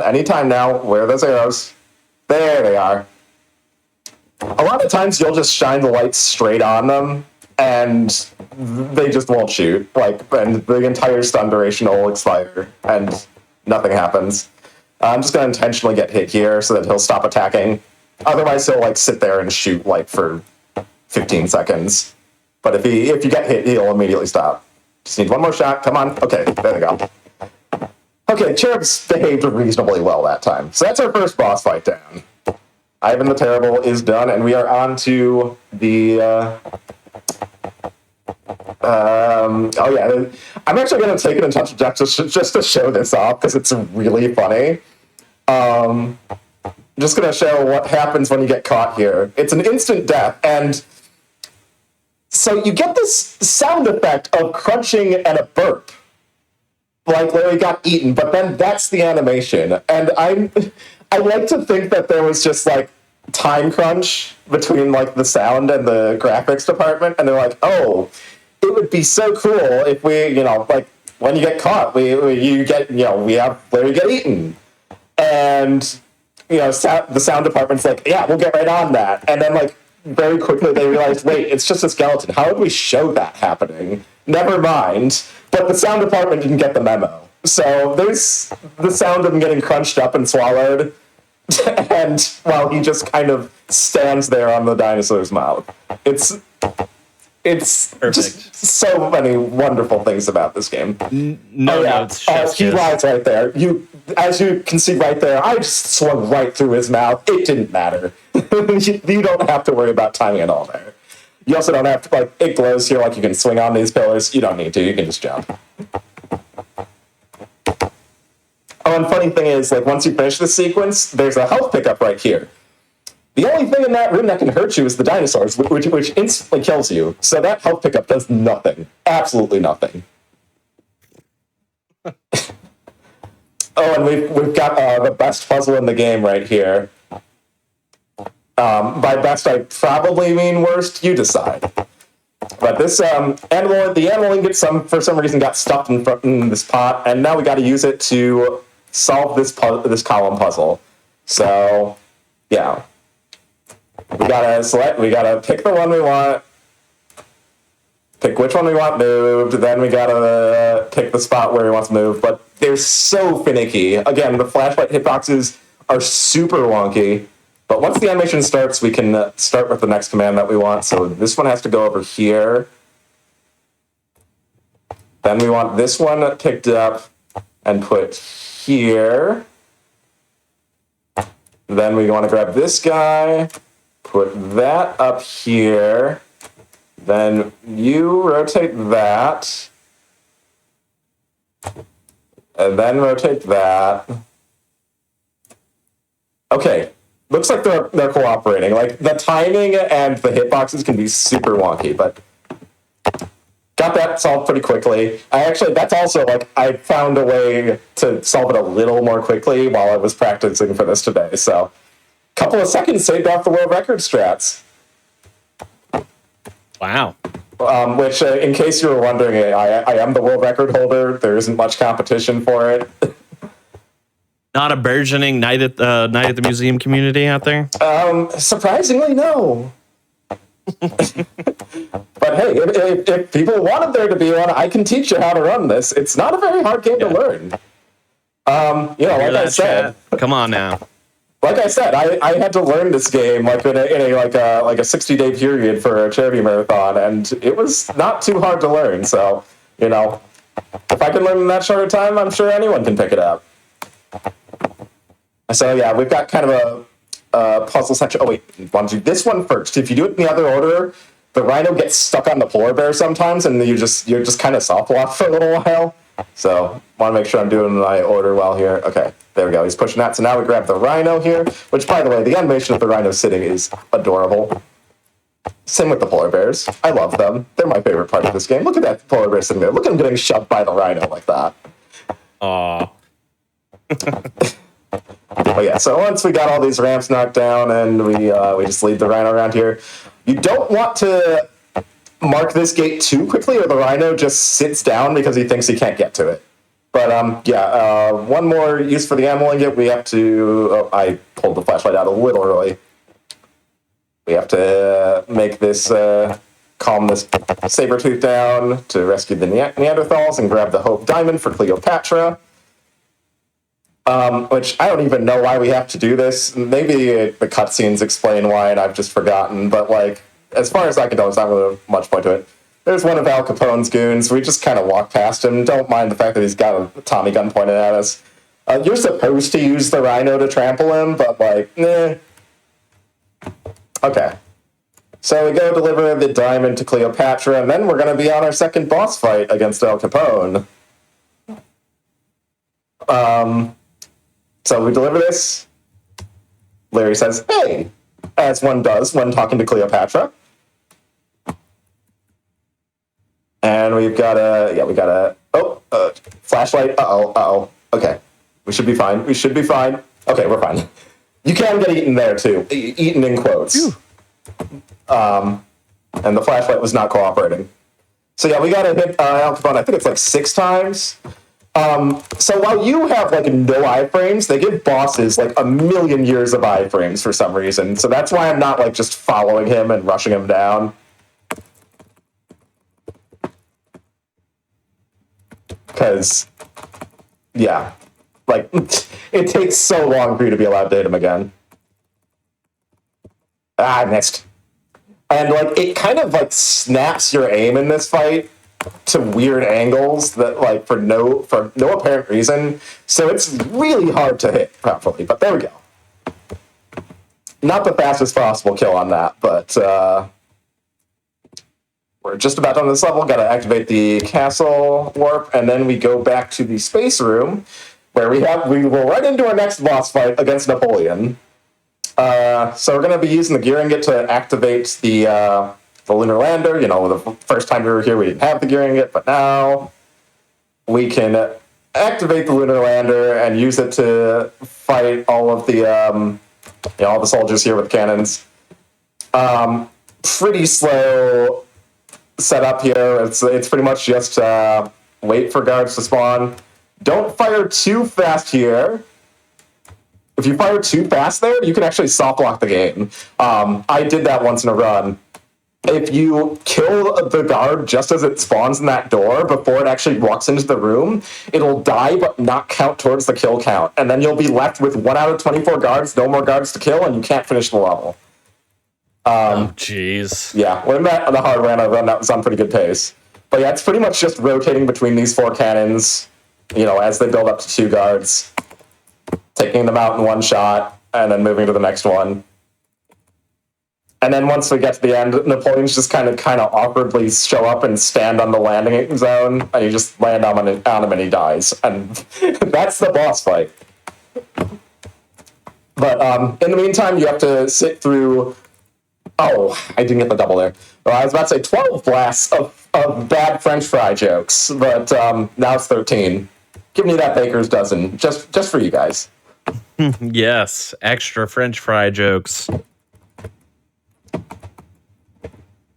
anytime now. Where are those arrows? There they are. A lot of times you'll just shine the light straight on them, and they just won't shoot. And the entire stun duration will expire, and nothing happens. I'm just going to intentionally get hit here so that he'll stop attacking. Otherwise, he'll sit there and shoot for 15 seconds. But if you get hit, he'll immediately stop. Just need one more shot. Come on. Okay, there we go. Okay, cherubs behaved reasonably well that time. So that's our first boss fight down. Ivan the Terrible is done, and we are on to the... oh yeah, I'm actually going to take it in touch just to show this off, because it's really funny. I'm just going to show what happens when you get caught here. It's an instant death, and so you get this sound effect of crunching and a burp. Like Larry got eaten, but then that's the animation. And I like to think that there was just time crunch between the sound and the graphics department, and they're like, oh, it would be so cool if we, when you get caught, we have Larry get eaten. And the sound department's like, yeah, we'll get right on that. And then very quickly they realized, wait, it's just a skeleton. How would we show that happening? Never mind. But the sound department didn't get the memo. So there's the sound of him getting crunched up and swallowed, and while he just kind of stands there on the dinosaur's mouth. It's perfect. Just so many wonderful things about this game. No notes. He lies right there. As you can see right there, I just swung right through his mouth. It didn't matter. You don't have to worry about timing at all there. You also don't have to, it glows here, you can swing on these pillars. You don't need to, you can just jump. Oh, and funny thing is, once you finish this sequence, there's a health pickup right here. The only thing in that room that can hurt you is the dinosaurs, which instantly kills you. So that health pickup does nothing. Absolutely nothing. Oh, and we've got the best puzzle in the game right here. By best, I probably mean worst. You decide. But this the animal ingot, for some reason, got stuck in this pot, and now we got to use it to solve this column puzzle. So, yeah, we gotta pick the one we want, pick which one we want moved. Then we gotta pick the spot where we want to move. But they're so finicky. Again, the flashlight hitboxes are super wonky. But once the animation starts, we can start with the next command that we want. So this one has to go over here. Then we want this one picked up and put here. Then we want to grab this guy, put that up here. Then you rotate that. And then rotate that. Okay. Looks like they're cooperating. Like, the timing and the hitboxes can be super wonky, but got that solved pretty quickly. That's also, like, I found a way to solve it a little more quickly while I was practicing for this today. So, a couple of seconds saved off the world record strats. Wow. Which, in case you were wondering, I am the world record holder. There isn't much competition for it. Not a burgeoning night at the museum community out there? Surprisingly, no. But hey, if people wanted there to be one, I can teach you how to run this. It's not a very hard game to learn. Like I said, come on now. Like I said, I had to learn this game like in a 60-day period for a charity marathon, and it was not too hard to learn. So, if I can learn in that short time, I'm sure anyone can pick it up. So yeah, we've got kind of a puzzle section. Oh wait, want to do this one first. If you do it in the other order, the rhino gets stuck on the polar bear sometimes, and you're just kind of soft locked for a little while. So want to make sure I'm doing my order well here. Okay, there we go. He's pushing that. So now we grab the rhino here, which, by the way, the animation of the rhino sitting is adorable. Same with the polar bears. I love them. They're my favorite part of this game. Look at that polar bear sitting there. Look at him getting shoved by the rhino like that. Aww. But yeah, so once we got all these ramps knocked down and we just leave the rhino around here, you don't want to mark this gate too quickly or the rhino just sits down because he thinks he can't get to it. But one more use for the ammo ingot, we have to... Oh, I pulled the flashlight out a little early. We have to make this... calm this saber-tooth down to rescue the Neanderthals and grab the Hope Diamond for Cleopatra. Which I don't even know why we have to do this. Maybe the cutscenes explain why, and I've just forgotten. But, like, as far as I can tell, there's not really much point to it. There's one of Al Capone's goons. We just kind of walk past him. Don't mind the fact that he's got a Tommy gun pointed at us. You're supposed to use the rhino to trample him, but, like, Okay. So we go deliver the diamond to Cleopatra, and then we're going to be on our second boss fight against Al Capone. So we deliver this. Larry says, hey, as one does when talking to Cleopatra. And we've got flashlight. Uh-oh. Okay. We should be fine. Okay, we're fine. You can get eaten there, too. Eaten in quotes. And the flashlight was not cooperating. So yeah, we got to hit Al Capone, I think it's like 6 times. So while you have like no iframes, they give bosses like 1,000,000 years of iframes for some reason. So that's why I'm not like just following him and rushing him down. Because, yeah, like it takes so long for you to be allowed to hit him again. I missed. And like it kind of like snaps your aim in this fight to weird angles that like for no apparent reason. So it's really hard to hit properly, but there we go. Not the fastest possible kill on that, but we're just about done this level. Got to activate the castle warp, and then we go back to the space room where we will right into our next boss fight against Napoleon. So we're going to be using the gear ingot to activate the lunar lander. The first time we were here, we didn't have the gear ingot, but now we can activate the lunar lander and use it to fight all of the all the soldiers here with cannons. Pretty slow setup here. It's pretty much just wait for guards to spawn. Don't fire too fast here. If you fire too fast there, you can actually soft lock the game. I did that once in a run. If you kill the guard just as it spawns in that door before it actually walks into the room, it'll die but not count towards the kill count. And then you'll be left with 1 out of 24 guards, no more guards to kill, and you can't finish the level. Oh, jeez. Yeah, when that the hard run, that was on pretty good pace. But yeah, it's pretty much just rotating between these 4 cannons, as they build up to 2 guards, taking them out in one shot, and then moving to the next one. And then once we get to the end, Napoleon's just kind of awkwardly show up and stand on the landing zone, and you just land on him and he dies. And that's the boss fight. But in the meantime, you have to sit through... Oh, I didn't get the double there. Well, I was about to say 12 blasts of bad French fry jokes, but now it's 13. Giving you that baker's dozen, just for you guys. Yes, extra French fry jokes.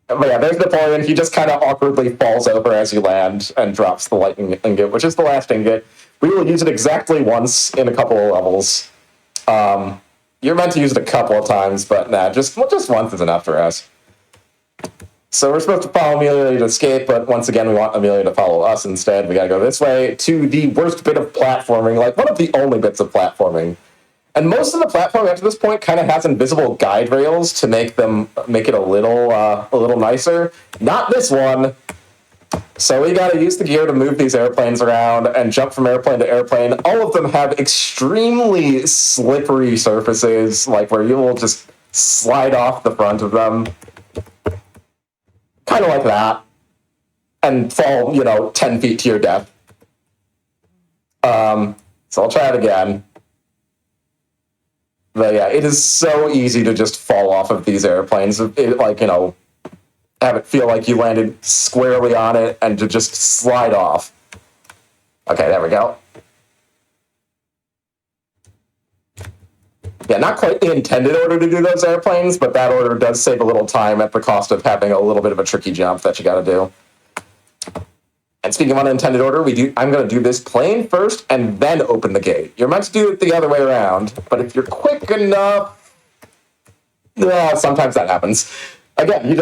But yeah, there's Napoleon. He just kind of awkwardly falls over as you land and drops the lightning ingot, which is the last ingot. We will use it exactly once in a couple of levels. You're meant to use it a couple of times, but nah, just once is enough for us. So we're supposed to follow Amelia to escape, but once again, we want Amelia to follow us instead. We gotta go this way to the worst bit of platforming, like one of the only bits of platforming. And most of the platforming up to this point kind of has invisible guide rails to make it a little nicer. Not this one. So we gotta use the gear to move these airplanes around and jump from airplane to airplane. All of them have extremely slippery surfaces, like where you will just slide off the front of them. Kind of like that. And fall, 10 feet to your death. So I'll try it again. But yeah, it is so easy to just fall off of these airplanes. Have it feel like you landed squarely on it and to just slide off. Okay, there we go. Yeah, not quite the intended order to do those airplanes, but that order does save a little time at the cost of having a little bit of a tricky jump that you gotta do. And speaking of unintended order, I'm going to do this plane first and then open the gate. You're meant to do it the other way around, but if you're quick enough, sometimes that happens. Again, you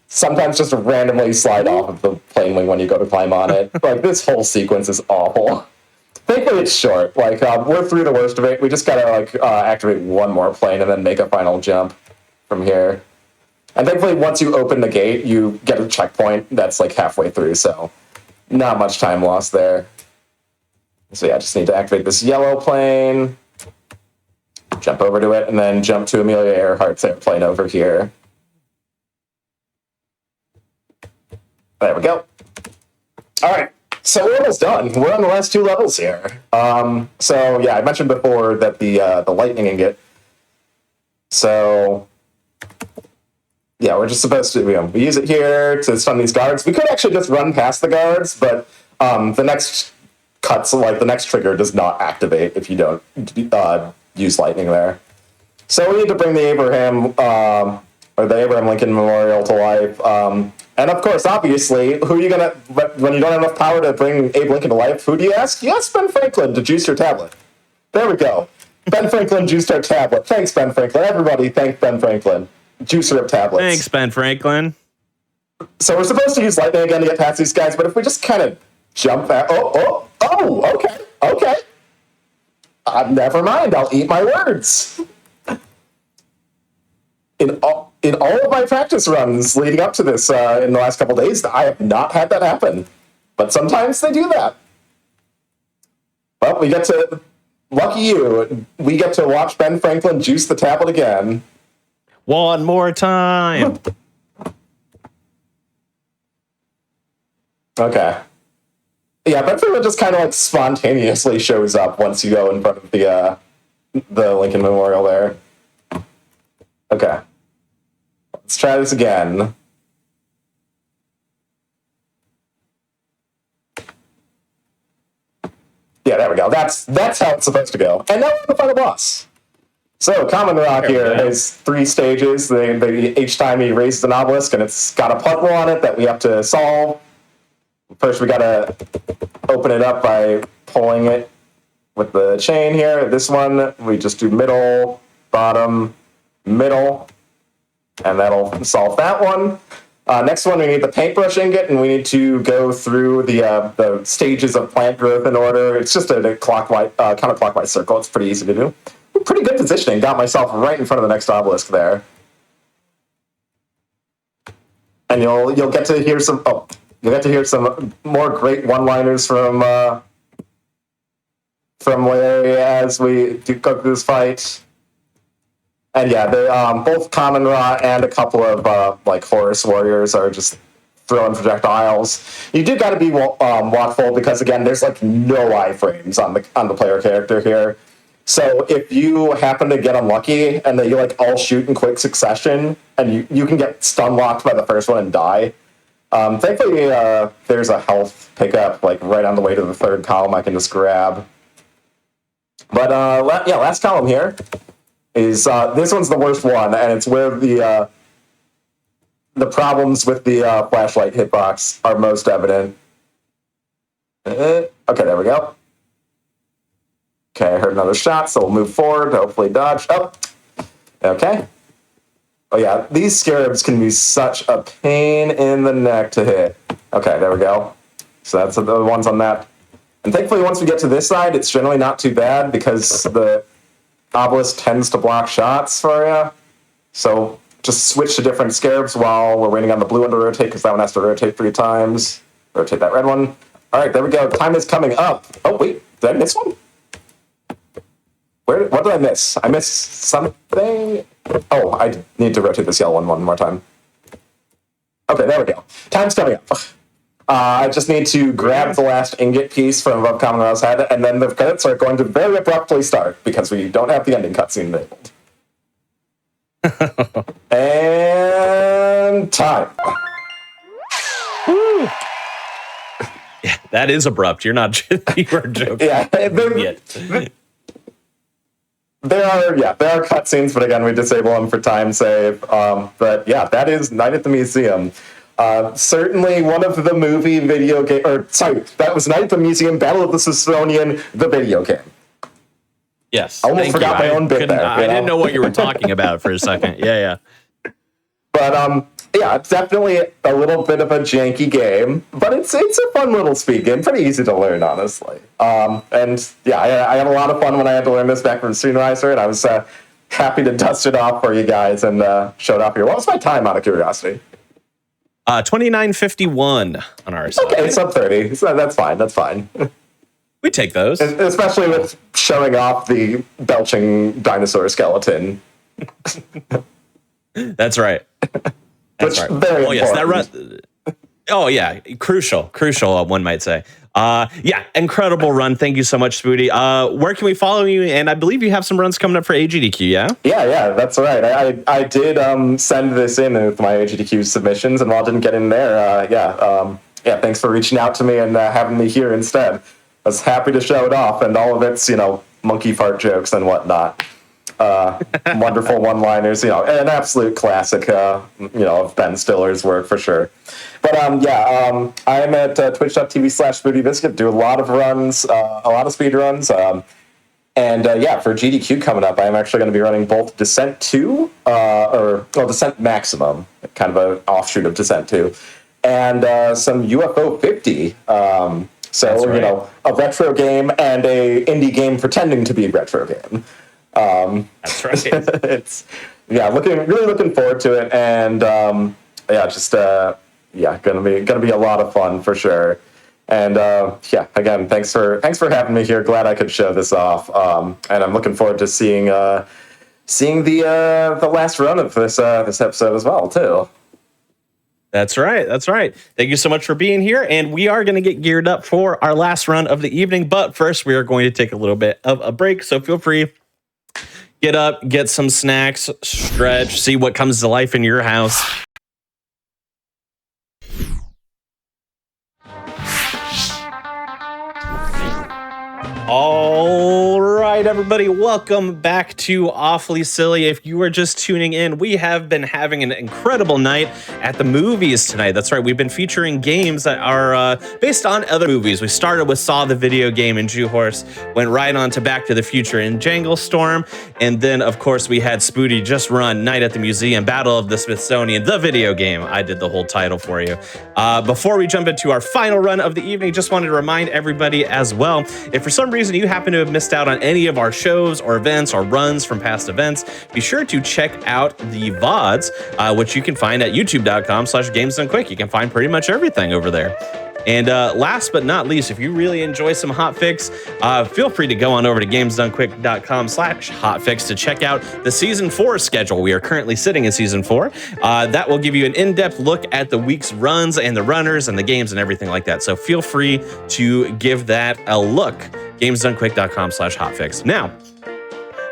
sometimes just randomly slide off of the plane wing when you go to climb on it. Like, this whole sequence is awful. Thankfully, it's short. Like, we're through the worst of it. We just gotta, activate one more plane and then make a final jump from here. And thankfully, once you open the gate, you get a checkpoint that's, halfway through, so... Not much time lost there. So yeah, I just need to activate this yellow plane, jump over to it, and then jump to Amelia Earhart's airplane over here. There we go. All right, so we're almost done. We're on the last 2 levels here. So yeah, I mentioned before that the lightning ingot. So yeah, we're just supposed to, we use it here to stun these guards. We could actually just run past the guards, but the next the next trigger does not activate if you don't use lightning there. So we need to bring the Abraham Lincoln Memorial to life. And of course, obviously, who are you gonna, when you don't have enough power to bring Abe Lincoln to life, who do you ask? You ask Ben Franklin to juice your tablet. There we go. Ben Franklin juiced our tablet. Thanks, Ben Franklin. Everybody, thank Ben Franklin. Juicer of tablets. Thanks, Ben Franklin. So we're supposed to use lightning again to get past these guys, but if we just kind of jump back... Okay. Never mind, I'll eat my words. In all of my practice runs leading up to this in the last couple days, I have not had that happen. But sometimes they do that. Well, lucky you, we get to watch Ben Franklin juice the tablet again. One more time. Okay. Yeah, Ben Franklin just kind of spontaneously shows up once you go in front of the Lincoln Memorial there. Okay. Let's try this again. Yeah, there we go. That's how it's supposed to go. And now we're on the final boss. So, Common Rock here has 3 stages. Each time he raises an obelisk, and it's got a puzzle on it that we have to solve. First, we gotta open it up by pulling it with the chain here. This one, we just do middle, bottom, middle, and that'll solve that one. Next one, we need the paintbrush ingot, and we need to go through the stages of plant growth in order. It's just a counterclockwise circle. It's pretty easy to do. Pretty good positioning. Got myself right in front of the next obelisk there. And you'll get to hear some more great one-liners from Larry as we go through this fight. And yeah, they both Common Raw and a couple of like Horus Warriors are just throwing projectiles. You do got to be watchful because again, there's like no iframes on the player character here. So if you happen to get unlucky and that you like all shoot in quick succession, and you can get stun locked by the first one and die. Thankfully, there's a health pickup like right on the way to the third column I can just grab. But yeah, last column here is this one's the worst one, and it's where the problems with the flashlight hitbox are most evident. Okay, there we go. Okay, I heard another shot, so we'll move forward, hopefully dodge. Oh, okay. Oh yeah, these scarabs can be such a pain in the neck to hit. Okay, there we go. So that's the ones on that. And thankfully, once we get to this side, it's generally not too bad because the obelisk tends to block shots for you. So just switch to different scarabs while we're waiting on the blue one to rotate because that one has to rotate 3 times. Rotate that red one. All right, there we go. Time is coming up. Oh, wait, did I miss one? What did I miss? I missed something. Oh, I need to rotate this yellow one more time. Okay, there we go. Time's coming up. I just need to grab the last ingot piece from above Common Raw's head, and then the credits are going to very abruptly start because we don't have the ending cutscene enabled. And time. Woo. Yeah, that is abrupt. You're not. You were joking. Yeah, there are cutscenes, but again, we disable them for time save. But yeah, that is Night at the Museum. Certainly one of the movie video game, that was Night at the Museum, Battle of the Smithsonian, the video game. Yes. I almost forgot my own bit there. I didn't know what you were talking about for a second. Yeah. But yeah, it's definitely a little bit of a janky game, but it's a fun little speed game. Pretty easy to learn, honestly. And yeah, I had a lot of fun when I had to learn this back from Streamriser, and I was happy to dust it off for you guys and show it off here. What was my time, out of curiosity? 29:51 on our side. Okay, sub 30. So that's fine. We take those. Especially with showing off the belching dinosaur skeleton. That's right. That's right. Very oh, yes, that run. Oh, yeah. Crucial, one might say. Yeah, incredible run. Thank you so much, Spoody. Where can we follow you? And I believe you have some runs coming up for AGDQ, yeah? Yeah, that's right. I did send this in with my AGDQ submissions, and while I didn't get in there, thanks for reaching out to me and having me here instead. I was happy to show it off, and all of its, monkey fart jokes and whatnot. Wonderful one-liners, an absolute classic, of Ben Stiller's work for sure. But I'm at twitch.tv/SpoodyBiscuit, do a lot of runs, a lot of speed runs. For GDQ coming up, I'm actually going to be running both Descent 2, Descent Maximum, kind of an offshoot of Descent 2, and some UFO 50. A retro game and a indie game pretending to be a retro game. That's right. It's really looking forward to it, and gonna be a lot of fun for sure. And again, thanks for having me here. Glad I could show this off, and I'm looking forward to seeing the last run of this episode as well too. That's right. Thank you so much for being here, and we are going to get geared up for our last run of the evening. But first, we are going to take a little bit of a break, so feel free. Get up, get some snacks, stretch, see what comes to life in your house. All right, everybody, welcome back to Awfully Silly. If you are just tuning in, we have been having an incredible night at the movies tonight. That's right, we've been featuring games that are based on other movies. We started with Saw the video game and Jew Horse, went right on to Back to the Future and Jangle Storm, and then, of course, we had Spoody just run Night at the Museum, Battle of the Smithsonian, the video game. I did the whole title for you. Before we jump into our final run of the evening, just wanted to remind everybody as well, if for some reason you happen to have missed out on any of our shows or events or runs from past events, be sure to check out the VODs, which you can find at youtube.com/gamesdonequick. You can find pretty much everything over there. And last but not least, if you really enjoy some Hotfix, feel free to go on over to gamesdonequick.com/hotfix to check out the season 4 schedule. We are currently sitting in season 4. That will give you an in-depth look at the week's runs and the runners and the games and everything like that. So feel free to give that a look. gamesdonequick.com/hotfix. Now,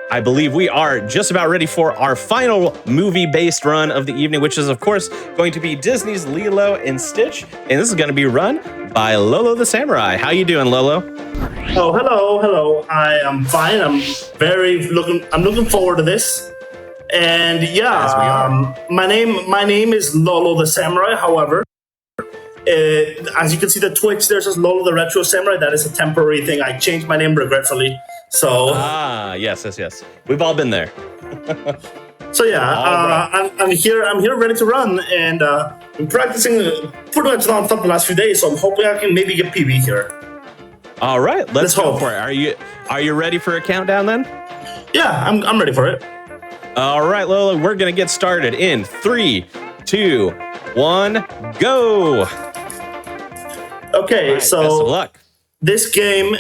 I believe we are just about ready for our final movie-based run of the evening, which is, of course, going to be Disney's Lilo and Stitch. And this is going to be run by Lolo the Samurai. How you doing, Lolo? Oh, hello. I am fine. I'm looking forward to this. And yeah, my name is Lolo the Samurai. However, as you can see the Twitch, there's just Lolo the Retro Samurai. That is a temporary thing. I changed my name regretfully. So yes. We've all been there. So yeah, I'm here ready to run, and I'm practicing pretty much nonstop the last few days. So I'm hoping I can maybe get PB here. All right, let's go hope for it. Are you ready for a countdown then? Yeah, I'm ready for it. All right, Lola, we're gonna get started in 3, 2, 1, go. Okay, right, so best of luck. This game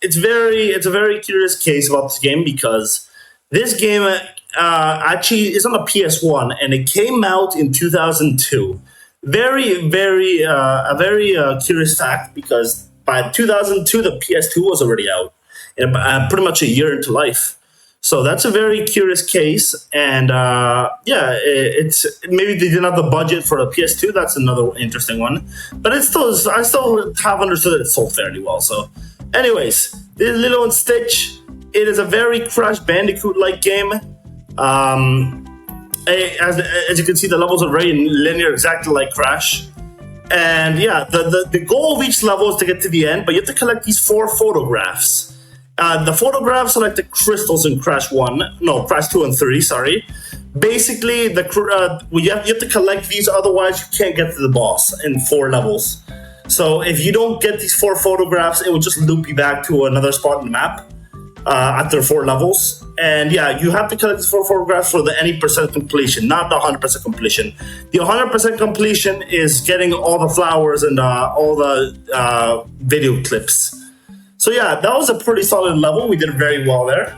it's a very curious case about this game, because this game actually is on a PS1 and it came out in 2002. Very curious fact, because by 2002 the PS2 was already out, and pretty much a year into life. So that's a very curious case, and it's maybe they didn't have the budget for the PS2. That's another interesting one, but I still have understood that it sold fairly well. So, anyways, this is Lilo and Stitch. It is a very Crash Bandicoot-like game. As you can see, the levels are very linear, exactly like Crash. And yeah, the goal of each level is to get to the end, but you have to collect these 4 photographs. The photographs are like the crystals in Crash 2 and 3, sorry. Basically, you have to collect these, otherwise you can't get to the boss in 4 levels. So if you don't get these 4 photographs, it will just loop you back to another spot on the map after 4 levels. And yeah, you have to collect these 4 photographs for the any percent completion, not the 100% completion. The 100% completion is getting all the flowers and all the video clips. So yeah, that was a pretty solid level. We did very well there.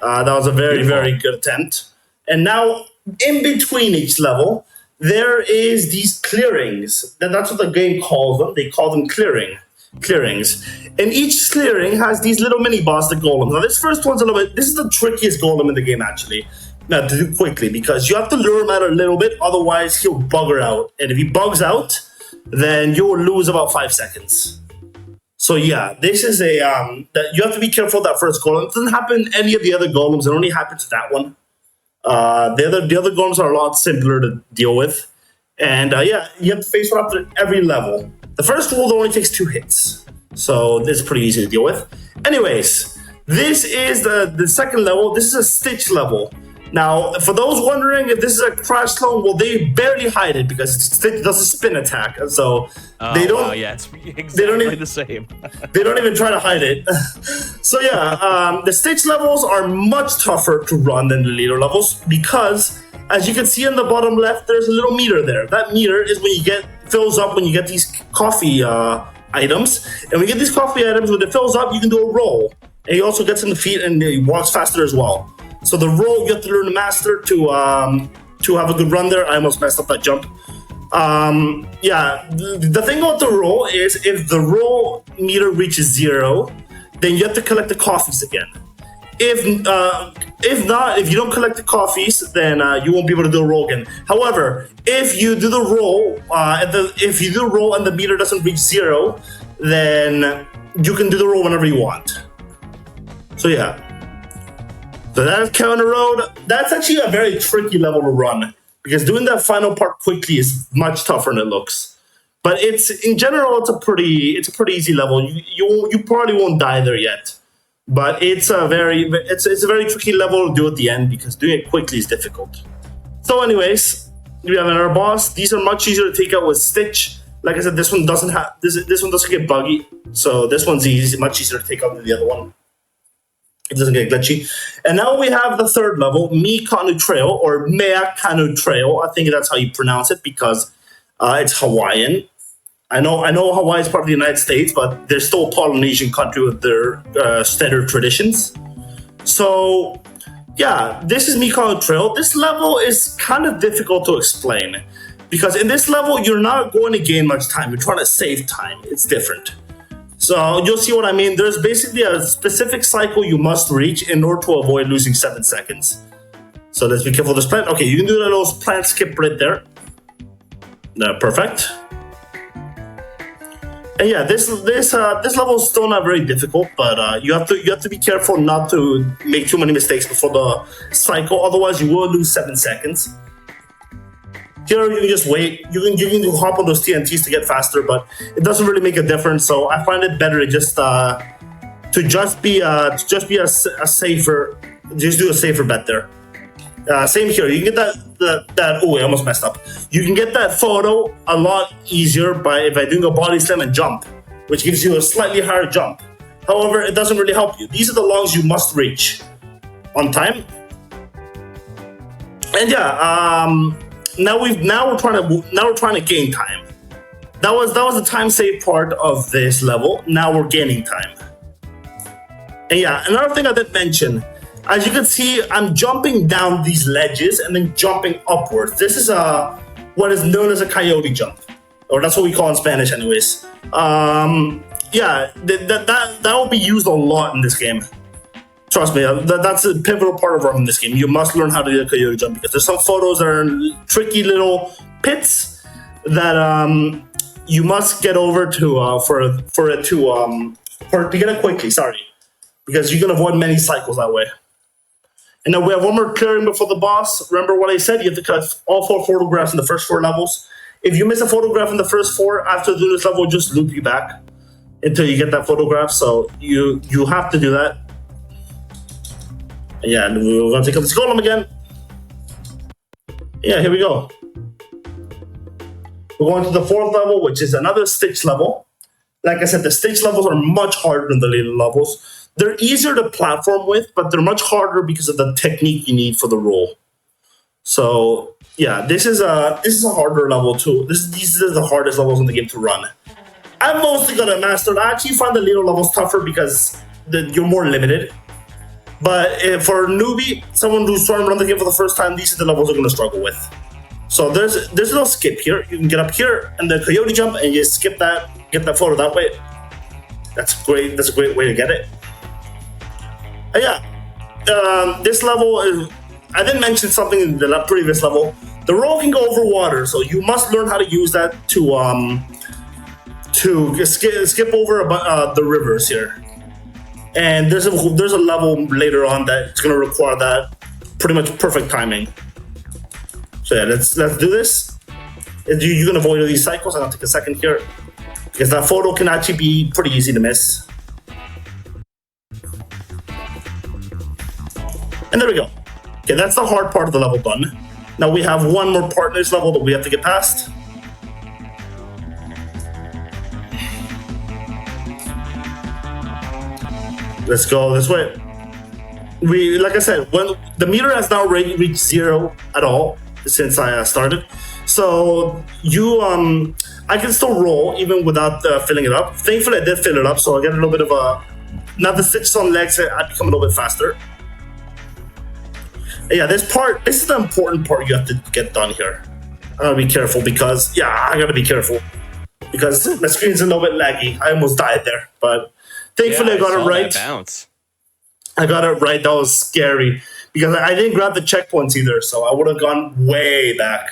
That was a very good attempt. And now, in between each level, there is these clearings. That's what the game calls them. They call them clearings. And each clearing has these little mini boss, the golems. Now this first one's this is the trickiest golem in the game, actually. Now, to do quickly, because you have to lure him out a little bit, otherwise he'll bugger out. And if he bugs out, then you will lose about 5 seconds. So yeah, this is that you have to be careful of that first golem. It doesn't happen any of the other golems. It only happens to that one. The other golems are a lot simpler to deal with. And yeah, you have to face one after every level. The first world only takes 2 hits. So this is pretty easy to deal with. Anyways, this is the second level. This is a Stitch level. Now, for those wondering if this is a Crash clone, well, they barely hide it because Stitch does a spin attack, and so they don't. Wow, yeah, it's exactly the same. They don't even try to hide it. So yeah, the Stitch levels are much tougher to run than the Lilo levels, because as you can see in the bottom left, there's a little meter there. That meter is when fills up when you get these coffee items, and when you get these coffee items, when it fills up, you can do a roll, and he also gets in the feet and he walks faster as well. So the roll, you have to learn to master to have a good run there. I almost messed up that jump. Yeah, the thing about the roll is if the roll meter reaches 0, then you have to collect the coffees again. If not, if you don't collect the coffees, then you won't be able to do a roll again. However, if you do the roll, and the meter doesn't reach 0, then you can do the roll whenever you want. So yeah. So that's Counter Road. That's actually a very tricky level to run, because doing that final part quickly is much tougher than it looks. But in general, it's a pretty easy level. You probably won't die there yet, but it's a very tricky level to do at the end, because doing it quickly is difficult. So, anyways, we have another boss. These are much easier to take out with Stitch. Like I said, this one doesn't get buggy, so this one's much easier to take out than the other one. It doesn't get glitchy. And now we have the third level, Me Kanu Trail, or Mea Kanu Trail. I think that's how you pronounce it, because it's Hawaiian. I know Hawaii is part of the United States, but they're still a Polynesian country with their standard traditions. So, yeah, this is Mekong Trail. This level is kind of difficult to explain because in this level, you're not going to gain much time. You're trying to save time. It's different. So you'll see what I mean. There's basically a specific cycle you must reach in order to avoid losing 7 seconds. So let's be careful of this plant. Okay, you can do that little plant skip right there. Perfect. And yeah, this level is still not very difficult, but you have to be careful not to make too many mistakes before the cycle. Otherwise, you will lose 7 seconds. Here, you can just wait. You can hop on those TNTs to get faster, but it doesn't really make a difference. So I find it better to just be a safer, just do a safer bet there. Same here. You can get that. Oh, I almost messed up. You can get that photo a lot easier by doing a body slam and jump, which gives you a slightly higher jump. However, it doesn't really help you. These are the longs you must reach on time. And yeah, now we're trying to gain time. That was the time save part of this level. Now we're gaining time. And yeah, another thing I didn't mention. As you can see, I'm jumping down these ledges and then jumping upwards. This is what is known as a coyote jump, or that's what we call in Spanish, anyways. Yeah, that will be used a lot in this game. Trust me, that's a pivotal part of running this game. You must learn how to do a coyote jump because there's some photos that are tricky little pits that you must get over to to get it quickly. Sorry, because you can avoid many cycles that way. And then we have one more clearing before the boss. Remember what I said? You have to cut all 4 photographs in the first 4 levels. If you miss a photograph in the first 4, after doing this level, just loop you back until you get that photograph. So you have to do that. And yeah, we're going to take up this golem again. Yeah, here we go. We're going to the 4th level, which is another Stitch level. Like I said, the Stitch levels are much harder than the Lilo levels. They're easier to platform with, but they're much harder because of the technique you need for the roll. So yeah, this is a harder level too. These are the hardest levels in the game to run. I'm mostly gonna master. I actually find the Lilo levels tougher because you're more limited. But for a newbie, someone who's trying to run the game for the first time, these are the levels they're gonna struggle with. So there's a little skip here. You can get up here and the coyote jump, and you skip that, get that photo that way. That's great. That's a great way to get it. Yeah, this level is. I didn't mention something in the previous level. The roll can go over water, so you must learn how to use that to skip over the rivers here. And there's a level later on that's going to require that pretty much perfect timing. So yeah, let's do this. You can avoid these cycles. I'm gonna take a second here because that photo can actually be pretty easy to miss. And there we go. Okay, that's the hard part of the level done. Now we have one more part in this level that we have to get past. Let's go this way. Like I said, when the meter has now reached 0 at all since I started. So I can still roll even without filling it up. Thankfully, I did fill it up, so I get a little bit of a. Now the stitches on legs, I become a little bit faster. Yeah, this is the important part you have to get done here. I gotta be careful because, I gotta be careful because my screen's a little bit laggy. I almost died there, but thankfully I got it right. Bounce. I got it right. That was scary because I didn't grab the checkpoints either, so I would have gone way back.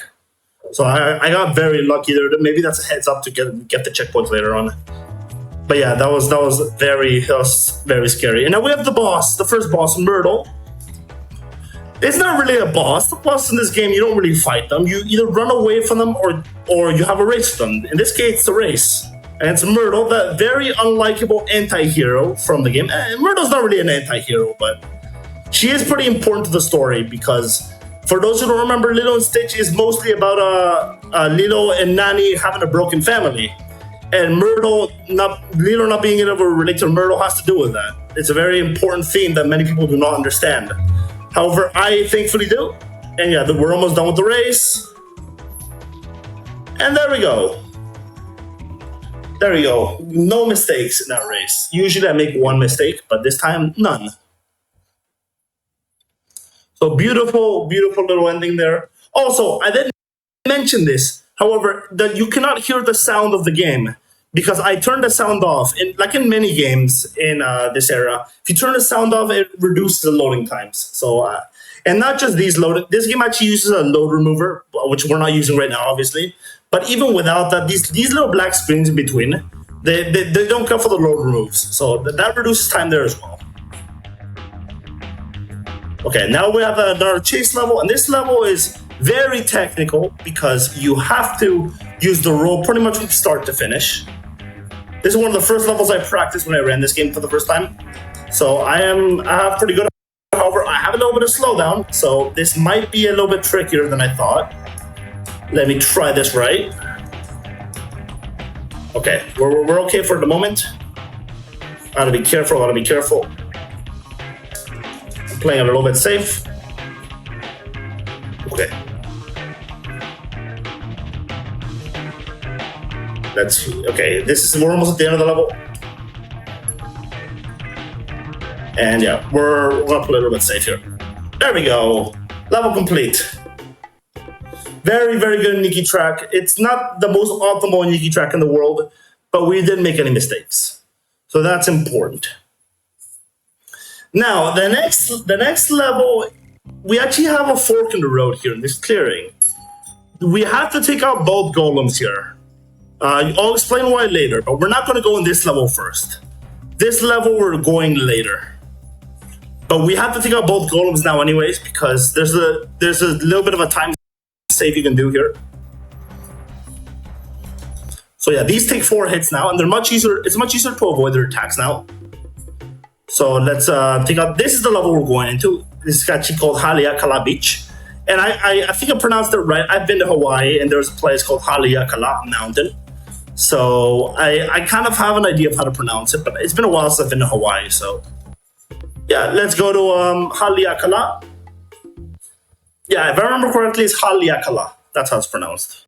So I got very lucky there. Maybe that's a heads up to get the checkpoints later on. But yeah, that was very scary. And now we have the boss, the first boss, Myrtle. It's not really a boss. The boss in this game, you don't really fight them. You either run away from them or you have a race with them. In this case, it's a race. And it's Myrtle, that very unlikable anti-hero from the game. Myrtle's not really an anti-hero, but she is pretty important to the story because for those who don't remember, Lilo and Stitch is mostly about Lilo and Nani having a broken family. And Lilo not being able to relate to Myrtle has to do with that. It's a very important theme that many people do not understand. However, I thankfully do. And yeah, we're almost done with the race. And there we go. There we go. No mistakes in that race. Usually I make one mistake, but this time, none. So beautiful, beautiful little ending there. Also, I didn't mention this, however, that you cannot hear the sound of the game because I turned the sound off. Like in many games in this era, if you turn the sound off, it reduces the loading times. So, and not just these loading. This game actually uses a load remover, which we're not using right now, obviously. But even without that, these little black screens in between, they don't come for the load removes. So that reduces time there as well. Okay, now we have another chase level, and this level is very technical because you have to use the roll pretty much from start to finish. This is one of the first levels I practiced when I ran this game for the first time. So I have pretty good. However, I have a little bit of slowdown, so this might be a little bit trickier than I thought. Let me try this right. Okay, we're okay for the moment. Gotta be careful, gotta be careful. I'm playing it a little bit safe. Okay. We're almost at the end of the level. And yeah, we're gonna play a little bit safe here. There we go. Level complete. Very, very good Nikki track. It's not the most optimal Nikki track in the world, but we didn't make any mistakes. So that's important. Now, the next level, we actually have a fork in the road here in this clearing. We have to take out both golems here. I'll explain why later, but we're not going to go in this level first. This level we're going later. But we have to take out both golems now anyways, because there's a little bit of a time save you can do here. So yeah, these take 4 hits now, and they're much easier. It's much easier to avoid their attacks now. So let's take out. This is the level we're going into. This is actually called Haleakala Beach, and I think I pronounced it right. I've been to Hawaii, and there's a place called Haleakala Mountain. So I kind of have an idea of how to pronounce it, but it's been a while since I've been to Hawaii. So yeah, let's go to Haleakala. Yeah, if I remember correctly, it's Haleakala. That's how it's pronounced.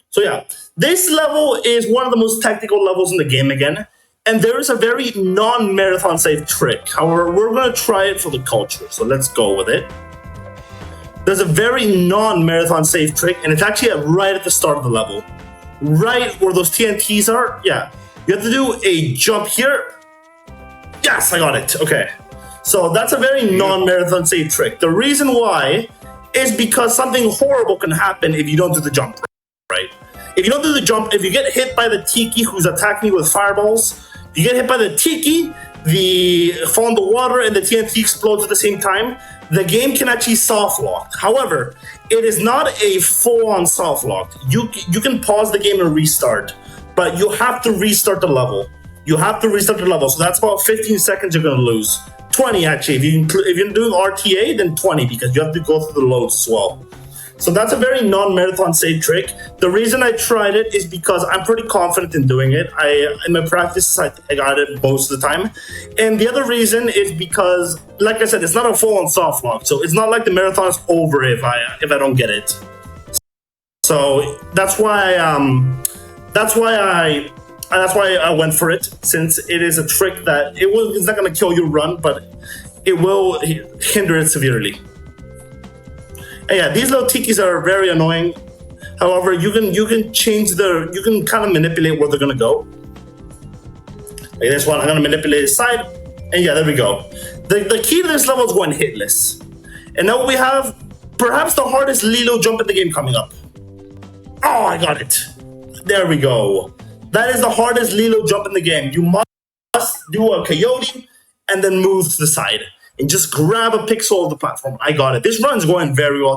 So yeah, this level is one of the most technical levels in the game again. And there is a very non-marathon safe trick. However, we're going to try it for the culture. So let's go with it. There's a very non-marathon safe trick, and it's actually right at the start of the level. Right where those TNTs are. Yeah, you have to do a jump here. Yes, I got it. Okay. So that's a very non-marathon safe trick. The reason why is because something horrible can happen if you don't do the jump right. If you don't do the jump, if you get hit by the tiki who's attacking you with fireballs, if you get hit by the tiki, the fall in the water, and the TNT explodes at the same time, the game can actually soft lock. However, it is not a full-on soft lock. You can pause the game and restart, but you have to restart the level. You have to restart the level, so that's about 15 seconds you're going to lose. 20 actually. If you're doing RTA, then 20 because you have to go through the loads as well. So that's a very non-marathon safe trick. The reason I tried it is because I'm pretty confident in doing it. In my practice, I got it most of the time. And the other reason is because, like I said, it's not a full-on soft lock. So it's not like the marathon is over if I don't get it. So that's why I went for it, since it is a trick that it's not going to kill your run, but it will hinder it severely. And yeah, these little tikis are very annoying. However, you can kind of manipulate where they're going to go. Like this one, I'm going to manipulate the side, and yeah, there we go. The key to this level is going hitless. And now we have perhaps the hardest Lilo jump in the game coming up. Oh, I got it. There we go. That is the hardest Lilo jump in the game. You must do a coyote and then move to the side and just grab a pixel of the platform. I got it. This run's going very well.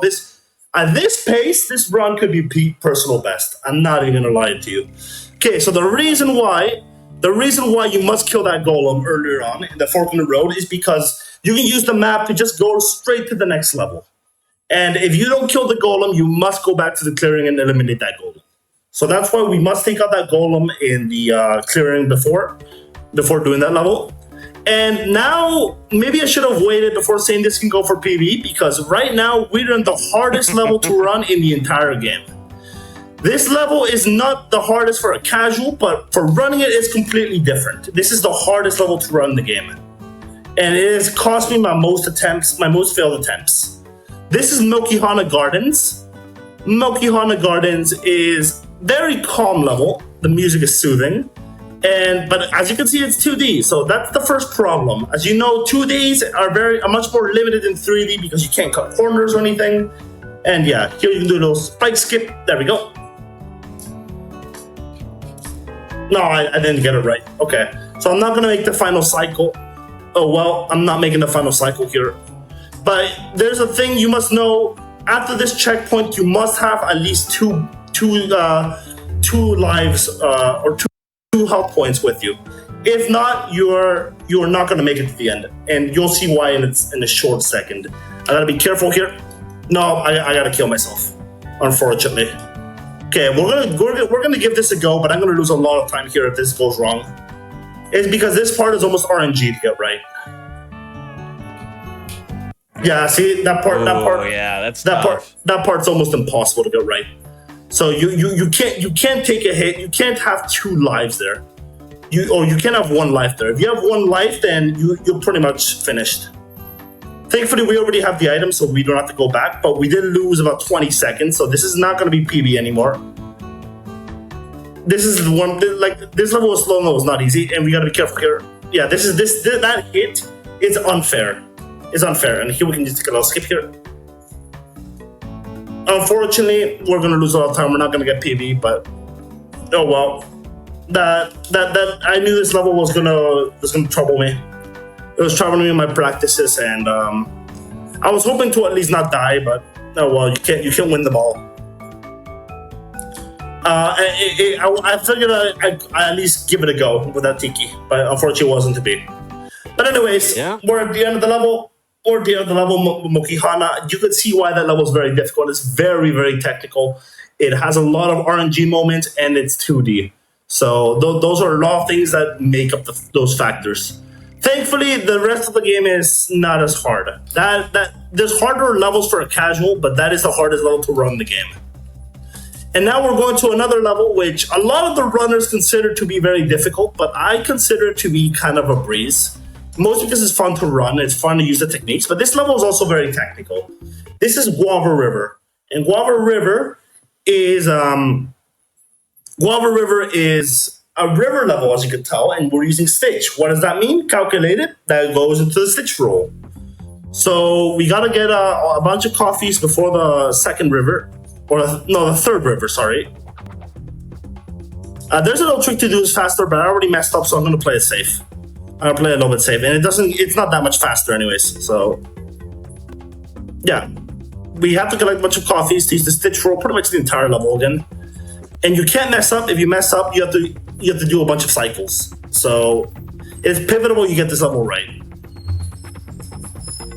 At this pace, this run could be personal best. I'm not even gonna lie to you. Okay, so the reason why you must kill that golem earlier on in the fork in the road is because you can use the map to just go straight to the next level. And if you don't kill the golem, you must go back to the clearing and eliminate that golem. So that's why we must take out that golem in the clearing before doing that level. And now, maybe I should have waited before saying this can go for PB, because right now we're in the hardest level to run in the entire game. This level is not the hardest for a casual, but for running it, it's completely different. This is the hardest level to run the game. And it has cost me my most failed attempts. This is Milky Hana Gardens. Milky Hana Gardens is very calm level. The music is soothing. But as you can see, it's 2D, so that's the first problem. As you know, 2Ds are much more limited than 3D because you can't cut corners or anything. And yeah, here you can do a little spike skip. There we go. No, I didn't get it right. Okay, so I'm not gonna make the final cycle. Oh well, I'm not making the final cycle here. But there's a thing you must know. After this checkpoint, you must have at least two lives or two health points with you. If not, you're not gonna make it to the end, and you'll see why in a short second. I gotta be careful here. No, I gotta kill myself, unfortunately. Okay, we're gonna give this a go, but I'm gonna lose a lot of time here if this goes wrong. It's because this part is almost RNG to get right. Yeah, see that part. Yeah, that's that tough. part. That part's almost impossible to get right. So you can't take a hit. You can't have 2 lives there. You can't have 1 life there. If you have 1 life, then you're pretty much finished. Thankfully, we already have the item, so we don't have to go back. But we did lose about 20 seconds, so this is not going to be PB anymore. This is the one. Like this level of slow mo is not easy, and we got to be careful here. Yeah, that hit is unfair. It's unfair, and here we can just take a little skip here. Unfortunately, we're gonna lose a lot of time. We're not gonna get PB, but oh well. That I knew this level was gonna trouble me. It was troubling me in my practices, and I was hoping to at least not die, but oh well. You can't win the ball. I figured I'd at least give it a go with that Tiki, but unfortunately, it wasn't to be. But anyways, we're at the end of the level. Or the other level, Mokihana, you could see why that level is very difficult. It's very, very technical. It has a lot of RNG moments, and it's 2D. So those are a lot of things that make up those factors. Thankfully, the rest of the game is not as hard. There's harder levels for a casual, but that is the hardest level to run the game. And now we're going to another level, which a lot of the runners consider to be very difficult, but I consider it to be kind of a breeze. Mostly because it's fun to run, it's fun to use the techniques, but this level is also very technical. This is Guava River, and Guava River is a river level, as you can tell, and we're using Stitch. What does that mean? Calculated. That goes into the Stitch roll. So we gotta get a bunch of coffees before the second river, the third river. Sorry. There's a little trick to do this faster, but I already messed up, so I'm gonna play it safe. I'll play a little bit safe, and it's not that much faster anyways, so yeah. We have to collect a bunch of coffees to use the Stitch roll pretty much the entire level again. And you can't mess up. If you mess up, you have to do a bunch of cycles. So it's pivotal you get this level right.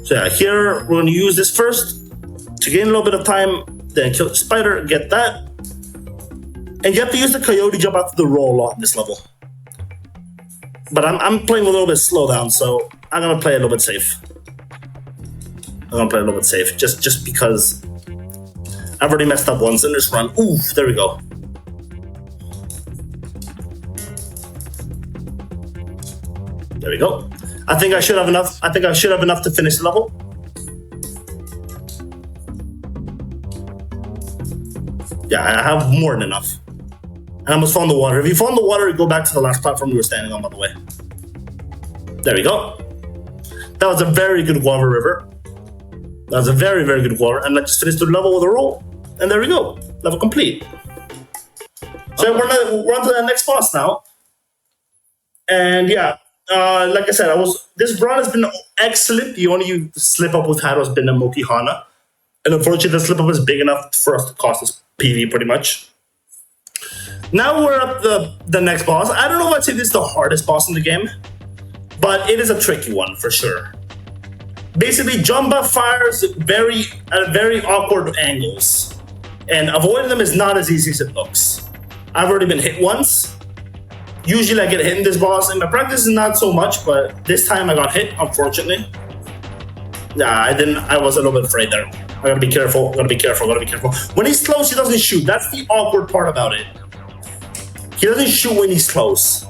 So yeah, here we're gonna use this first to gain a little bit of time, then kill the spider, get that. And you have to use the coyote jump after the roll a lot in this level. But I'm playing a little bit slow down, so I'm gonna play a little bit safe. Just because I've already messed up once in this run. Ooh, there we go. There we go. I think I should have enough. To finish the level. Yeah, I have more than enough. And I almost found the water. If you found the water, you go back to the last platform we were standing on, by the way. There we go. That was a very good Guava River. That was a very, very good Guava. And let's just finish the level with a roll. And there we go. Level complete. So we're on to the next boss now. And yeah, like I said, this run has been excellent. The only slip up we've had has been a Mokihana. And unfortunately, the slip up is big enough for us to cost us PV pretty much. Now we're up the next boss. I don't know if I'd say this is the hardest boss in the game, but it is a tricky one for sure. Basically, Jumba fires at very awkward angles, and avoiding them is not as easy as it looks. I've already been hit once. Usually I get hit in this boss. In my practice is not so much, but this time I got hit, unfortunately. Nah, I didn't. I was a little bit afraid there. I gotta be careful. Gotta be careful. Gotta be careful. When he's close, he doesn't shoot. That's the awkward part about it. He doesn't shoot when he's close.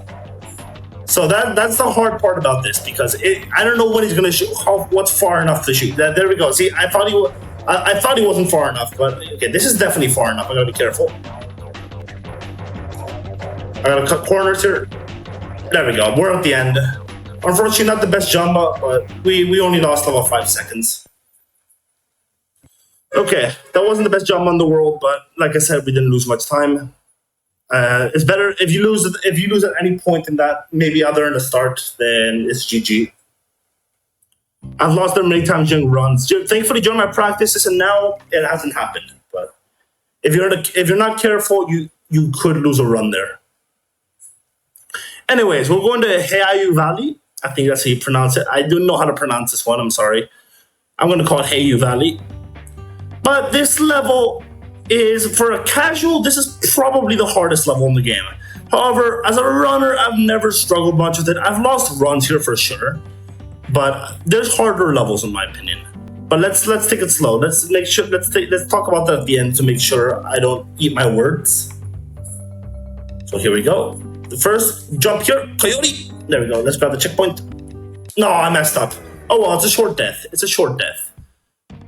So that's the hard part about this, because I don't know when he's gonna shoot. What's far enough to shoot? There we go. See, I thought he wasn't far enough, but okay, this is definitely far enough. I gotta be careful. I gotta cut corners here. There we go. We're at the end. Unfortunately, not the best jump, but we only lost about 5 seconds. Okay, that wasn't the best jump in the world, but like I said, we didn't lose much time. It's better if you lose at any point in that, maybe other than the start, then it's GG. I've lost them many times during runs. Thankfully, during my practices, and now it hasn't happened. But if you're not careful, you could lose a run there. Anyways, we're going to Heiau Valley. I think that's how you pronounce it. I don't know how to pronounce this one. I'm sorry. I'm going to call it Heiau Valley. But this level is, for a casual, this is probably the hardest level in the game. However, as a runner, I've never struggled much with it. I've lost runs here for sure, but there's harder levels in my opinion. But let's take it slow. Let's make sure. Let's talk about that at the end to make sure I don't eat my words. So here we go. The first jump here, Coyote. There we go. Let's grab the checkpoint. No, I messed up. Oh well, it's a short death. It's a short death.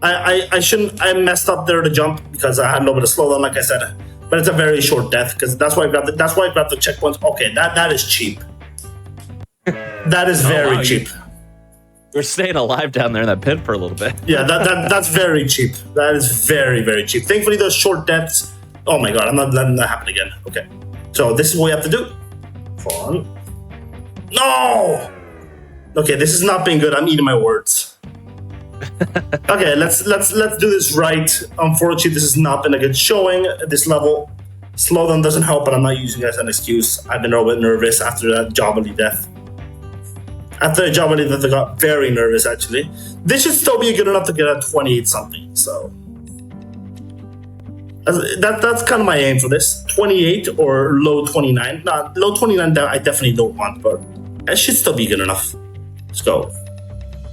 I shouldn't. I messed up there to jump because I had a little bit of slowdown, like I said. But it's a very short death because that's why I grabbed the checkpoints. Okay, that is cheap. That is very cheap. We're staying alive down there in that pit for a little bit. Yeah, that's very cheap. That is very, very cheap. Thankfully, those short deaths. Oh my god, I'm not letting that happen again. Okay, so this is what we have to do. Hold on. No. Okay, this is not being good. I'm eating my words. Okay, let's do this right. Unfortunately, this has not been a good showing at this level. Slowdown doesn't help, but I'm not using it as an excuse. I've been a little bit nervous after that Jabali death. After the Jabali death, I got very nervous actually. This should still be good enough to get a 28 something. So that's kind of my aim for this. 28 or low 29. Nah, low 29 I definitely don't want, but it should still be good enough. Let's go.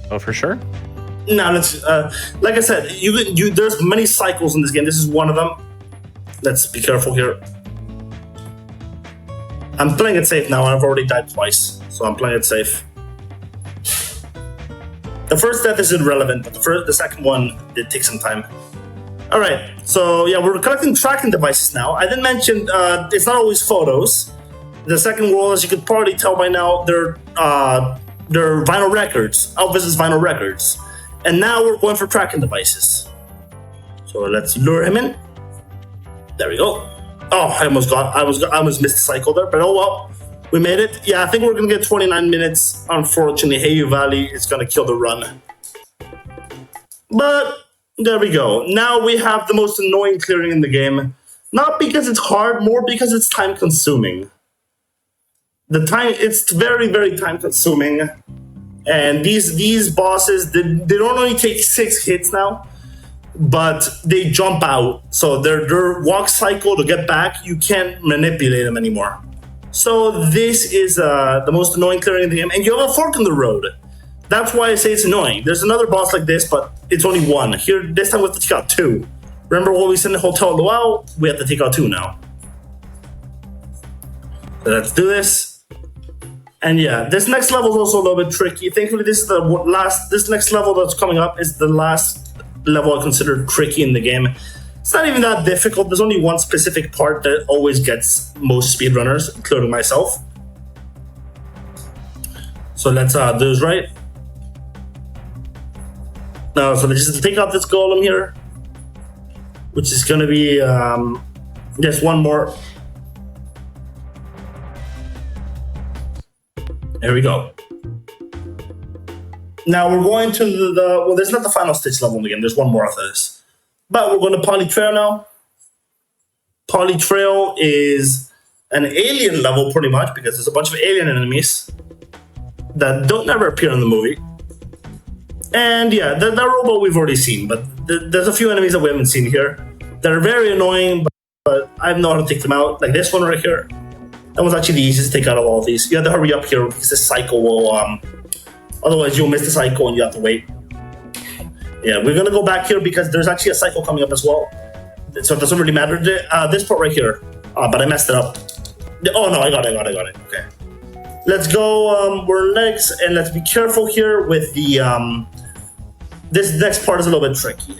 Oh, for sure. Now let's, like I said, there's many cycles in this game. This is one of them. Let's be careful here. I'm playing it safe now. I've already died twice, so I'm playing it safe. The first death is irrelevant, but the second one did take some time. All right, so yeah, we're collecting tracking devices now. I didn't mention it's not always photos. The second world, as you could probably tell by now, they're vinyl records. Elvis's vinyl records. And now we're going for tracking devices. So let's lure him in. There we go. Oh, I almost missed the cycle there, but oh well. We made it. Yeah, I think we're gonna get 29 minutes. Unfortunately, Heiau Valley is gonna kill the run. But there we go. Now we have the most annoying clearing in the game. Not because it's hard, more because it's time consuming. It's very, very time consuming. And these bosses, they don't only take 6 hits now, but they jump out. So their walk cycle to get back, you can't manipulate them anymore. So this is the most annoying clearing in the game. And you have a fork in the road. That's why I say it's annoying. There's another boss like this, but it's only one. Here, this time we have to take out 2. Remember when we said in the Hotel Luau? We have to take out 2 now. So let's do this. And yeah, this next level is also a little bit tricky. Thankfully, this next level that's coming up is the last level I consider tricky in the game. It's not even that difficult. There's only one specific part that always gets most speedrunners, including myself. So let's do this right. Now, so let's just take out this golem here, which is going to be just one more. There we go. Now we're going to well, there's not the final Stitch level in the game. There's one more after this. But we're going to Polytrail now. Polytrail is an alien level pretty much because there's a bunch of alien enemies that don't never appear in the movie. And yeah, the robot we've already seen, but there's a few enemies that we haven't seen here. They're very annoying, but I know how to take them out. Like this one right here. That was actually the easiest to take out of all of these. You have to hurry up here because this cycle will, otherwise you'll miss the cycle and you have to wait. Yeah, we're gonna go back here because there's actually a cycle coming up as well. So it doesn't really matter. This part right here. But I messed it up. Oh no, I got it. Okay. Let's go, we're next, and let's be careful here with the, this next part is a little bit tricky.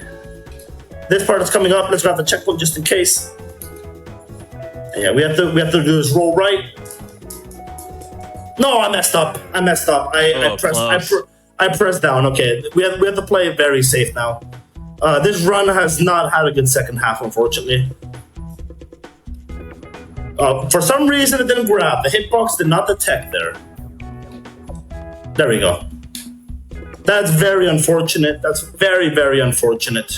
This part is coming up. Let's grab the checkpoint just in case. And yeah, we have to do this roll right. No, I messed up. I pressed down. Okay, we have to play it very safe now. This run has not had a good second half, unfortunately. For some reason, it didn't grab. The hitbox did not detect there. There we go. That's very unfortunate. That's very, very unfortunate.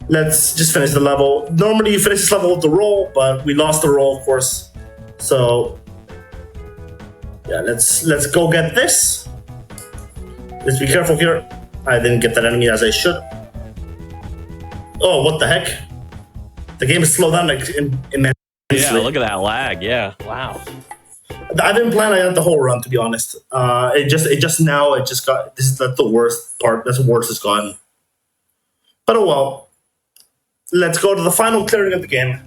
Let's just finish the level. Normally, you finish this level with the roll, but we lost the roll, of course. So, yeah, let's go get this. Let's be careful here. I didn't get that enemy as I should. Oh, what the heck? The game is slowed down like immensely. Yeah, look at that lag. Yeah, wow. I didn't plan on that the whole run, to be honest. It just got. This is the worst part. That's the worst it's gotten. But oh well. Let's go to the final clearing of the game.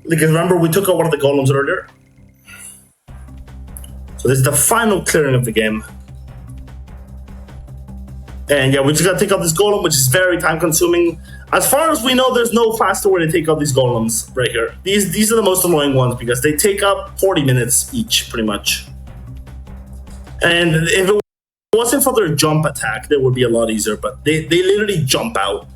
Because remember, we took out one of the golems earlier. So this is the final clearing of the game. And yeah, we just gotta take out this golem, which is very time consuming. As far as we know, there's no faster way to take out these golems right here. These are the most annoying ones because they take up 40 minutes each, pretty much. And if it wasn't for their jump attack, that would be a lot easier, but they literally jump out.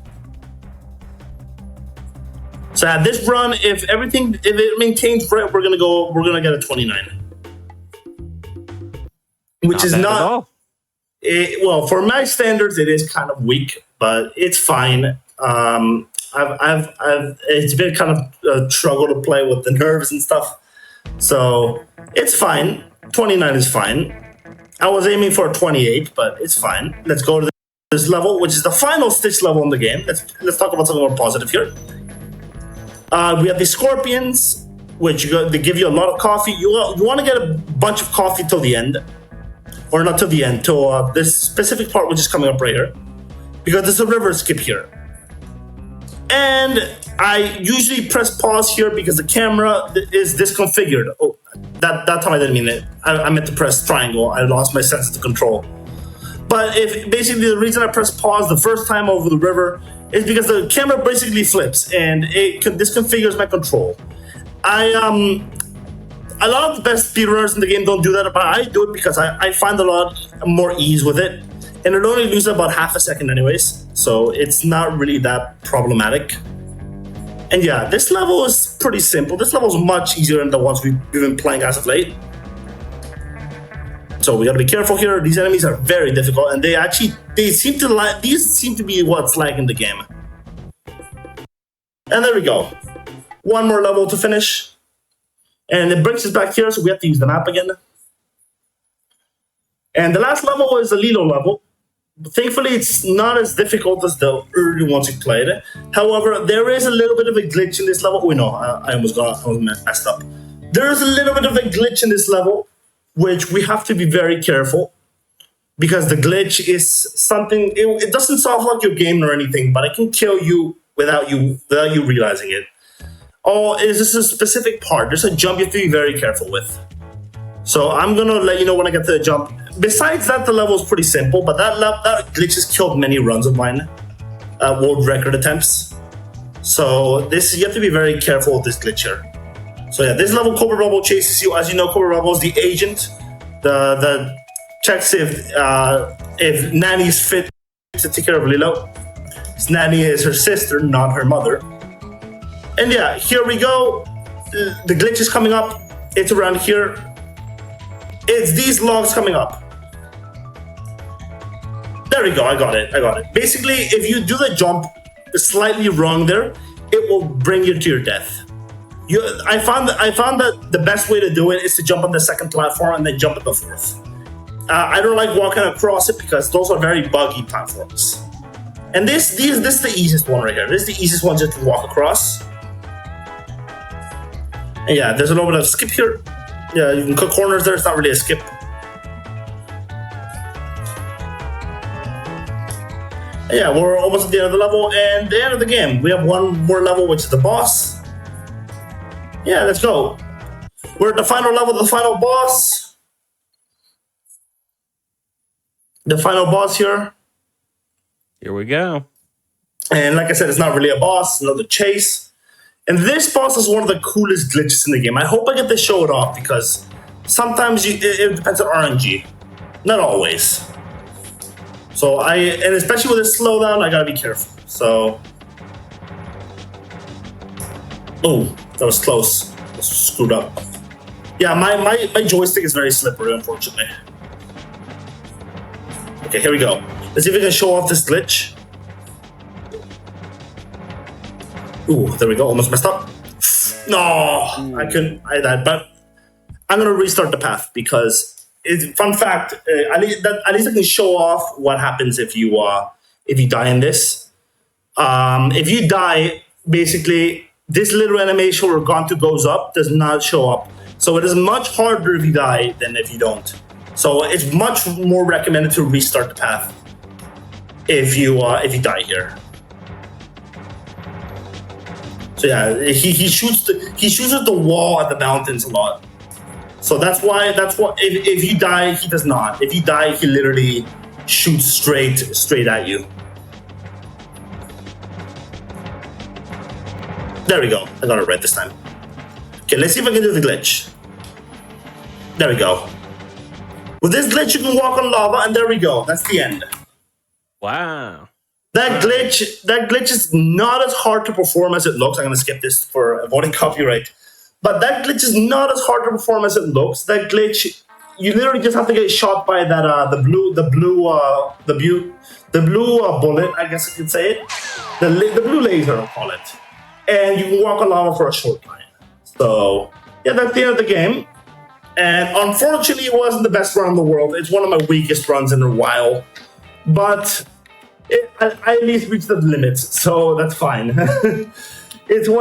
So at this run, if it maintains right, we're gonna get a 29. Which is not well, for my standards, it is kind of weak, but it's fine. It's been kind of a struggle to play with the nerves and stuff, so it's fine. 29 is fine. I was aiming for a 28, but it's fine. Let's go to this level, which is the final Stitch level in the game. Let's talk about something more positive here. We have the scorpions, which they give you a lot of coffee. You want to get a bunch of coffee till the end. Or not to the end, to this specific part which is coming up right here. Because there's a river skip here. And I usually press pause here because the camera is disconfigured. Oh, that time I didn't mean it. I meant to press triangle. I lost my sense of control. But basically the reason I press pause the first time over the river is because the camera basically flips and it disconfigures my control. A lot of the best speedrunners in the game don't do that, but I do it because I find a lot more ease with it. And it only loses about half a second anyways, so it's not really that problematic. And yeah, this level is pretty simple. This level is much easier than the ones we've been playing as of late. So we gotta be careful here. These enemies are very difficult, and these seem to be what's like in the game. And there we go. One more level to finish. And it brings us back here, so we have to use the map again. And the last level is the Lilo level. Thankfully, it's not as difficult as the early ones we played. However, there is a little bit of a glitch in this level. Oh, no, I almost messed up. There is a little bit of a glitch in this level, which we have to be very careful. Because the glitch is something, it doesn't sound like your game or anything, but it can kill you without you realizing it. Oh, is this a specific part? There's a jump you have to be very careful with. So I'm gonna let you know when I get to the jump. Besides that, the level is pretty simple, but that glitch has killed many runs of mine, world record attempts. So you have to be very careful with this glitch here. So yeah, this level Cobra Rebel chases you. As you know, Cobra Rebel is the agent that checks if Nanny's fit to take care of Lilo. Nanny is her sister, not her mother. And yeah, here we go. The glitch is coming up. It's around here. It's these logs coming up. There we go, I got it. Basically, if you do the jump slightly wrong there, it will bring you to your death. I found that the best way to do it is to jump on the second platform and then jump at the fourth. I don't like walking across it because those are very buggy platforms. And this is the easiest one right here. This is the easiest one just to walk across. And yeah, there's a little bit of skip here. Yeah, you can cut corners there. It's not really a skip. Yeah, we're almost at the end of the level and the end of the game. We have one more level, which is the boss. Yeah, let's go. We're at the final level, the final boss. The final boss here. Here we go. And like I said, it's not really a boss, another chase. And this boss is one of the coolest glitches in the game. I hope I get to show it off because sometimes it depends on RNG. Not always. So and especially with this slowdown, I gotta be careful. So, oh, that was close. That was screwed up. Yeah, my joystick is very slippery, unfortunately. Okay, here we go. Let's see if we can show off this glitch. Ooh, there we go. Almost messed up. No, I died, but I'm gonna restart the path because. Fun fact: at least I can show off what happens if you die in this. If you die, basically this little animation where Gone to goes up does not show up. So it is much harder if you die than if you don't. So it's much more recommended to restart the path if you die here. So yeah, he shoots at the wall at the mountains a lot. So that's why if you die, he does not. If you die, he literally shoots straight at you. There we go. I got it right this time. Okay, let's see if I can do the glitch. There we go. With this glitch, you can walk on lava, and there we go. That's the end. Wow. That glitch is not as hard to perform as it looks. I'm gonna skip this for avoiding copyright. But that glitch is not as hard to perform as it looks. That glitch, you literally just have to get shot by that the blue bullet, I guess I could say it, the blue laser, I'll call it, and you can walk on lava for a short time. So yeah, that's the end of the game. And unfortunately, it wasn't the best run in the world. It's one of my weakest runs in a while, but I at least reached the limits, so that's fine. What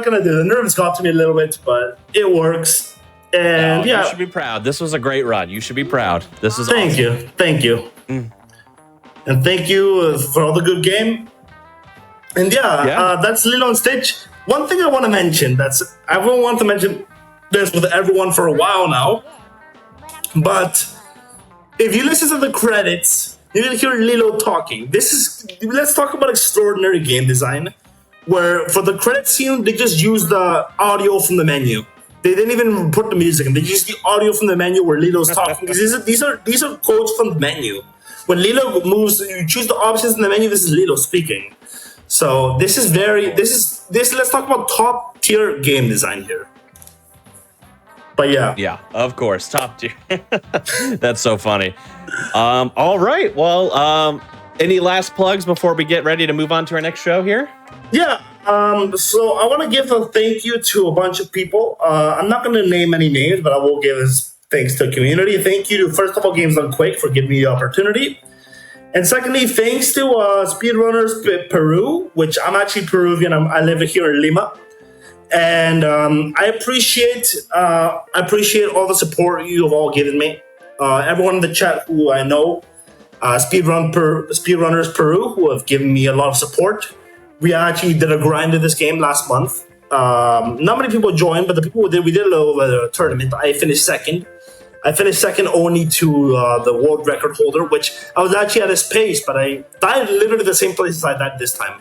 can I do? The nerves got to me a little bit, but it works. And you should be proud. This was a great run. You should be proud. This is thank awesome. you, and thank you for all the good game. And that's Lilo and Stitch. One thing I want to mention I've been wanting to mention this with everyone for a while now, but if you listen to the credits, you will hear Lilo talking. Let's talk about extraordinary game design. Where for the credit scene, they just used the audio from the menu. They didn't even put the music in. They used the audio from the menu where Lilo's talking. These are quotes from the menu. When Lilo moves, you choose the options in the menu. This is Lilo speaking. So let's talk about top tier game design here. But yeah, of course, top tier. That's so funny. All right, well, any last plugs before we get ready to move on to our next show here? Yeah, so I want to give a thank you to a bunch of people. I'm not going to name any names, but I will give thanks to the community. Thank you to, first of all, Games Done Quick for giving me the opportunity. And secondly, thanks to Speedrunners Peru, which I'm actually Peruvian. I live here in Lima. And I appreciate all the support you have all given me. Everyone in the chat who I know, Speedrunners Peru, who have given me a lot of support. We actually did a grind of this game last month. Not many people joined, but the people who did, we did a little tournament. I finished second. Only to the world record holder, which I was actually at his pace, but I died literally the same place as I died this time.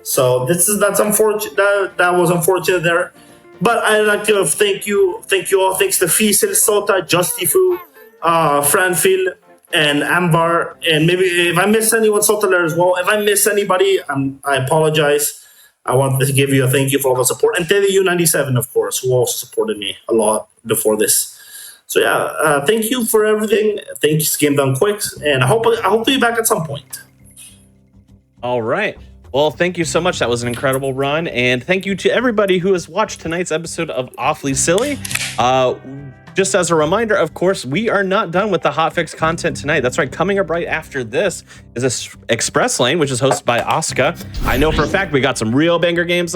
So that's unfortunate. That was unfortunate there. But I'd like to thank you all. Thanks to Fiesel, Sota, Justifu, Franfil, and Ambar, and maybe if I miss anyone, Sotaler as well. If I miss anybody, I apologize. I want to give you a thank you for all the support. And TDU97, of course, who also supported me a lot before this. So yeah, thank you for everything. Thanks, Game Done Quick, and I hope to be back at some point. All right. Well, thank you so much. That was an incredible run, and thank you to everybody who has watched tonight's episode of Awfully Silly. Just as a reminder, of course, we are not done with the Hotfix content tonight. That's right. Coming up right after this is Express Lane, which is hosted by Asuka. I know for a fact we got some real banger games on.